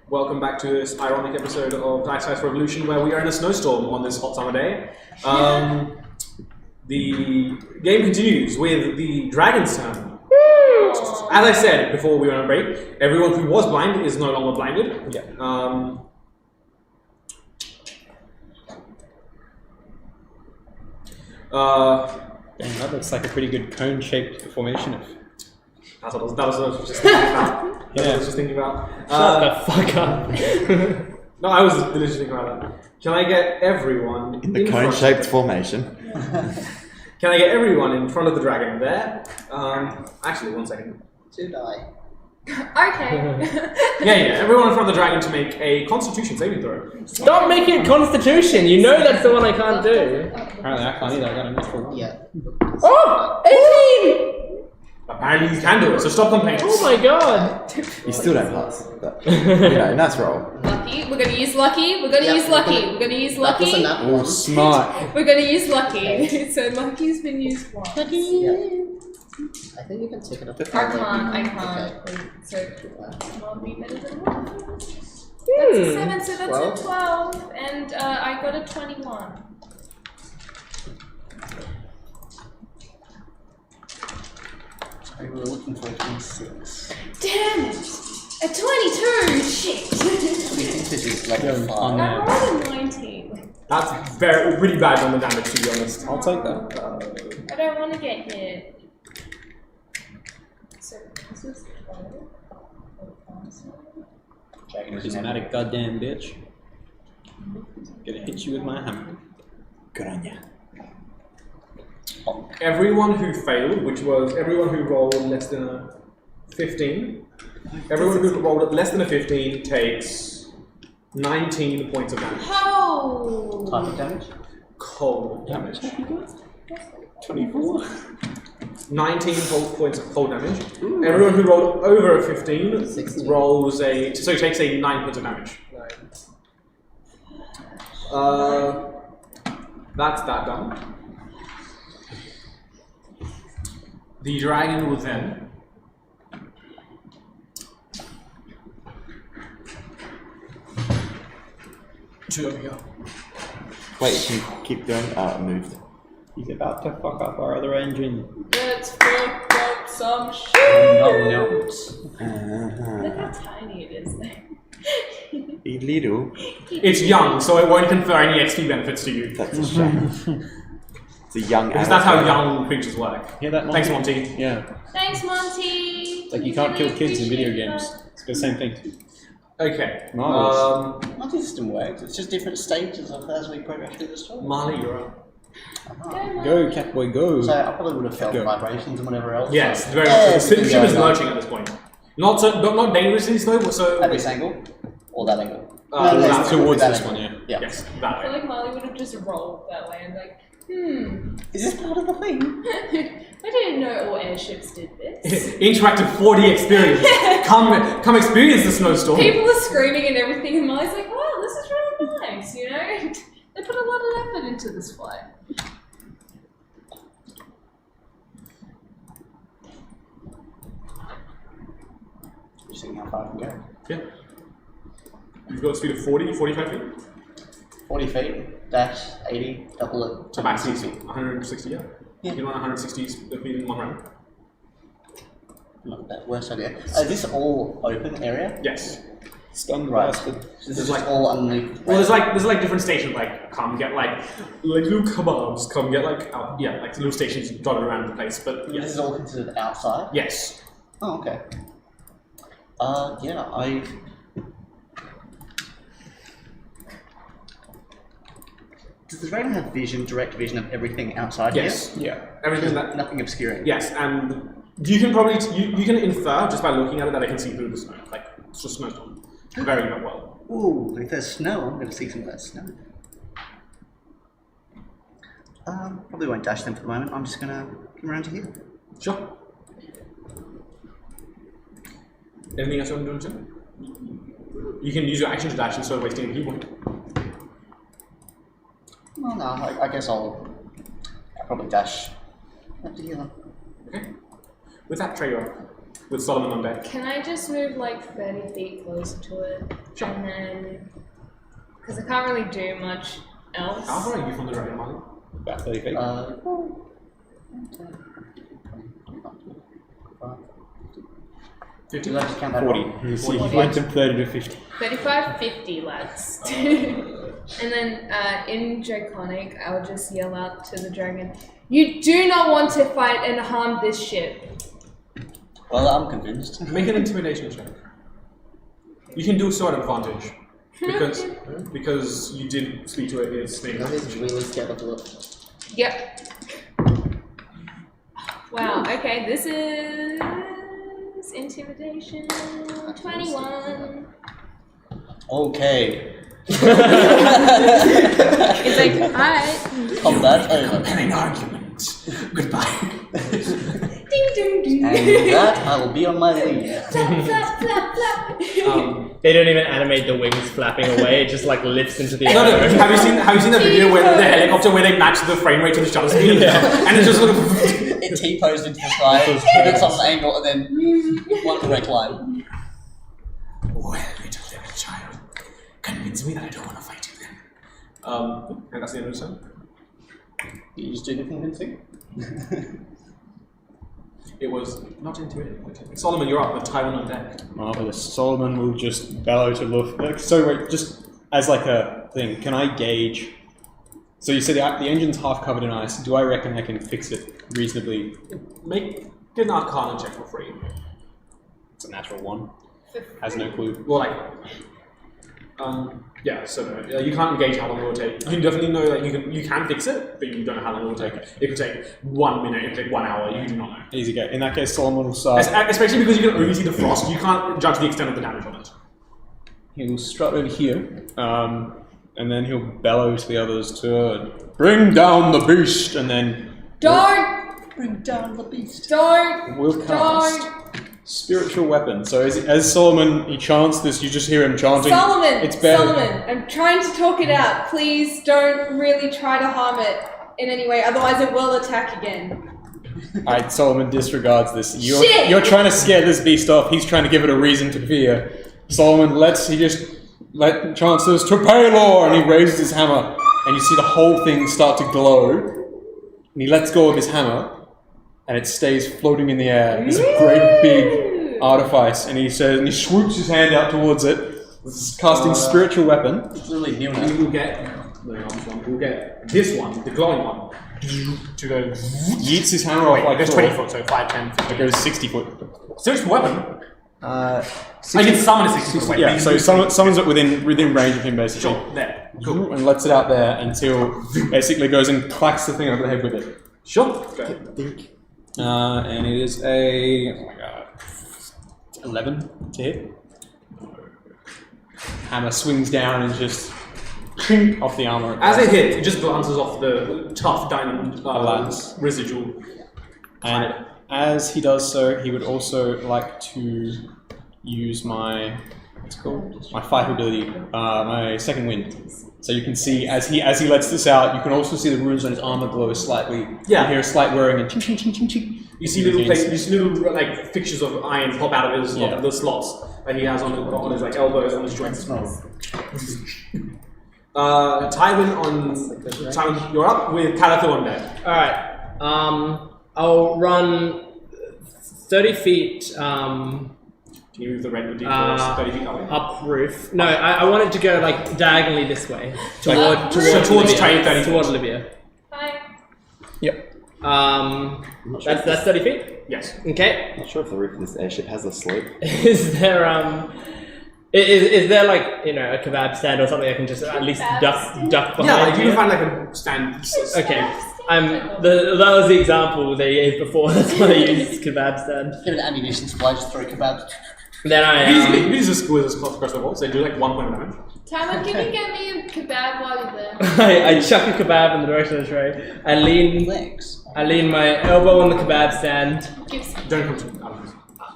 Welcome back to this ironic episode of Dice Revolution, where we are in a snowstorm on this hot summer day. The game continues with the dragon's turn. As I said before we went on break, everyone who was blind is no longer blinded. Yeah. Dang, that looks like a pretty good cone-shaped formation. That was what I was just thinking about. Yeah. I was just thinking about. Shut the fuck up. No, I was literally thinking about that. Can I get everyone In the cone-shaped formation. Can I get everyone in front of the dragon there? Actually, 1 second. 2 die. Okay. Yeah, everyone in front of the dragon to make a Constitution saving throw. Stop making a constitution. You know that's the one I can't do. Apparently I can't either, I got a natural one. Yeah. Oh! 18! Apparently you can do it, so stop complaining. Oh my god. You still don't pass, but you know, nice roll. Lucky. We're gonna use lucky. We're gonna Yeah, use we're lucky. gonna- We're gonna use That was a lucky. nat Oh, one. smart. We're gonna use lucky. So lucky's been used once. Yeah. I think you can take it off. I can't. Okay. So one be better than one. That's a 7, so that's a 12, and I got a 21. We were looking for a 26. Damn it! A 22! Shit! We think this is level 5. I rolled a 19. That's pretty bad on the damage, to be honest. I'll take that. I don't want to get hit. So this is 12. Charismatic goddamn bitch. Gonna hit you with my hammer. Good on ya. Everyone who failed, which was everyone who rolled less than a 15, everyone who rolled less than a 15 takes 19 points of damage. Oh! Type of damage? Cold damage. 24. 19 points of cold damage. Everyone who rolled over a 15 16. rolls a, so takes a 9 points of damage. That's that done. The dragon will then over here. Wait, can you keep going? Moved. He's about to fuck up our other engine. Let's fuck up some shit! No. Look how tiny it is there. A little. It's young, so it won't confer any XP benefits to you. That's a shame. It's a young Because that's how adult. young creatures work. Hear that, Monty? Thanks, Monty. Yeah. Thanks, Monty! Like you can't kill Really kids in video appreciate games. that. It's the same thing. Okay. Marvelous. Multi-system works. It's just different stages of as we progress through the story. Marley, you're up. Go, Catboy, go. So I probably would have felt Go. vibrations and whatever else. Yes, so very much. So. The everything ship is going on. lurching at this point. Not so, not dangerously so, but so. At this angle? Or that angle? That- towards that this angle. one, yeah. Yeah. Yes, I that feel way. like Marley would have just rolled that way and like, Is this part of the thing? I didn't know all airships did this. Interactive 4D experience. Come experience the snowstorm. People are screaming and everything, and Molly's like, wow, this is really nice, you know? They put a lot of effort into this flight. Just seeing how far I can go. Yeah. You've got a speed of 40, 45 feet? 40 feet, dash, 80, double it. So back 60. 160, yeah. Yeah. You want 160 feet in one round? Not that worst idea. Is this all open area? Yes. Stunned Right. bastard. So this is like all underneath. Well, there's like different stations, like come get like little kebabs, come get like like little stations dotted around the place. But This yes, is all considered outside? yes. Oh, okay. Yeah, Does the dragon have vision, direct vision of everything outside Yes. here? Yeah. Everything that. Nothing obscuring. Yes, and you can probably you can infer just by looking at it that I can see through the snow. Like it's just snowstorm. Very well. Ooh, if there's snow, I'm going to see some of that snow. Probably won't dash them for the moment. I'm just going to come around to here. Sure. Anything else you want to do? You can use your action to dash instead of wasting a key point. Well, no, I guess I'll probably dash up to here then. Okay. With that, Trey, you're up. with Solomon on deck. Can I just move like 30 feet closer to it? Sure. And then, because I can't really do much else. How far are you from the dragon, Marley? About 30 feet. 50? Did I just count that 40. wrong? You see, he went from 30 to 50. 35, 50, lads. And then in Draconic, I'll just yell out to the dragon, "You do not want to fight and harm this ship." Well, I'm convinced. Make an intimidation check. You can do so at advantage. Because you did speak to it in snake. That is really scared of blood. Yep. Wow, okay, this is intimidation 21. Okay. It's like, alright. Combat over. An argument. Goodbye. Ding ding ding. And with that, I will be on my leave. Flap, flap, flap, flap. They don't even animate the wings flapping away. It just like lifts into the air. No, have you seen the video where the helicopter where they match the frame rate to the shutter speed? And it just sort of It T-posed into the sky, it's on an angle, and then one direct line. Well, little child, convince me that I don't want to fight you then. And that's the end of the song. You just do the convincing? It was not intimidating. Solomon, you're up with Tywin on deck. Marvelous. Solomon will just bellow to Luff. So wait, just as like a thing, can I gauge? So you said the engine's half covered in ice. Do I reckon I can fix it reasonably? Make an Arcana check for free. It's a natural one. Has no clue. Well, like, yeah. So you can't gauge how long it will take. You definitely know that you can fix it, but you don't know how long it will take. It could take 1 minute. It could take 1 hour. You do not know. Easy go. In that case, Solomon will start. Especially because you can only see the frost. You can't judge the extent of the damage on it. He'll strut over here, and then he'll bellow to the others to bring down the beast, and then Don't! Bring down the beast. Don't! we'll cast spiritual weapon. So as Solomon he chants this, you just hear him chanting. Solomon! It's better. Solomon, I'm trying to talk it out. Please don't really try to harm it in any way, otherwise it will attack again. Alright, Solomon disregards this. Shit! You're trying to scare this beast off. He's trying to give it a reason to fear. Solomon let chancellors to Paylor, and he raises his hammer, and you see the whole thing start to glow. And he lets go of his hammer, and it stays floating in the air. It's a great big artifice, and he says, and he swoops his hand out towards it, casting spiritual weapon. It's really new We now. will get we'll get this one, the glowing one, to go. Yeets his hammer off It like goes Thor. 20 foot, so 5, 10. It goes 60 foot. Search for weapon. I 60, can summon a 60 foot weapon. Yeah, so summons it within range of him basically. Sure, there. Cool. And lets it out there until basically goes and clacks the thing over the head with it. Sure. Go ahead. And it is a 11 to hit. Hammer swings down and just chink off the armor. As it hits, it just glances off the tough diamond Alas. residual. And as he does so, he would also like to use my my fight ability, my second wind. So you can see as he lets this out, you can also see the runes on his armor glow slightly. Yeah. You hear a slight whirring and ching ching ching ching ching. You see little like fixtures of iron pop out of his of the slots that he has on his like elbows, on his joints. Tywin, you're up with Calatho on deck. Alright. I'll run 30 feet Can you move the red details 30 feet away? up roof. No, I want it to go like diagonally this way. Towards towards Tiny 30 Towards feet. Olivia. Fine. Yep. That's 30 feet? Yes. Okay. I'm not sure if the roof of this airship has a slope. Is there is there like a kebab stand or something I can just at least duck behind? Yeah, like you here? can find like a stand. Okay. That was the example they gave before. That's why they used kebab stand. Get an ammunition supply, just throw kebabs. Then You just squeeze across the walls. They do like 1 point of damage. Tywin, can you get me a kebab while you're there? I chuck a kebab in the direction of the tray. I lean my elbow on the kebab stand. Don't come to Alex.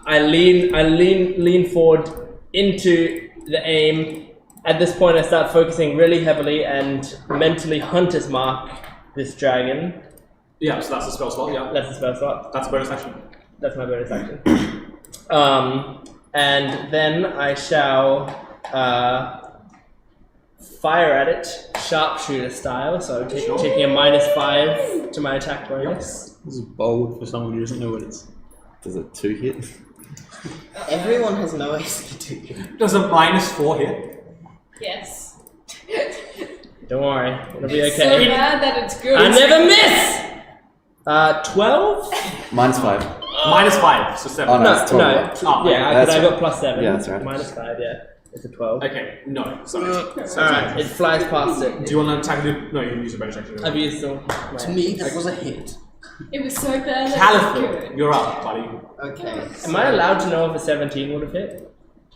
I lean forward into the aim. At this point, I start focusing really heavily and mentally hunter's mark this dragon. Yeah, so that's the spell slot. Yeah, That's the spell slot. that's a bonus action. That's my bonus action. And then I shall fire at it, sharpshooter style, so taking a -5 to my attack bonus. This is bold for someone who doesn't know what it's. Does it 2 hit? Everyone has no AC to hit. Does a -4 hit? Yes. Don't worry, it'll be It's okay. so bad that it's good. I never miss! 12? -5. -5, so 7. Oh, no, it's 12. Oh, yeah, that's I right. got +7. Yeah, that's right. -5, yeah. It's a 12. Okay, no, sorry. Alright, it flies past it. Do you want to attack the... No, you can use a bonus action. I've used them. To me, that was a hit. It was so bad that it's Caliphate, good. you're up, buddy. Okay. Am I allowed to know if a 17 would have hit?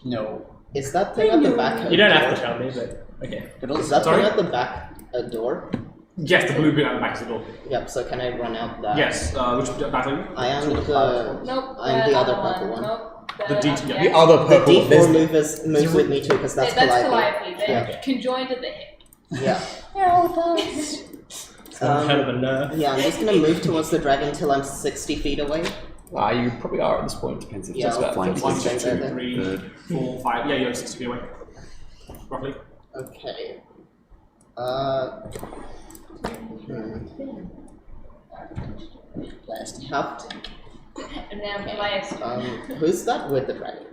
No. Is that thing at the back? You don't have to tell me, but okay. Is that Sorry? thing at the back a door? Yes, the blue bit at the back of the door. Yep. So can I run out that? Yes, which battle are you? I am the. Nope. I'm the other purple one. Nope. The D- yeah. The other The purple. D4 moves with me too because that's Calliope. Calliope. They're Yeah. conjoined at the hip. Yeah. Some kind of a nerf. Yeah, I'm just gonna move towards the dragon till I'm 60 feet away. You probably are at this point. Depends if Yeah, it's got I'll flank. flank. 1, 2, Stay there. 3, 4, 5. Yeah, you're 60 feet away. Roughly. Okay. How? And now Goliath. Who's that with the dragon?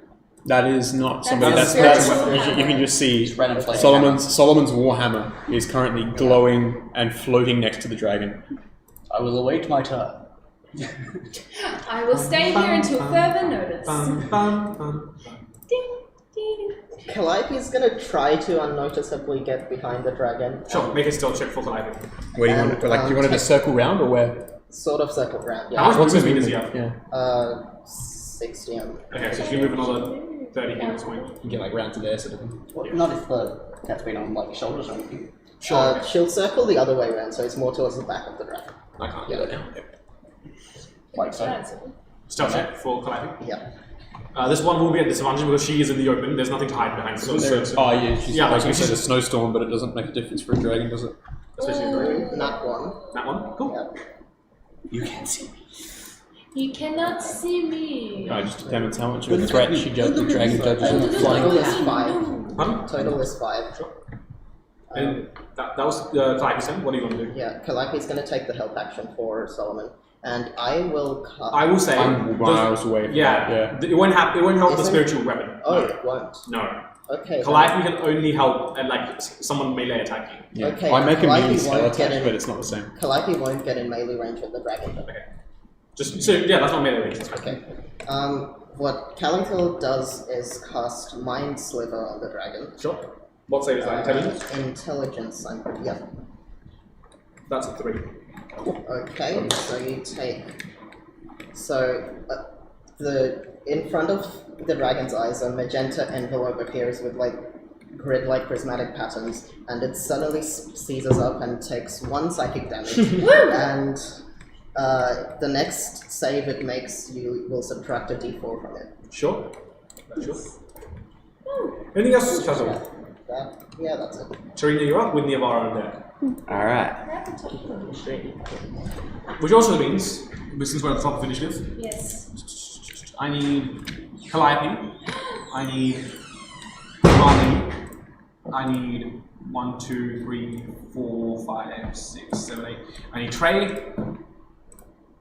That is not somebody. That's That's a spiritual. you can just see Red and flame Solomon's warhammer is currently glowing and floating next to the dragon. I will await my turn. I will stay here until further notice. Bum, bum, bum. Calliope is gonna try to unnoticeably get behind the dragon. Sure, make a stealth check for Calliope. Where do you want to like? Do you want to just circle round or where? Sort of circle round. How Yeah. much movement does he have? Yeah, 60. Okay, so you move another 30 feet at this point. you get like round to there sort of thing. Well, not if the cat's been on like shoulders or anything. Sure. She'll circle the other way around, so it's more towards the back of the dragon. I can't do that now. Like so. Stealth check for Calliope. Yeah. This one will be at disadvantage because she is in the open. There's nothing to hide behind. So, Oh yeah, she's Yeah, like like you said, she's- a snowstorm, but it doesn't make a difference for a dragon, does it? especially in the dragon. Not one. That one? Cool. Yeah. You can't see me. You cannot see me. It just depends how much of a threat the dragon judges on the flying. Total is 5. Pardon? Total is 5. And that was Calliope's turn. What are you going to do? Yeah, Calliope's gonna take the help action for Solomon, and I will cut. I will say. I'm miles away. From Yeah, that, yeah. It won't help. It won't help the Isn't- spiritual weapon. Oh, No. it won't. No. Okay. Calliope can only help at like someone melee attacking. Yeah. Okay, I make a Calliope melee spell won't get attack, in- but it's not the same. Calliope won't get in melee range with the dragon. Though. Okay. Just so yeah, that's not melee range. That's fine. Okay. What Calliope does is cast Mind Sliver on the dragon. Sure. What save is that? Intelligence. Intelligence. Yeah. That's a 3. Okay. So you take. So in front of the dragon's eyes, a magenta envelope appears with like grid-like prismatic patterns, and it suddenly seizes up and takes 1 psychic damage. And the next save it makes, you will subtract a d4 from it. Sure. Sure. Anything else, Casual? Yeah, that's it. Tarina, you're up with Niavara on there. Alright. Which also means, since we're at the top of initiative, Yes. I need Calliope, I need Marley, I need 1, 2, 3, 4, 5, 6, 7, 8. I need Trey,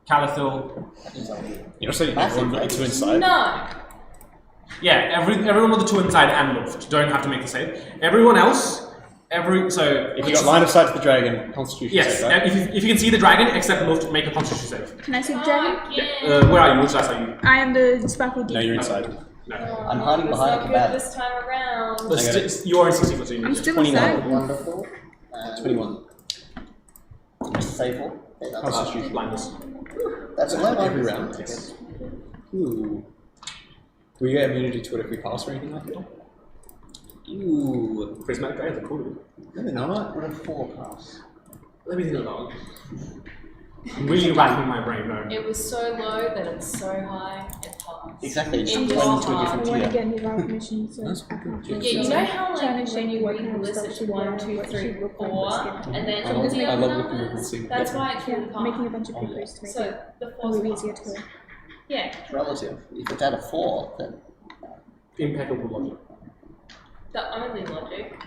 Calathil. You know, so everyone with the 2 inside. No. Yeah, everyone with the 2 inside and Luft. Don't have to make the save. Everyone else, so If you got line of sight to the dragon, Constitution yes, save, right? if you can see the dragon except Luft, make a Constitution save. Can I see the dragon? Where are you? Which dice are you? I am the sparkly No, demon. you're inside. No. I'm hiding It's behind not the good bat. this time around. You are in 60 foot, so you I'm need still 29. inside. Wonderful. 21. Save one. Okay, that's Constitution. blindness. That's Every round. Ooh. Will you get immunity to it if we pass or anything like that? Ooh. Prismatic guys are cool. Maybe not. What a 4 pass. Let me think about it. I'm really racking my brain, no. It was so low that it's so high, it passed. Exactly. It's In went your into a heart. I different want to tier. get without permission, so That's I can't good. do Yeah, you so. know how Trying like to when show you what read kind the of list stuff it's she 1, learned, 2, what 3, she looked like 4, was given. and then I all love the looking other at the numbers. sequence. That's why it's really Yeah, hard. making a bunch of papers to make So it the a 4's little easier to passed. Yeah. It's relative. If it's at a 4, then Impeccable logic. The only logic.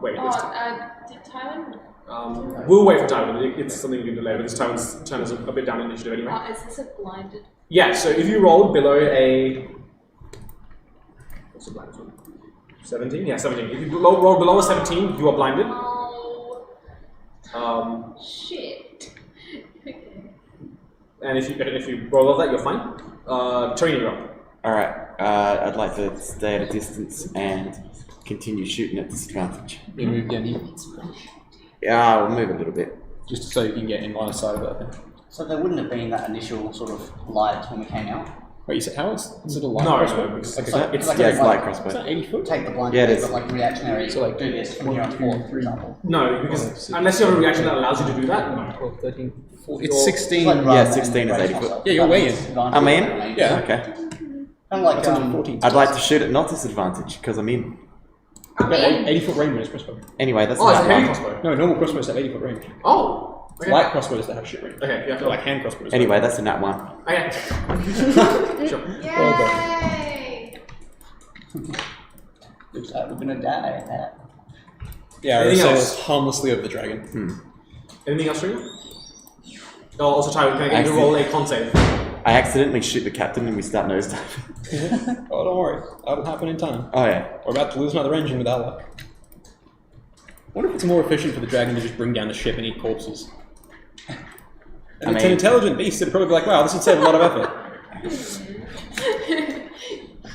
Wait. Did Tyler? We'll wait for Tyler. It's something we can do later because Tyler's turn is a bit down in initiative anyway. Is this a blinded? Yeah, so if you roll below a... What's the blinded one? 17? Yeah, 17. If you roll below a 17, you are blinded. Oh. Shit. Okay. And if you roll above that, you're fine. Tarina, you're up. Alright, I'd like to stay at a distance and continue shooting at disadvantage. You move down here, Yeah, I'll move a little bit. just so you can get in line of sight of that thing. so there wouldn't have been that initial sort of light when we came out. Wait, you said how is it a light No, crossbow? no, Like it's- a- it's- Yeah, it's light Is crossbow. that 80 foot? Take the blind, Yeah, it is. but like reactionary. So, like, do this from here on 4, for example. No, because unless you have a reaction that allows you to do that, no. 12, 13, 14. It's 16. Like, Yeah, rather than 16 is brace 80 foot. myself, Yeah, you're way in. advantage I'm in? range. Yeah. Okay. Kind of like That's 114. I'd like to shoot at not disadvantage, because I'm in. You've got 80 foot range with this crossbow. Anyway, that's Oh, it's a not heavy one. crossbow. No, normal crossbows have 80 foot range. Oh! Okay. Light crossbows that have shit range. Okay, yeah. They're like hand crossbows. Anyway, that's a nat 1. Okay. Sure. Yay! Looks like we're gonna die. Yeah, I would Anything say else? it's harmlessly of the dragon. Anything else, Tarina? Oh, also, Tyler, can I get you to roll a con save? I accidentally shoot the captain and we start nosediving. Oh, don't worry. That'll happen in time. Oh yeah. We're about to lose another engine without luck. I wonder if it's more efficient for the dragon to just bring down the ship and eat corpses. And it's an intelligent beast, it'd probably be like, wow, this would save a lot of effort.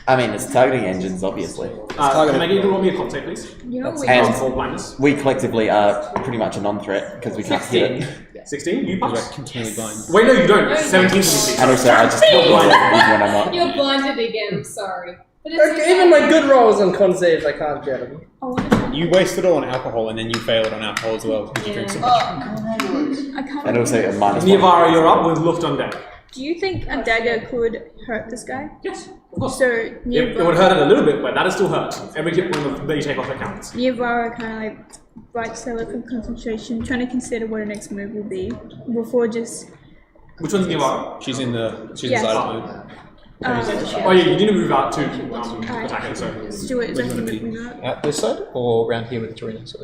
I mean, it's targeting engines, obviously. Can I get you to roll me a con save, please? You know, we And- For blindness. We collectively are pretty much a non-threat because we can't hit it. 16? You Because pass. we're continually blind. Wait, no, you don't. No, 17 no. to And also, I just even when I'm not. You're blinded again. I'm sorry. But it's Okay, even my good rolls on con saves, I can't get them. I want to. You wasted it all on alcohol and then you failed on alcohol as well because you drink so much. I can't. And also a minus 1. Nivara, you're up with Luft on deck. Do you think a dagger could hurt this guy? Yes, of course. So It would hurt it a little bit, but that is still hurt. Every hit point that you take off that counts. Nivara kind of like bites her lip from concentration, trying to consider what her next move will be before just. Which one's Nivara? She's inside Yes. of mode. Oh yeah, you need to move out to attack it, so. Stuart, is actually moving up. At this side or around here with the Torino? So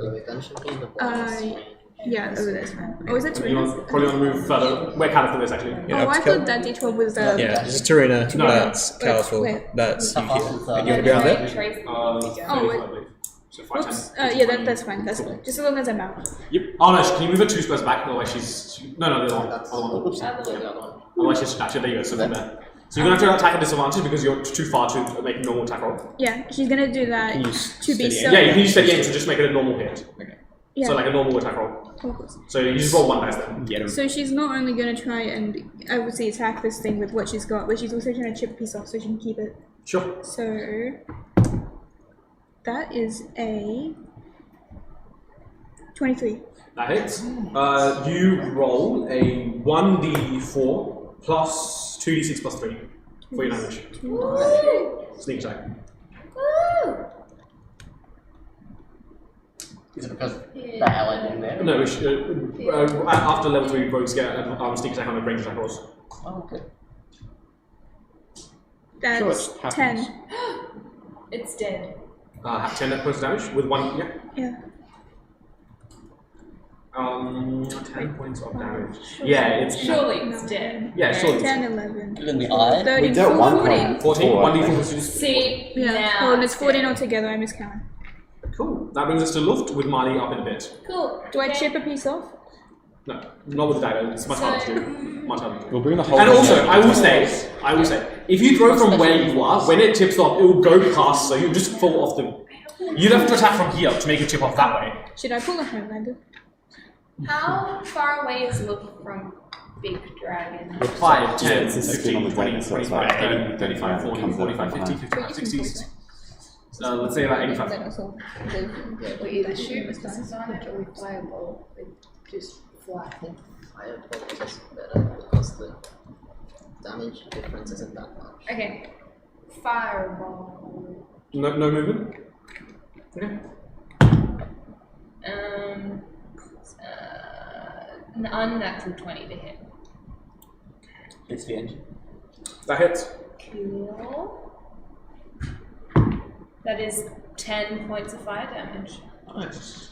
Yeah, over there's fine. Oh, is it You Torino? probably want to move further. Where Calico is actually. Oh, I thought that D12 was the. yeah, this is Torino. No. That's Wait, Calico. wait. That's you here. Fastest, And you want to be around there? Trace. Oh, 35, I believe. So 5, Oops. 10. Yeah, that's fine. That's fine. Just as long as I'm out. Yep. Oh no, can you move it 2 squares back? Otherwise she's... No, the other one. Otherwise she's actually, there you go, so from there. So you're going to have to attack at disadvantage because you're too far to make a normal attack roll. Yeah, she's gonna do that Can you to be steady so. Yeah, you can use steady aim to just make it a normal hit. Yeah. So like a normal attack roll. Of course. So you just roll 1 dice then. Get him. So she's not only gonna try and obviously attack this thing with what she's got, but she's also trying to chip a piece off so she can keep it. Sure. So that is a 23. That hits. You roll a 1d4 plus 2d6 plus 3 for your damage. Sneak attack. Is it because that allied in there? No, after level 3 rogues get sneak attack on a range attack rolls. Oh, okay. That's Sure, it happens. 10. It's dead. 10 points of damage with 1, yeah. Yeah. 10 points of damage. Yeah, it's... Surely it's dead. Yeah, surely. 10, 11. In the eye? 13, We dealt 1 14. 14, Four. 1d4 plus 2d6. See, Yeah. now. Oh, and it's 14 altogether. I miscounted. Cool. That brings us to Luft with Marley up in a bit. Cool. Do I Okay. chip a piece off? No, not with the dagger. It's much harder to do. Much harder to do. We'll bring the whole And thing also, down. I will say, if you throw from where you are, when it tips off, it will go past, so you'll just fall off the... You'd have to attack from here to make it tip off that way. Should I pull a Homelander? How far away is Look from Big Dragon? 5, 10, It's a spin 15, on the 20, dragon, so it's 25, like 30, 35, 40, comes 45, over 50, time. 55, 60, let's say about 85. We either shoot with disadvantage or we fireball with just flat. Fireball is better because the damage difference isn't that much. Okay. Fireball. No movement? Okay. An unnatural 20 to hit. It's the engine. That hits. Cool. That is 10 points of fire damage. Nice.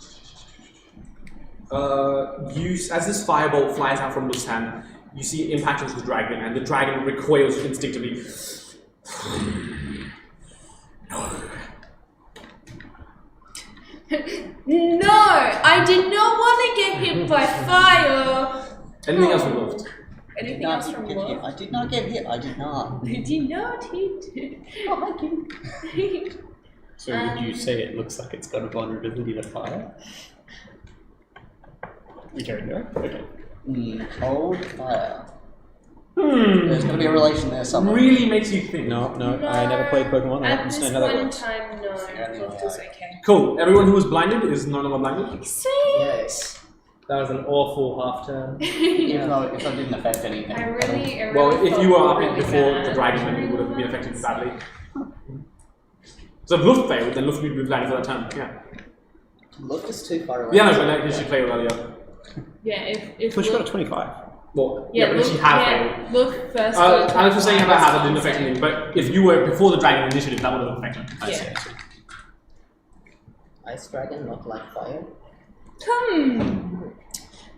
As this firebolt flies out from Luke's hand, you see it impact into the dragon, and the dragon recoils instinctively. No! I did not want to get hit by fire! Anything else from Luft? Anything else from Wolf? I did not get hit. I did not. I did not hit. Oh, thank you. So would you say it looks like it's got a vulnerability to fire? We don't know. Okay. Cold fire. There's going to be a relation there somewhere. Really makes you think. No, I never played Pokemon. I At don't this understand how that point in works. time, no. Wolf is okay. Cool. Everyone who was blinded is no longer blinded. Sweet! Yes. That was an awful half turn. If that didn't affect anything. I really Well, if felt you were up really before bad. the dragon, then you would have been affected badly. So if Luft failed, then Luft would be blinded for that turn. Yeah. Luft is too far away. Yeah, no, but like, she played earlier. Yeah, if So she got a Wolf- 25. Well, yeah, but if she had failed. Wolf first. Alex was saying about how that didn't affect anything, but if you were before the dragon initiative, that would have affected. Yeah. Ice dragon, not like fire.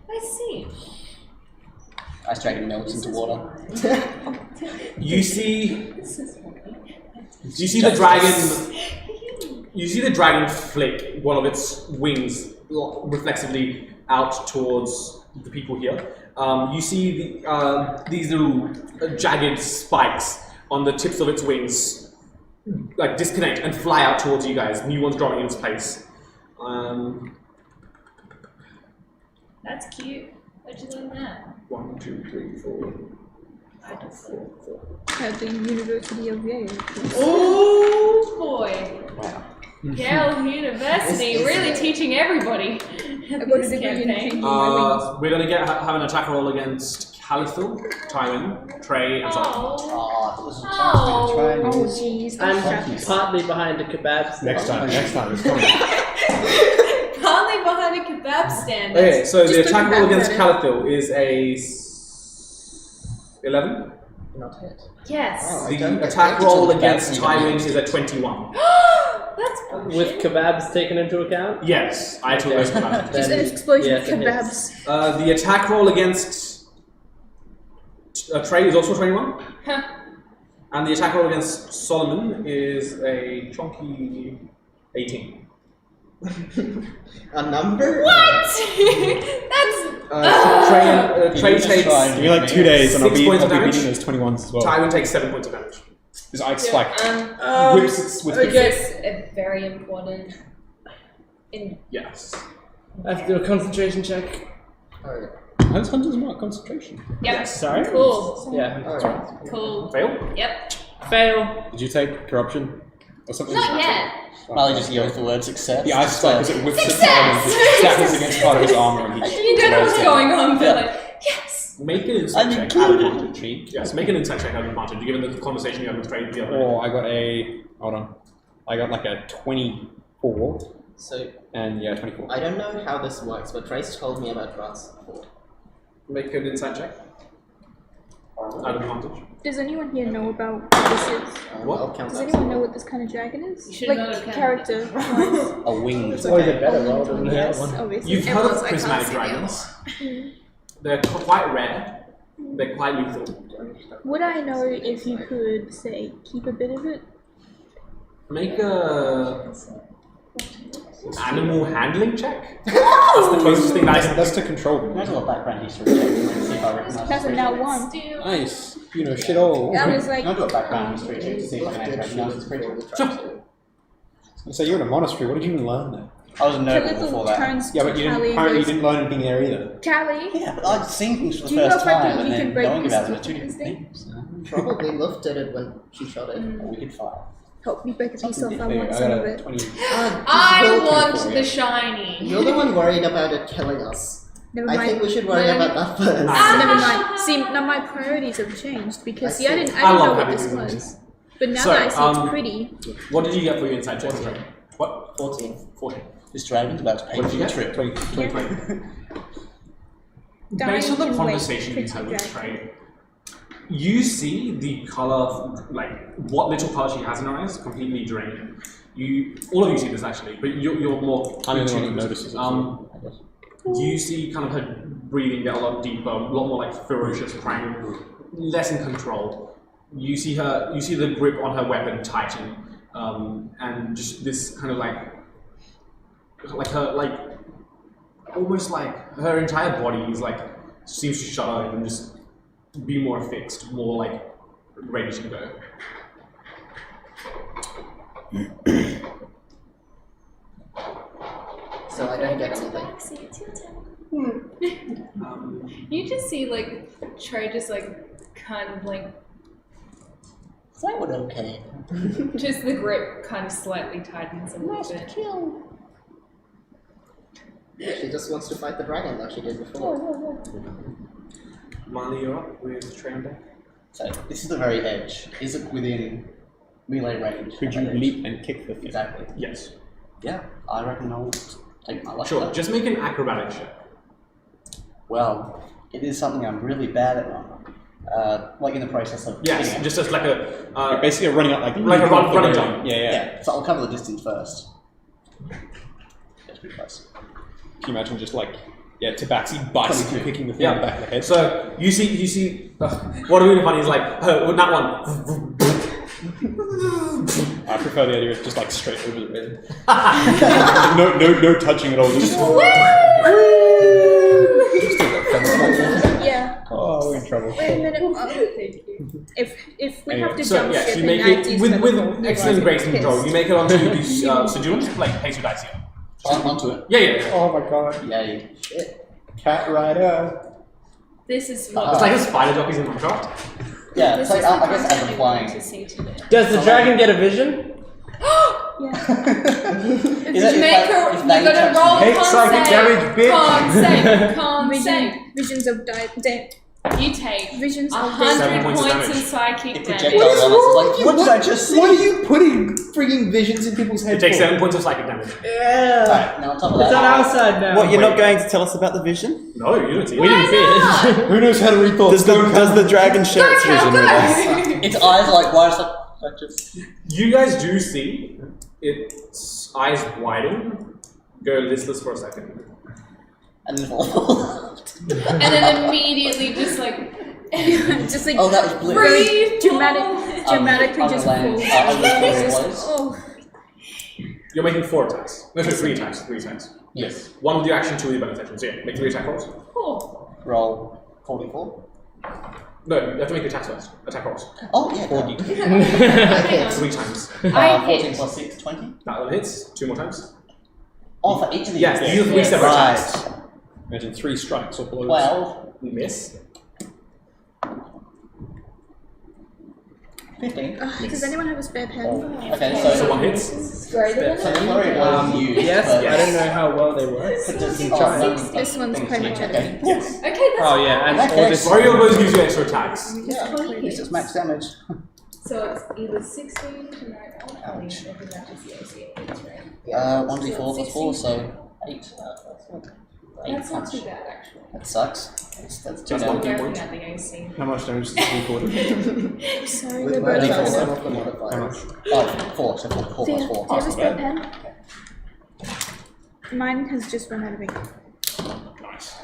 I see. Ice dragon melts into water. You see This is funny. You see the dragon. You see the dragon flick one of its wings reflexively out towards the people here. You see these little jagged spikes on the tips of its wings, like disconnect and fly out towards you guys. New ones dropping in its place. That's cute. Where'd you learn that? 1, 2, 3, 4. At the University of Yale. Oh boy! Wow. Yale University, really teaching everybody. I got a This degree in campaign. changing my wings. We're gonna have an attack roll against Calithil, Tywin, Trey, and Solomon. Oh, Oh, this is a chance to try and Oh use. jeez. I'm partly behind a kebab stand. Next time it's coming. partly behind a kebab stand. Okay, so Just the put attack your roll back against at Calithil is a 11. Not hit. Yes. Oh. The don't get attack hit. roll It's against a Tywin bad is a 21. That's bullshit. With kebabs taken into account? Yes, I took those commands. Just an Then- explosion yes, of it hits. kebabs. The attack roll against Trey is also 21. Huh. And the attack roll against Solomon is a chunky 18. A number? What? That's. Trey just takes. tried. Give me like 2 days and I'll 6 be points of beating damage. those 21s as well. Tywin takes 7 points of damage. His ice like Um, whips its with Is this a very important? Yes. I have to do a concentration check. Alright. How does Hunter's mark concentration? Yep. Sorry? Cool. Yeah. Alright. Cool. Fail? Yep. Fail. Did you take corruption? Or something? Not yet. Molly just yells the word success. The ice spike as it whips its Success! arm and just snaps against part of his armor and he You don't know what's blows going on, but like, yes. Make an insight I'm check. included. Yes, make an insight check out of advantage, given the conversation you had with Trey the other day. Oh, I got a. Hold on. I got like a 24. So, And yeah, 24. I don't know how this works, but Trace told me about rats before. Make an insight check. Out of advantage. Does anyone here know about what this is? What? I'll count Does that. anyone know what this kind of dragon is? You should like know the kind. character. A winged. It's Always okay. a better roll than the other Yes, one. obviously. You've heard of Everyone's, I can't prismatic see the dragons. They're quite rare. They're quite lethal. Would I know if you could, say, keep a bit of it? Make a animal handling check. That's the closest thing that I can. That's to control them. Imagine what background history check and see if I recognize That's a this now creature. one. Still. Nice. You know, shit all. I was like, Can I do a background history check to see if I can recognize this creature? So you're in a monastery. What did you even learn there? I was a noble before Calithil that. turns Yeah, to but you didn't. Callie and Apparently, you goes, didn't learn anything there either. Callie, Yeah, but I'd seen things for the Do you know first if I time can- and you can then break knowing this about them are with two this different thing? things. Probably Luft did it when she shot it. Or we could fight. help me break a piece off. I There, want I some got of a it. 20. I want for the you. shiny. You're the one worried about it killing us. Never I mind. think we should worry No, about that first. Never mind. See, now my priorities have changed because I see, I see. didn't I know love what having this these was. But now So, that I see it's pretty, What did you get for your inside check? What? 14. 14. This dragon's about to pay What for did you the get? trip. 20. dying Based on the can conversation wait. you had with Pretty Trey, You see the color, like what little color she has in her eyes, completely drained. All of you see this actually, but you're more. I'm the one that notices it. You see kind of her breathing get a lot deeper, a lot more like ferocious, crying, less in control. You see the grip on her weapon tighten, and just this kind of almost like her entire body is like seems to shut out and just be more fixed, more like ready to go. So I don't get anything. Maxie, it's your turn. You just see like Trey just like kind of like Is that what okay? just the grip kind of slightly tightens a little bit. She just wants to fight the dragon like she did before. Marley, you're up with Trey on deck. So this is the very edge. Is it within melee range? Could you leap and kick the thing? Exactly. Yes. Yeah, I reckon I'll take my luck. Sure. Just make an acrobatic check. Well, it is something I'm really bad at now. Like in the process of Yes. hitting it. Just as like a You're basically running up like a run and jump. Yeah. So I'll cover the distance first. That's pretty close. Can you imagine just like Tabaxi bicycle kicking the thing in the back of the head? So you see. What really funny is like that one. I prefer the idea of just like straight over the bed. no touching at all. Just Yeah. oh, we're in trouble. Wait a minute. If we have to So jump yes, ship you in make 90s it with level, excellent grace and control. pissed. You make it onto the. So do you want to just like place your dice here? Onto it. Yeah. Oh my god. Yay. Cat rider. This is It's what like a spider jockeys in Minecraft. Yeah, this so is I the guess as content I'm we want flying. to see today. Does the dragon get a vision? Just make her. You gotta roll con save. Visions of death. You take Visions of 100 7 points of points in damage. psychic It damage. projectiles on us. Like, what did I just see? What are you putting frigging visions in people's You heads? take 7 points of psychic damage. Yeah. Alright, now on top of It's on that. our side now. What, you're not going to tell us about the vision? No, you didn't see it. We didn't see it. Who knows how to read thoughts? Does the dragon share its vision with us? Its eyes are like wide, it's like just. You guys do see its eyes widen, go listless for a second. And then fall. And then immediately just like. Just like Oh, that was blue. Breathe. dramatically I'm just gonna land. falls. I'm Oh, You're making 4 attacks. No, 3 attacks. 3 attacks. Yes. 1 with your action, 2 with your bonus action. So yeah, make 3 attack rolls. Cool. Roll 44. No, you have to make attacks first. Attack rolls. Oh, yeah. 3 times. I 14 hit. plus 6, 20. That one hits. 2 more times. Oh, for each of these. Yes, these are 3 separate attacks. Right. Imagine 3 strikes or blows. 12, You miss. 15. does anyone have a spare pen? Okay, So so. 1 hits. Greater So than the flurry was used. Yes, but- I don't know how well they work. but just Keep oh, trying. no, This one's things pretty here. much Okay. everything. Yes. Okay, that's Oh yeah, and Okay. all this. Sorry, all those use your extra attacks. This is max damage. So it's either 16 to 9. I mean, I think that is the AC at 8, right? 1d4 plus 4, so 8. That's not too bad, actually. That sucks. That's 2 That's I'm damage. working at the AC. How much damage does this do? Sorry, With we're my both D4. fast. some of the How modifiers. much? Oh, 4, so 4 Do you plus 4. do you have a spare bad. pen? Mine has just run out of ink. Nice.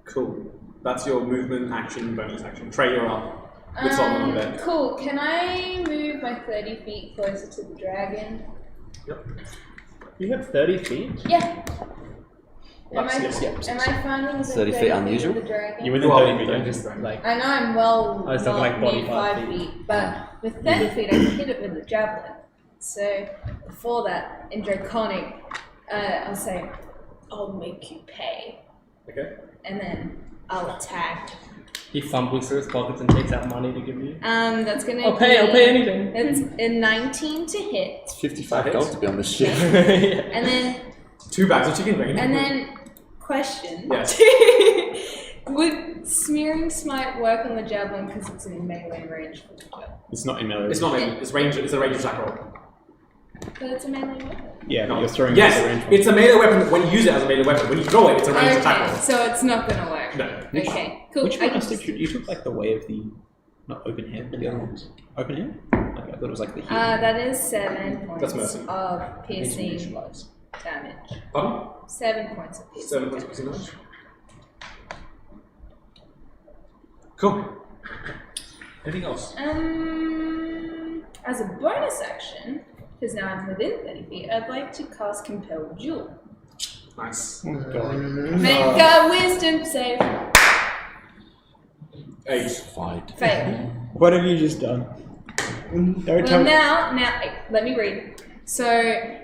Cool. That's your movement, action, bonus action. Trey, you're up. With Solomon on deck. Cool. Can I move my 30 feet closer to the dragon? Yep. You have 30 feet? Yeah. Yes. Am I finding the 30 feet unusual? of the dragon? You're within Well, 30 feet. I'm yeah. just like. I know I'm well I was talking not like near 45 5 feet. feet, but with 30 feet I can hit it with a javelin. So before that, in Draconic, I'll say, I'll make you pay, Okay. and then I'll attack. He fumbles through his pockets and takes out money to give you. That's gonna I'll pay anything. It's a 19 to hit, It's 55 gold to be on this ship. and then 2 bags of chicken brain. And then, question. Yes. Would smearing smite work on the javelin because it's in melee range for the javelin? It's not in melee. It's not in. It's range. It's a range attack roll. But it's a melee weapon. Yeah, but you're throwing it as a range Yes, one. it's a melee weapon when you use it as a melee weapon. When you throw it, it's a ranged attack Okay, roll. so it's not gonna work. No. Okay, cool. Which I one can else did you took like the way of the not open hand, but the other ones? Open hand? Okay, I thought it was like the heel. that is 7 That's points mercy. of piercing damage. Pardon? 7 points of piercing 7 points of piercing damage. Cool. Anything else? As a bonus action, because now I'm within 30 feet, I'd like to cast Compel Jewel. Nice. Make a wisdom save. 8. Fail. What have you just done? Don't Well, tell me. now, let me read. So,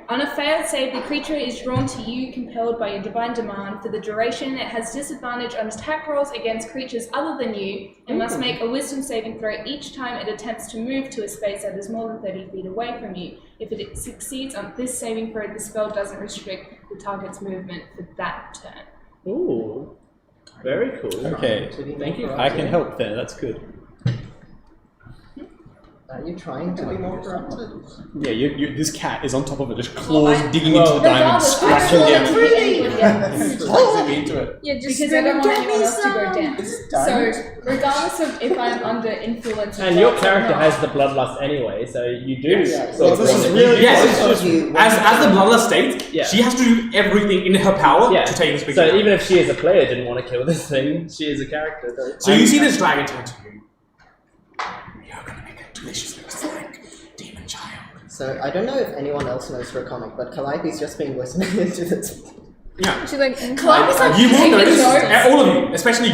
on a failed save, the creature is drawn to you, compelled by your divine demand. For the duration, it has disadvantage on attack rolls against creatures other than you, and must make a wisdom saving throw each time it attempts to move to a space that is more than 30 feet away from you. If it succeeds on this saving throw, the spell doesn't restrict the target's movement for that turn. Ooh. Very cool. Okay, Thank you. I can help there. That's good. Are you trying to be more corrupted? Yeah, this cat is on top of it, just claws digging into the diamond, Regardless, I scratching don't down. want to hit anybody else. into it. Yeah, just Because I don't want anyone else to go down. It's diamond. So, regardless of if I'm under influence of And your drugs or character not, has the bloodlust anyway, so you do. Yes. sort of This is want really Yes, nice it's of you. As the bloodlust state, Yeah. she has to do everything in her power Yeah. to take this big So down. even if she as a player didn't want to kill this thing, she is a character. So you see this dragon turn to you. You're gonna make a delicious little demon child. So I don't know if anyone else knows her comic, but Calliope's just been listening into this. Yeah. She's like, Calliope's like You will taking notice, notes. all of you, especially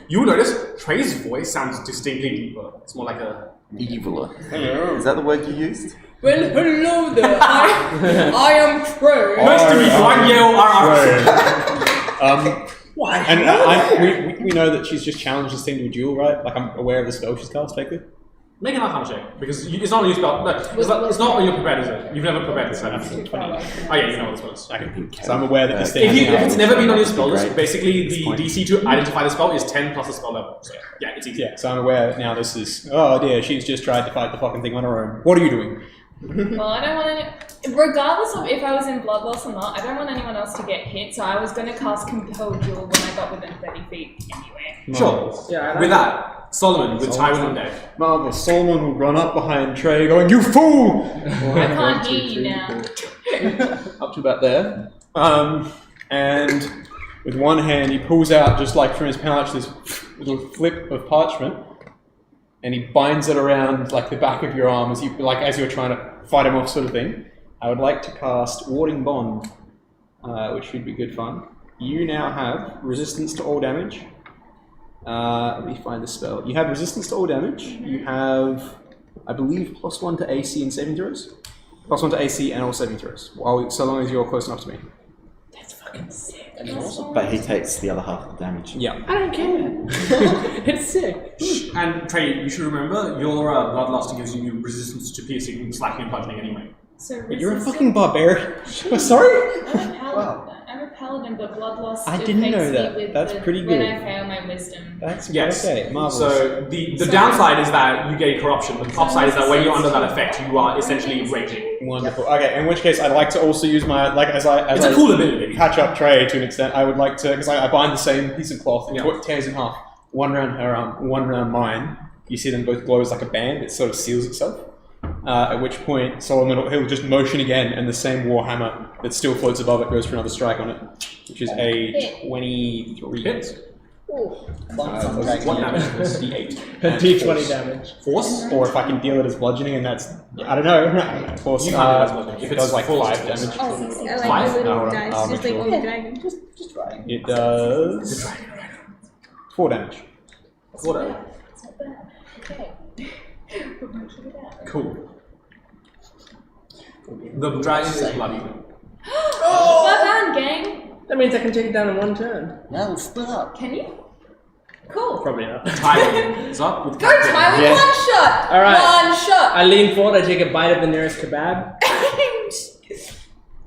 you will notice Trey's voice sounds distinctly deeper. It's more like a... Eviler. Is that the word you used? Well, hello there. I am Trey. Nice to meet you, I'm Yale RR. And we know that she's just challenged this thing to a duel, right? Like, I'm aware of the spell she's cast, technically. Make an arcana check, because it's not on your spell. No, it's not on your prepared, is it? You've never prepared this. Oh yeah, you know what the spell is. So I'm aware that this thing If it's never been on your spell Great. list, basically the point. DC to identify the spell is 10 plus the spell level. So yeah, it's easy. Yeah, so I'm aware that now this is, oh dear, she's just tried to fight the fucking thing on her own. What are you doing? Well, I don't want any... Regardless of if I was in blood loss or not, I don't want anyone else to get hit, so I was going to cast Compel Jewel when I got within 30 feet anyway. Sure. Yeah, I like With that, Solomon with Tywin on deck. Marvelous. Solomon will run up behind Trey going, you fool! I can't hear you now. Up to about there. And with one hand he pulls out, just like from his pouch, this little flip of parchment, and he binds it around like the back of your arm as you're trying to fight him off, sort of thing. I would like to cast Warding Bond, which should be good fun. You now have resistance to all damage. Let me find the spell. You have resistance to all damage. You have, I believe, +1 to AC and saving throws. +1 to AC and all saving throws, so long as you're close enough to me. That's fucking sick. But he takes the other half of the damage. Yeah. I don't care. It's sick. And Trey, you should remember your bloodlust gives you resistance to piercing, slacking, and bludgeoning anyway. So But you're a resistance- fucking barbarian. Oh, sorry? I'm a paladin, but bloodlust I didn't know affects me that. with That's the- pretty when good. I fail my wisdom. That's Yes. okay. Marvelous. So the downside is that you get corruption. The upside is that when you're under that effect, you are essentially raging. Wonderful. Okay, in which case I'd like to also use my, like, as I It's a cool ability. catch up Trey to an extent, I would like to, because I bind the same piece of cloth and Yeah. it tears in half. One round her arm, one round mine. You see them both glow as like a band, it sort of seals itself. At which point Solomon, he'll just motion again and the same warhammer that still floats above it goes for another strike on it, which is a 23 Hits. What damage? It's D8. D20 damage. Force? Or if I can deal it as bludgeoning, and that's, I don't know. Force, You can't do that as bludgeoning. If it does it's like force, 5 it's damage. oh, I like Five? the little No, dice, I'll just make like sure. on the dragon. Just try. It does 4 damage. Whatever. It's not bad. Okay. We're working it out. Cool. The dragon is bloody. Well done, gang. That means I can take it down in one turn. Now we'll split up. Can you? Cool. Probably not. Tywin is up with Go, Tyler, Yeah. one shot! All right. One shot! I lean forward, I take a bite of the nearest kebab.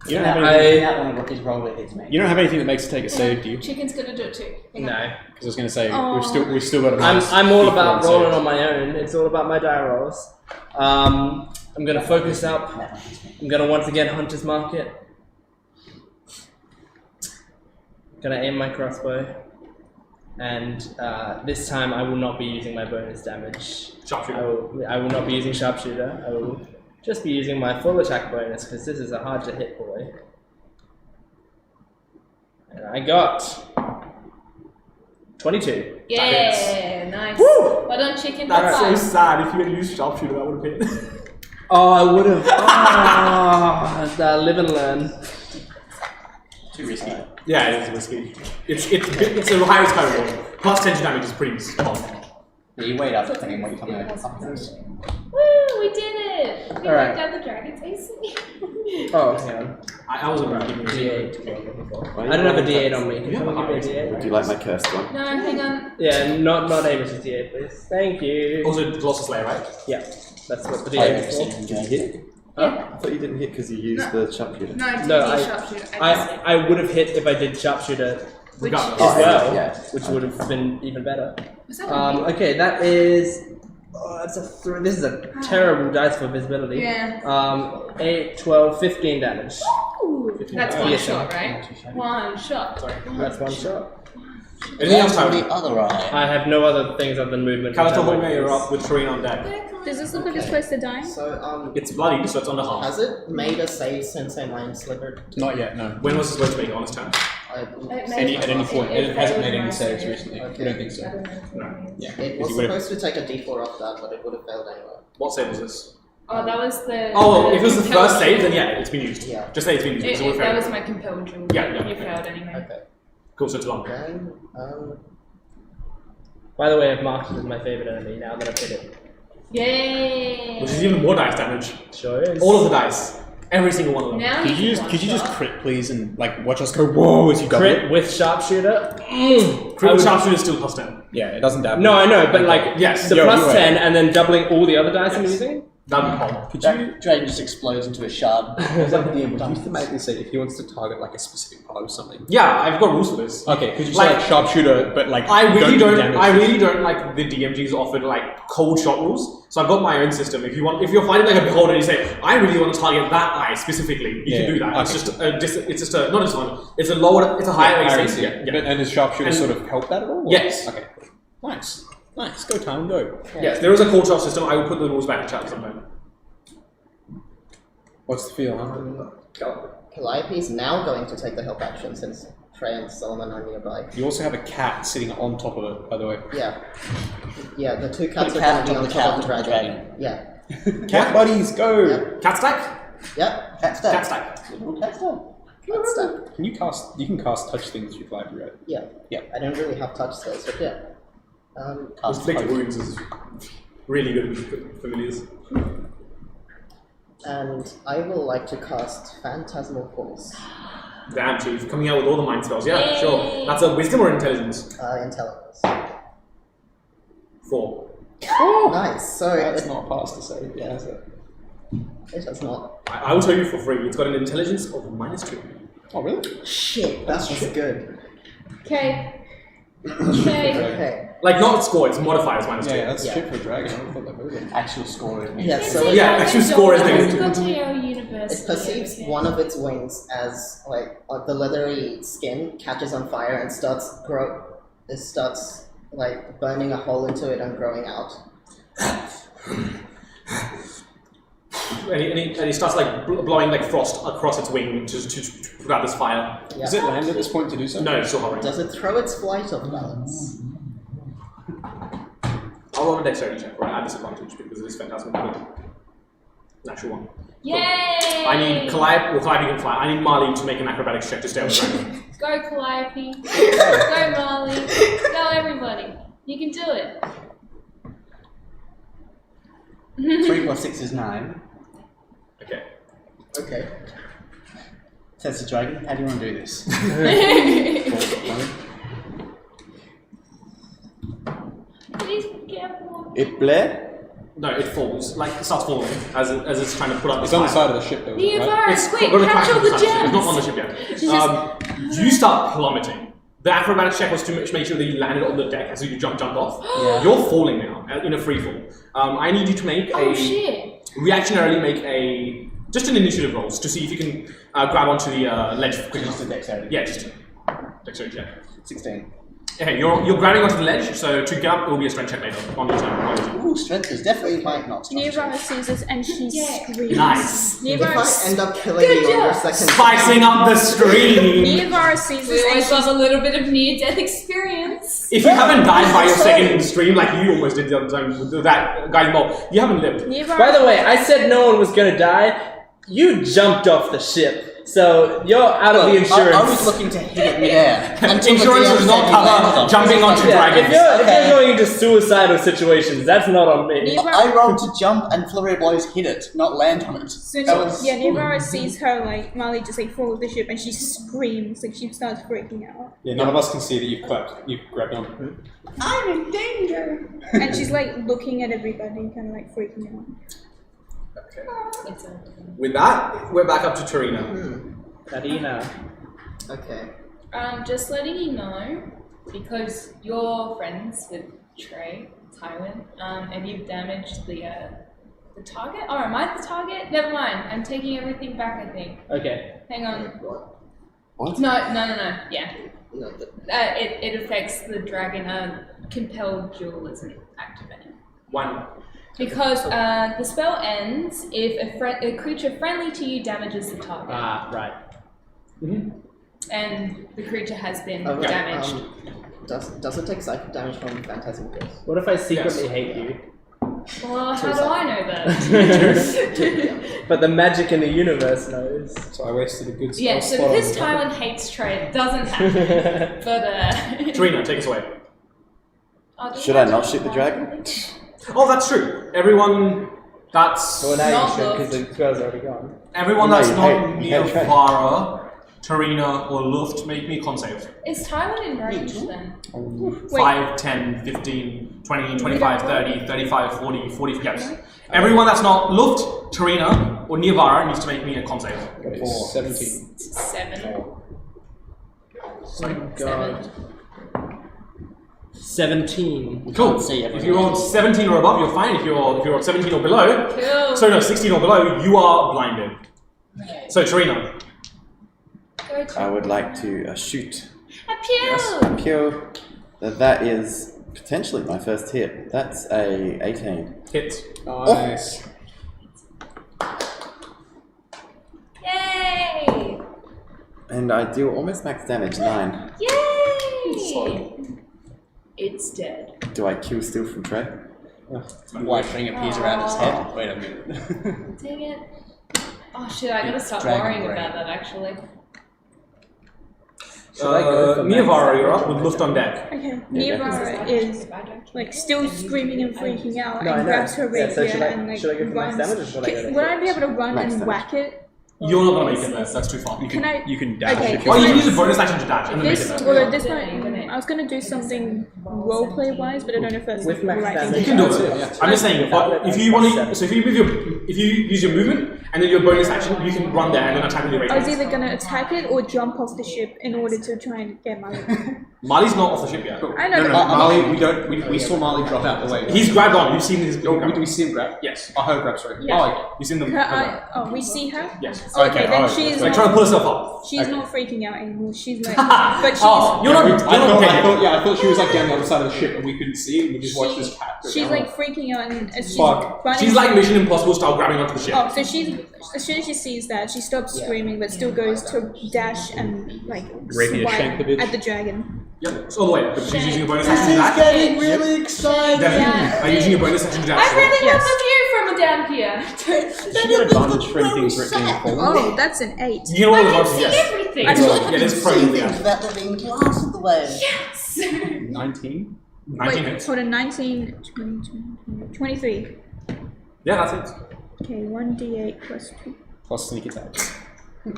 You don't have I- anything, That one what is wrong with his mate. you don't have anything that makes it take a save, do you? Chicken's gonna do it too. Hang on. No. Because I was going to say, Aw. we've still got a I'm nice all D4 about save. rolling on my own. It's all about my die rolls. I'm gonna focus up. I'm gonna once again Hunter's Market. Gonna aim my crossbow. And this time I will not be using my bonus damage. Sharpshooter. I will not be using sharpshooter. I will just be using my full attack bonus because this is a hard to hit boy. And I got 22. Yeah, nice. Woo! Well done, chicken. That's so High five. sad. If you had used sharpshooter, that would have hit. Oh, I would have. Live and learn. Too risky. Yeah, it is risky. It's a high risk, high reward. Plus 10 damage is pretty strong. Yeah, you wait up depending on what you're coming up against. Woo, we did it. We Alright. knocked out the dragon's AC. Oh, hang on. I wasn't really giving you D8. I don't have a D8 on me. Can You have a someone give me a Would D8? you like my cursed one? No, hang on. Yeah, not Amos's D8, please. Thank you. Also, Colossus Slayer, right? Yeah, that's what the Oh, D8 is for. Did you hit? I thought you didn't hit because you used the sharpshooter. No, I didn't No, do I- sharpshooter. I would have hit if I did sharpshooter Which Regardless. as well, yeah. which would have been even better. was that Okay, that is. Oh, that's a 3. This is a terrible dice for visibility. Yeah. 8, 12, 15 damage. Ooh, that's Oh, one yeah, shot, right? One shot. Sorry. That's one shot. Anything else, On Tyler? the other eye. I have no other things other than movement. which I Kalatohome, won't you're use. up with Terrain on deck. Does this look like it's close to dying? So, It's bloody, so it's under half. has it made a save since I mind slivered? Not yet, no. When was this supposed to make it on his turn? At any point, it hasn't made any saves recently. I don't think so. Yeah, It because was you would have. supposed to take a d4 off that, but it would have failed anyway. What save was this? Oh, that was the. Oh, if it was the compelled first save, drill. then yeah, it's been used. Yeah. Just say it's been used. It's all That fair. was my compelled drill. Yeah, You yeah. failed anyway. Okay. Cool, so it's long. Then, By the way, I've marked it as my favorite enemy now that I've hit it. Yay! Which is even more dice damage. Sure is. All of the dice. Every single one of them. Now Could you can just could you just one-shot. crit please and like watch us go whoa as you double Crit it? with sharpshooter. Critical sharpshooter is still plus 10. Yeah, it doesn't damage. No, I know, but like Yes. the Yo, plus you're 10 right. and then doubling all the other dice I'm Yes. using. That'd be cool. Could you That dragon just explodes into a shard. it's like the DM, could you thematically say if he wants to target like a specific part of something? Yeah, I've got rules for this. Okay, could you Like- say like sharpshooter but like I really do don't. damage? I really don't like the DMG's offered like cold shot rules. So I've got my own system. If you're fighting like a beholder and you say, I really want to target that eye specifically, you can Yeah, do that. okay. It's just a not just one. It's a lower. It's a higher Yeah, AC. RAC. Yeah, yeah. But, and does sharpshooter And- sort of help that at all? or- Yes. Okay. Nice. Nice. Go time, go. Yes, there is a cold shot system. I will put the rules back in chat sometime. What's the feel, huh? Calliope is now going to take the help action since Trey and Solomon are nearby. You also have a cat sitting on top of it, by the way. Yeah. Yeah, the two Put cats a are cat going to on be top on of the top of the dragon. dragon. Yeah. Cat buddies, go! Yep. Cat stack. Yep. Cat stack. Cat stack. Little cat stack. That's that. Can you cast? You can cast touch things with Calliope, right? Yeah. Yeah. I don't really have touch spells, but yeah. Cast Inflicted poison. wounds is really good with familiars. And I will like to cast Phantasmal Force. Damn, chief, coming out with all the mind spells. Yeah, Yay. sure. That's a wisdom or intelligence. Intelligence. 4. Nice. So That's not a pass to say. Yeah, is it? it does not. I will tell you for free. It's got an intelligence of -2. Oh, really? Shit, that was good. Okay. Okay. Okay. Like, not score, it's modifiers -2. Yeah, that's Yeah. shit for a dragon. I thought that was it. Actual score is Yeah, so Yeah, actually score is negative. it perceives one of its wings as like the leathery skin catches on fire and starts like burning a hole into it and growing out. And he starts like blowing like frost across its wing to put out this fire. Yeah. Does it land at this point to do so? No, it's still hovering. Does it throw its flight off balance? I'll roll a dexterity check, right? At disadvantage because it is phantasmal. Natural 1. Yay! I need Calliope can fly. I need Marley to make an acrobatics check to stay on the dragon. Go Calliope. Go Marley. Go everybody. You can do it. 3 plus 6 is 9. Okay. Okay. Says the dragon. How do you want to do this? Please be careful. It bled? No, it falls. Like, it starts falling as it's trying to put out It's the on the fire. side of the ship, though, The right? environment. It's Quick, got to catch crash all the on side. It's not on the gems. ship yet. You start plummeting. The acrobatics check was to make sure that you landed on the deck as you jumped off. Yeah. You're falling now in a free fall. I need you to make Oh a shit. reactionarily make just an initiative rolls to see if you can grab onto the ledge quick enough. Just a dexterity. Yeah, just dexterity check. 16. Okay, you're grabbing onto the ledge, so to get up, it will be a strength check later on your turn. Ooh, strength is definitely not strength. Neva sees this and she screams. Nice. If Neva, I end up killing you on your second Spicing up the stream! Neva sees We this and always she's have a little bit of near-death experience. If you haven't died by your second stream, like you almost did the other time with that guy involved, you haven't lived. Neva. By the way, I said no one was gonna die. You jumped off the ship. So you're out of the insurance. I was looking to hit it midair. Insurance does not cover jumping onto Yeah, dragons. if you're going into suicidal situations, that's not on me. Neva, I rolled to jump and flurry of blows hit it, not land on it. so That was- Neva sees her like Molly just like fall off the ship and she screams, like she starts freaking out. Yeah, none of us can see that you've grabbed on. I'm in danger. And she's like looking at everybody, kind of like freaking out. With that, we're back up to Tarina. Karina. Okay. Just letting you know, because you're friends with Trey, Tywin, and you've damaged the target. Oh, am I the target? Never mind. I'm taking everything back, I think. Okay. Hang on. What? No. Yeah. No, It affects the dragon. Compelled dualism activating. One. Because the spell ends if a creature friendly to you damages the target. Ah, right. And the creature has been Okay, damaged. does it take psychic damage from Phantasm Curse? What if I secretly hate you? Well, how do I know that? But the magic in the universe knows. So I wasted a good Yeah, so spot on because the- Tywin hates Trey, it doesn't happen. But Tarina, take us away. Should I not shoot the dragon? Oh, that's true. Everyone that's Well, now Not you should, loved. because the girl's already gone. everyone No, that's you not hate near Trey. Vara, Tarina, or Luft, make me con save. is Tywin in range then? 5, 10, 15, 20, 25, 30, 35, 40, 40, yes. Everyone that's not Luft, Tarina, or near Vara needs to make me a con save. Okay, 17. 7. Sorry. God. 17. Cool. see If everyone. you roll 17 or above, you're fine. If you're 17 or below, Cool. so no, 16 or below, you are blinded. So Tarina, Go to I would like to shoot. a pew! Kill. That is potentially my first hit. That's a 18. hit. Nice. Yay! And I deal almost max damage, 9. Yay! It's dead. Do I kill still from Trey? White ring appears around his head. Wait a minute. Dang it. Oh shit, I gotta stop Dragon worrying brain. about that actually. Should I go for Near max Vara, you're damage? up with Luft on deck. Okay, Neva is like still screaming and freaking out No, I and know. grabs her Yeah, rapier so should I- and like should I go for max runs. damage or should I go to Would I be able to run Max and damage. whack it? You're not gonna make it there. That's too far. Can I? You can dash Okay, if you Oh, you can can I- use a bonus action to dash and then make it This, there. well, at this point, I was gonna do something roleplay wise, but I don't know if that's With the max right damage. thing You to can do. do it. I'm just saying, but if you want to, so if you use your movement and then your bonus action, you can run there and then attack with your I was radius. either gonna attack it or jump off the ship in order to try and get my. Marley's not off the ship yet. I know. No, but- Marley, we saw Marley drop out the way. He's grabbed on. You've seen his. Oh, did we see him grab? Yes. Oh, her grab, sorry. Yeah. Oh, okay. You've seen them. We see her. Yes. Okay, then oh, she's Like trying to pull herself up. she's not freaking out anymore. She's like, but she's Oh, you're not. I You're thought, not dead. I thought she was like down the other side of the ship and we couldn't see it and we just watched this cat go she's down. like freaking out and as she's Fuck. running. She's like Mission Impossible style grabbing onto the ship. Oh, so she's as soon as she sees that, she stops screaming, but still goes to dash and like Rapier shank the swipe bitch. at the dragon. Yep. It's all the way. But she's using a bonus action to This is dash. getting really exciting. Devin, Yeah. are you using your bonus action to dash? I really Yes. love the view from down here. Does she get advantage for anything written in full? Oh, that's an 8. You can roll I the can advantage, see yes. everything. Yeah, there's pro See in the things without there being glass in the way. Yes. 19? 19 Wait, hits. hold on, 19, 20, 23. Yeah, that's it. Okay, 1d8 plus 2. Plus sneak attack.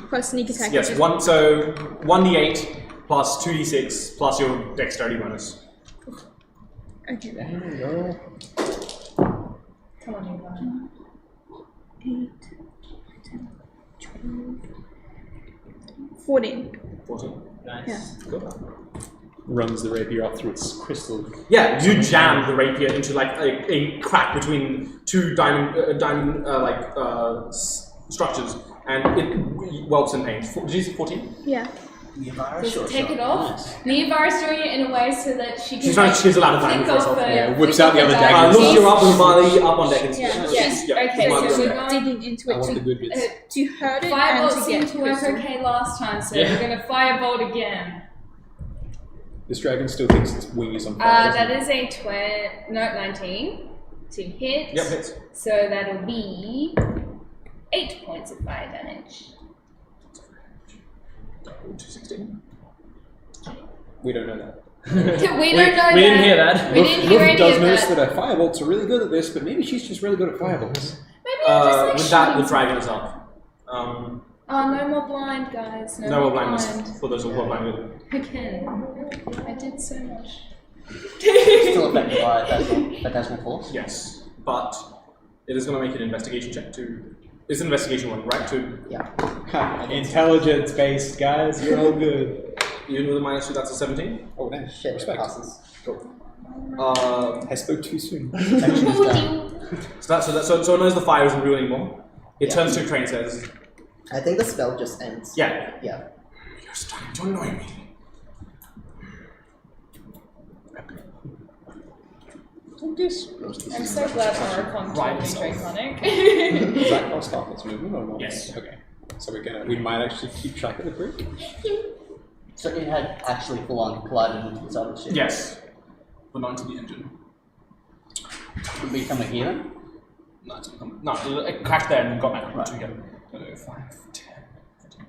Plus sneak attack. Yes, which is- one. So 1d8 plus 2d6 plus your dexterity bonus. Okay. Come on, Yvonne. 8, 10, 12, 14. 14. Yeah. Cool. runs the rapier up through its crystal. Yeah, you jam the rapier into like a crack between two diamond structures, and it whelps in pain. Did you say 14? Yeah. Take it off. Neovara's doing it in a way so that she can. She's trying to chisel out a diamond for herself. Whips out the other dagger. Look, you're up and Marley up on deck. Yes. Yeah. Okay, so we're going Digging into I want the good bits. to hurt it and Firebolt to seemed get to work crystal. okay last time, so we're going to firebolt again. This dragon still thinks its wing is on fire. That is a 19 to hit. Yep, hits. So that'll be 8 points of fire damage. 216. We don't know that. We don't know that. We didn't hear that. We didn't hear any does of notice that. that our firebolts are really good at this, but maybe she's just really good at firebolts. Maybe I'm just like With that, the shooting dragon is up. Oh, no more blind, guys. No more blindness for those who are blinded. Again. I did so much. Still affected by phantasmal force. Yes, but it is going to make an investigation check to. It's an investigation one, right? To Intelligence based, guys. You're all good. even with a -2, that's a 17. Oh, damn. Shit, Respect. passes. Cool. I spoke too soon. So it knows the fire isn't real anymore. It turns to Crane and says, I think the spell just ends. "Yeah, Yeah. you're starting to annoy me." I'm so glad Oricon told me Draconic. Does that cost half its movement or not? Yes. Okay. So we might actually keep track of the group. So it had actually full on collided into the side of the ship. Yes, but not into the engine. Would we come here then? No, it crashed there and got back up together. 5, 10, 15.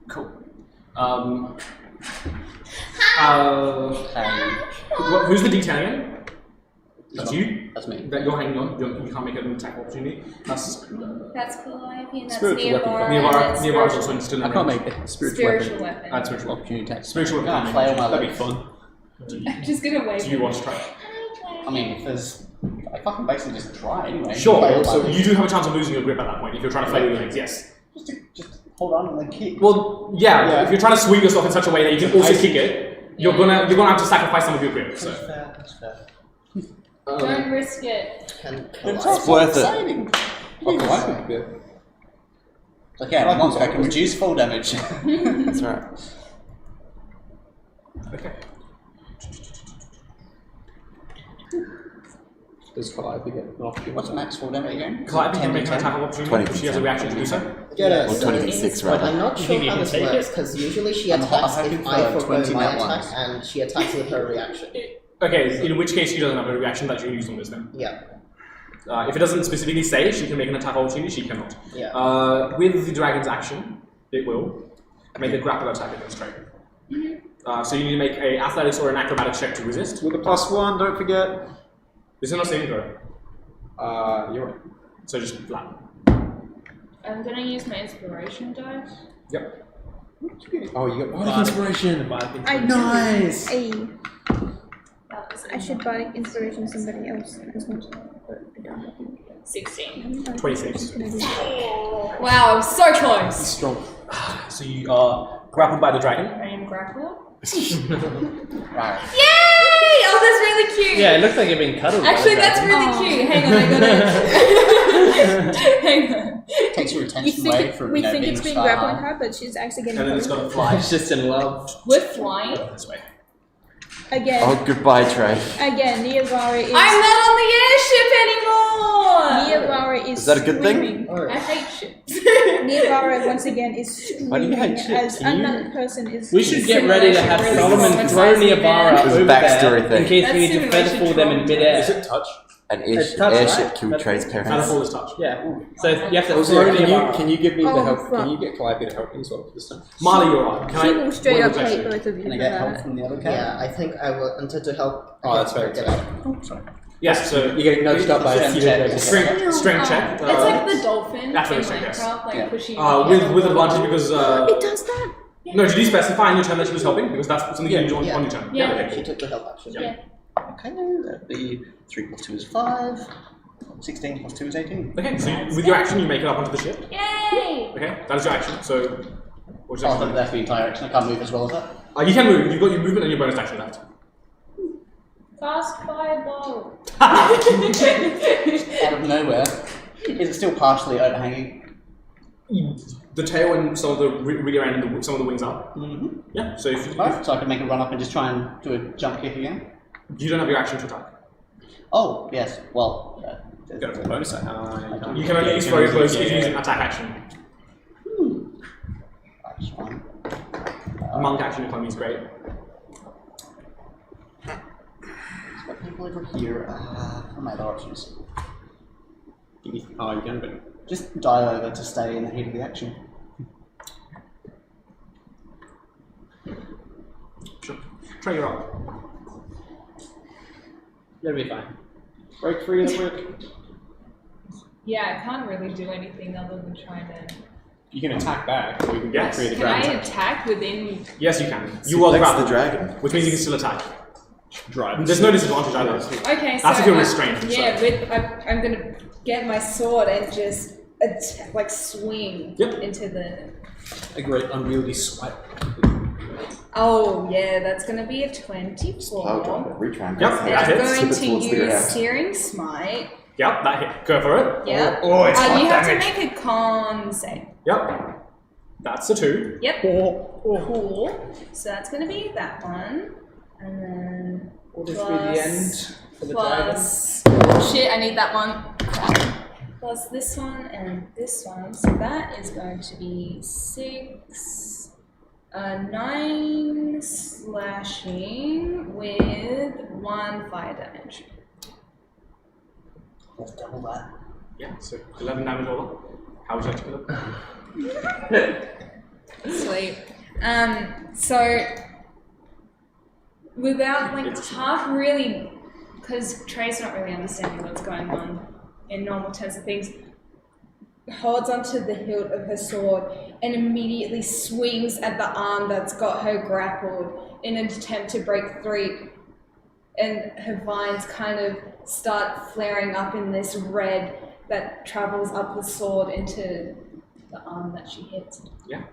Cool. Who's the D10 again? That's you? That's me. That you're hanging on. You can't make an attack opportunity. That's That's Calliope and that's Spiritual weapon. Neovara. Nearby is also still in I can't make it. Spiritual weapon. That's spiritual. Opportunity attack. Spiritual Can't weapon. flail my That'd be legs. fun. I'm just gonna wave. Do you want to try? I mean, if there's... I fucking basically just try anyway. Sure. Flail my So legs. you do have a chance of losing your grip at that point if you're trying to flail your legs. Yes. Just hold on and then kick. Well, yeah. If you're trying to swing yourself in such a way that you can also kick it, you're gonna have to sacrifice some of your grip. So. That's fair. Don't risk it. It's worth it. Exciting. Yeah. Okay, I'm a monster. I can reduce fall damage. That's right. Okay. Does Calliope get an opportunity? What's max fall damage again? Calliope can make an attack of opportunity. 20. She has a reaction to do so. Get Or it. 26 But I'm rather. not You sure think you how can this take works, it? because usually she I'm attacks hoping if for I forgo 20 my nat attack, ones. and she attacks with her reaction. Okay, in which case she doesn't have a reaction that you can use on this then. Yeah. If it doesn't specifically say she can make an attack of opportunity, she cannot. Yeah. With the dragon's action, it will make a grapple attack against Dragon. So you need to make a athletics or an acrobatics check to resist. With a +1, don't forget. This is not saving throw, You're right. so just flat. I'm gonna use my inspiration dice. Yep. Oh, you got bardic inspiration. I Nice. Hey, That was I should buy inspiration to somebody else as well. 16. 26. Wow, I was so close. Strong. So you are grappled by the dragon. I am grappled. Right. Yay! Oh, that's really cute. Yeah, it looks like you're being cuddled. by Actually, the that's dragon. really cute. Hang on, I gotta. Hang on. Takes your We attention think, away it, from we being think it's been shy. grappling her, but she's actually getting And then it's close. gonna fly It's just in love. We're flying. this way. Again, Oh, goodbye, Trey. again, Neovara is. I'm not on the airship anymore. Neovara is. Is that a good thing? screaming. I hate ships. Neovara once again is Why do you screaming hate ships? as Can you- another person is. We should get ready to have Really Solomon traumatizing throw Neovara There's a over backstory there thing. in case we That's need to feather simulation fall them in trauma. midair. Is it touch? An It's touch, airship right? killed Trey's parents. Fanful is touch. Yeah. So you have to Also, throw can Neovara. you give me the Oh, help? fuck. Can you get Calliope to help me as well this time? Marley, you're up. Can She I? will straight what up was hate actually- both of you Can I for get help that. from the other cat? Yeah, I think I will enter to help. Oh, that's fair. Get out. Yes. So You're getting nudged up by a Strength few check. strength check. It's like the dolphin in Athletics check, yes. Minecraft, like Yeah. pushing. with advantage because. It does that? No, did you specify in your turn that she was helping? Because that's something you can do on your turn. Yeah. Okay. She took the help action. Yeah. Okay, that'd be 3 plus 2 is 5. 16 plus 2 is 18. Okay, so with your action, you make it up onto the ship. Yay! Okay, that is your action. So Or Oh, just I thought that's the entire action. I can't move as well as that. you can move. You've got your movement and your bonus action left. Cast fireball. Out of nowhere. Is it still partially overhanging? The tail and some of the rear end and some of the wings are. Mm-hmm. Yeah. So if Right, so I can make a run up and just try and do a jump kick again? you don't have your action to attack. Oh, yes. Well, Go for it. Bonus. You can only use very close if you use an attack action. that's fine. Monk action economy is great. There's got people over here. What are my other options? You can, but Just dive over to stay in the heat of the action. Sure. Try your up. It'll be fine. Break free of the brick. Yeah, I can't really do anything other than trying to. you can attack back, or you can Yes. create a Can I dragon attack within? Yes, you can. You are the Suplex grapple, the dragon. which means you can still attack. drive. There's no disadvantage either. Okay, so That's if you're restrained. Yeah, I'm gonna get my sword and just like swing Yep. into the. A great unwieldy swipe. Oh yeah, that's gonna be a Power 24. drive it. Retry. Yep, And that I'm hits. going Tip it to towards the use ground. Searing Smite. Yep, that hit. Go for it. Yep. Oh, it's hot you have damage. to make a con save. Yep. That's a 2. Yep. Cool. So that's gonna be that one, and then Will this be the end for the plus. Shit, I need that one. Plus this one and this one. So that is going to be 6, 9 slashing with 1 fire damage. Let's double that. Yeah, so 11 damage all up. How would you like to kill it? Sweet. So without like half really, because Trey's not really understanding what's going on in normal terms of things, holds onto the hilt of her sword and immediately swings at the arm that's got her grappled in an attempt to break free. And her vines kind of start flaring up in this red that travels up the sword into the arm that she hits. Yeah.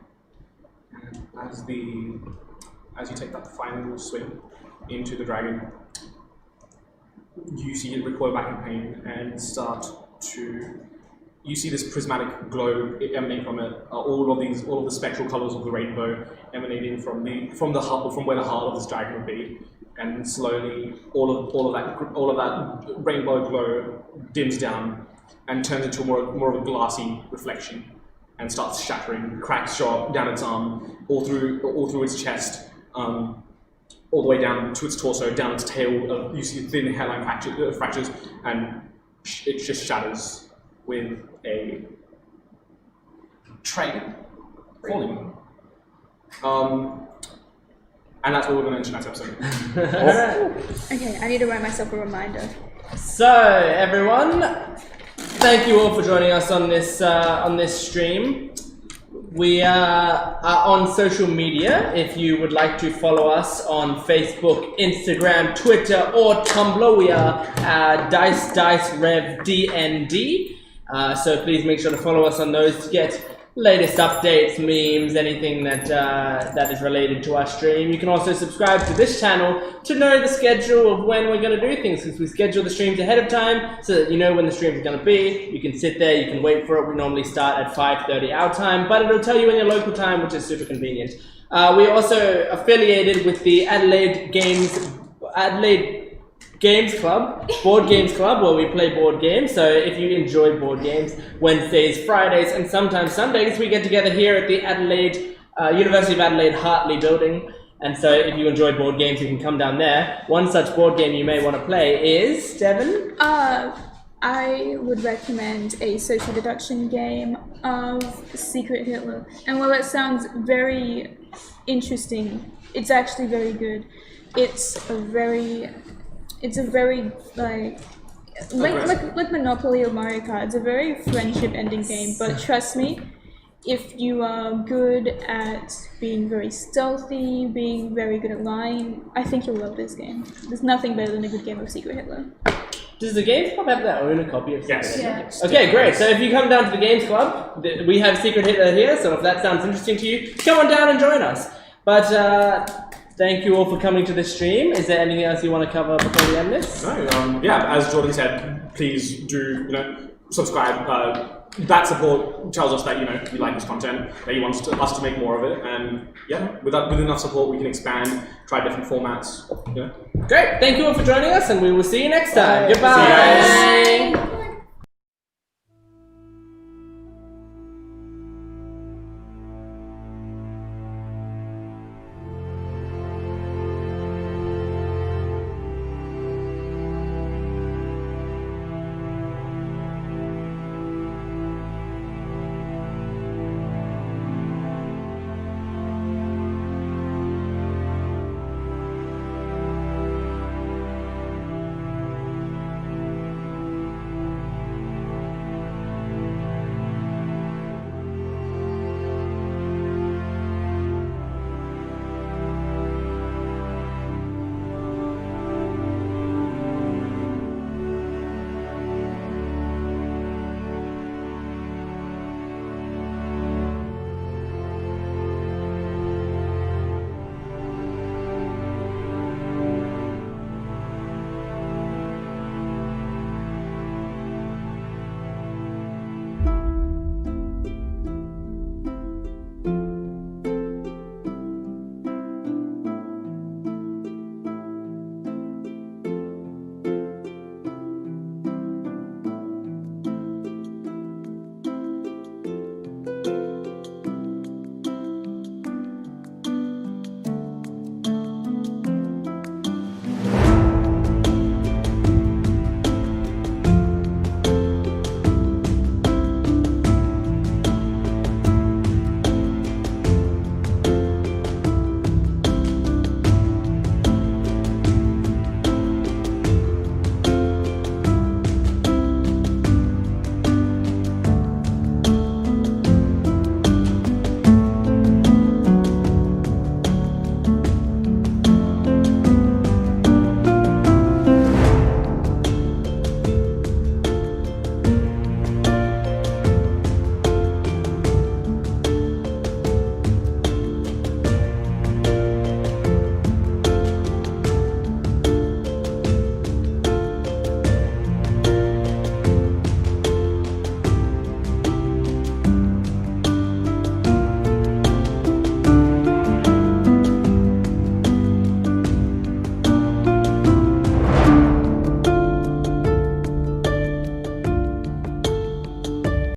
And as you take that final swing into the dragon, you see it recoil back in pain and start to. You see this prismatic glow emanate from it. All of the spectral colors of the rainbow emanating from the heart, from where the heart of this dragon would be, and slowly all of that rainbow glow dims down and turns into more of a glassy reflection, and starts shattering. Cracks show up down its arm, all through its chest, all the way down to its torso, down its tail. You see thin hairline fractures, and it just shatters with a train falling. And that's what we're going to end tonight's episode. Okay, I need to write myself a reminder. So, everyone, thank you all for joining us on this stream. We are on social media. If you would like to follow us on Facebook, Instagram, Twitter, or Tumblr, we are DiceRevDND. So please make sure to follow us on those to get latest updates, memes, anything that is related to our stream. You can also subscribe to this channel to know the schedule of when we're going to do things, because we schedule the streams ahead of time so that you know when the stream is going to be. You can sit there, you can wait for it. We normally start at 5:30 our time, but it'll tell you in your local time, which is super convenient. We're also affiliated with the Adelaide Games Club, Board Games Club, where we play board games. So if you enjoy board games, Wednesdays, Fridays, and sometimes Sundays, we get together here at the University of Adelaide Hartley building. And so if you enjoy board games, you can come down there. One such board game you may want to play is, Devon? I would recommend a social deduction game of Secret Hitler. And while it sounds very interesting, it's actually very good. It's a very like Monopoly or Mario Kart. It's a very friendship ending game, but trust me, if you are good at being very stealthy, being very good at lying, I think you'll love this game. There's nothing better than a good game of Secret Hitler. Does the Games Club have their own copy of Secret Yes. Hitler? Yeah. Okay, great. So if you come down to the Games Club, we have Secret Hitler here, so if that sounds interesting to you, come on down and join us. But thank you all for coming to this stream. Is there anything else you want to cover before we end this? No, yeah, as Jordan said, please do, subscribe. That support tells us that, you like this content, that you want us to make more of it, and yeah, with enough support we can expand, try different formats, Great. Thank you all for joining us, and we will see you next time. Bye. Goodbye. See you guys. Bye.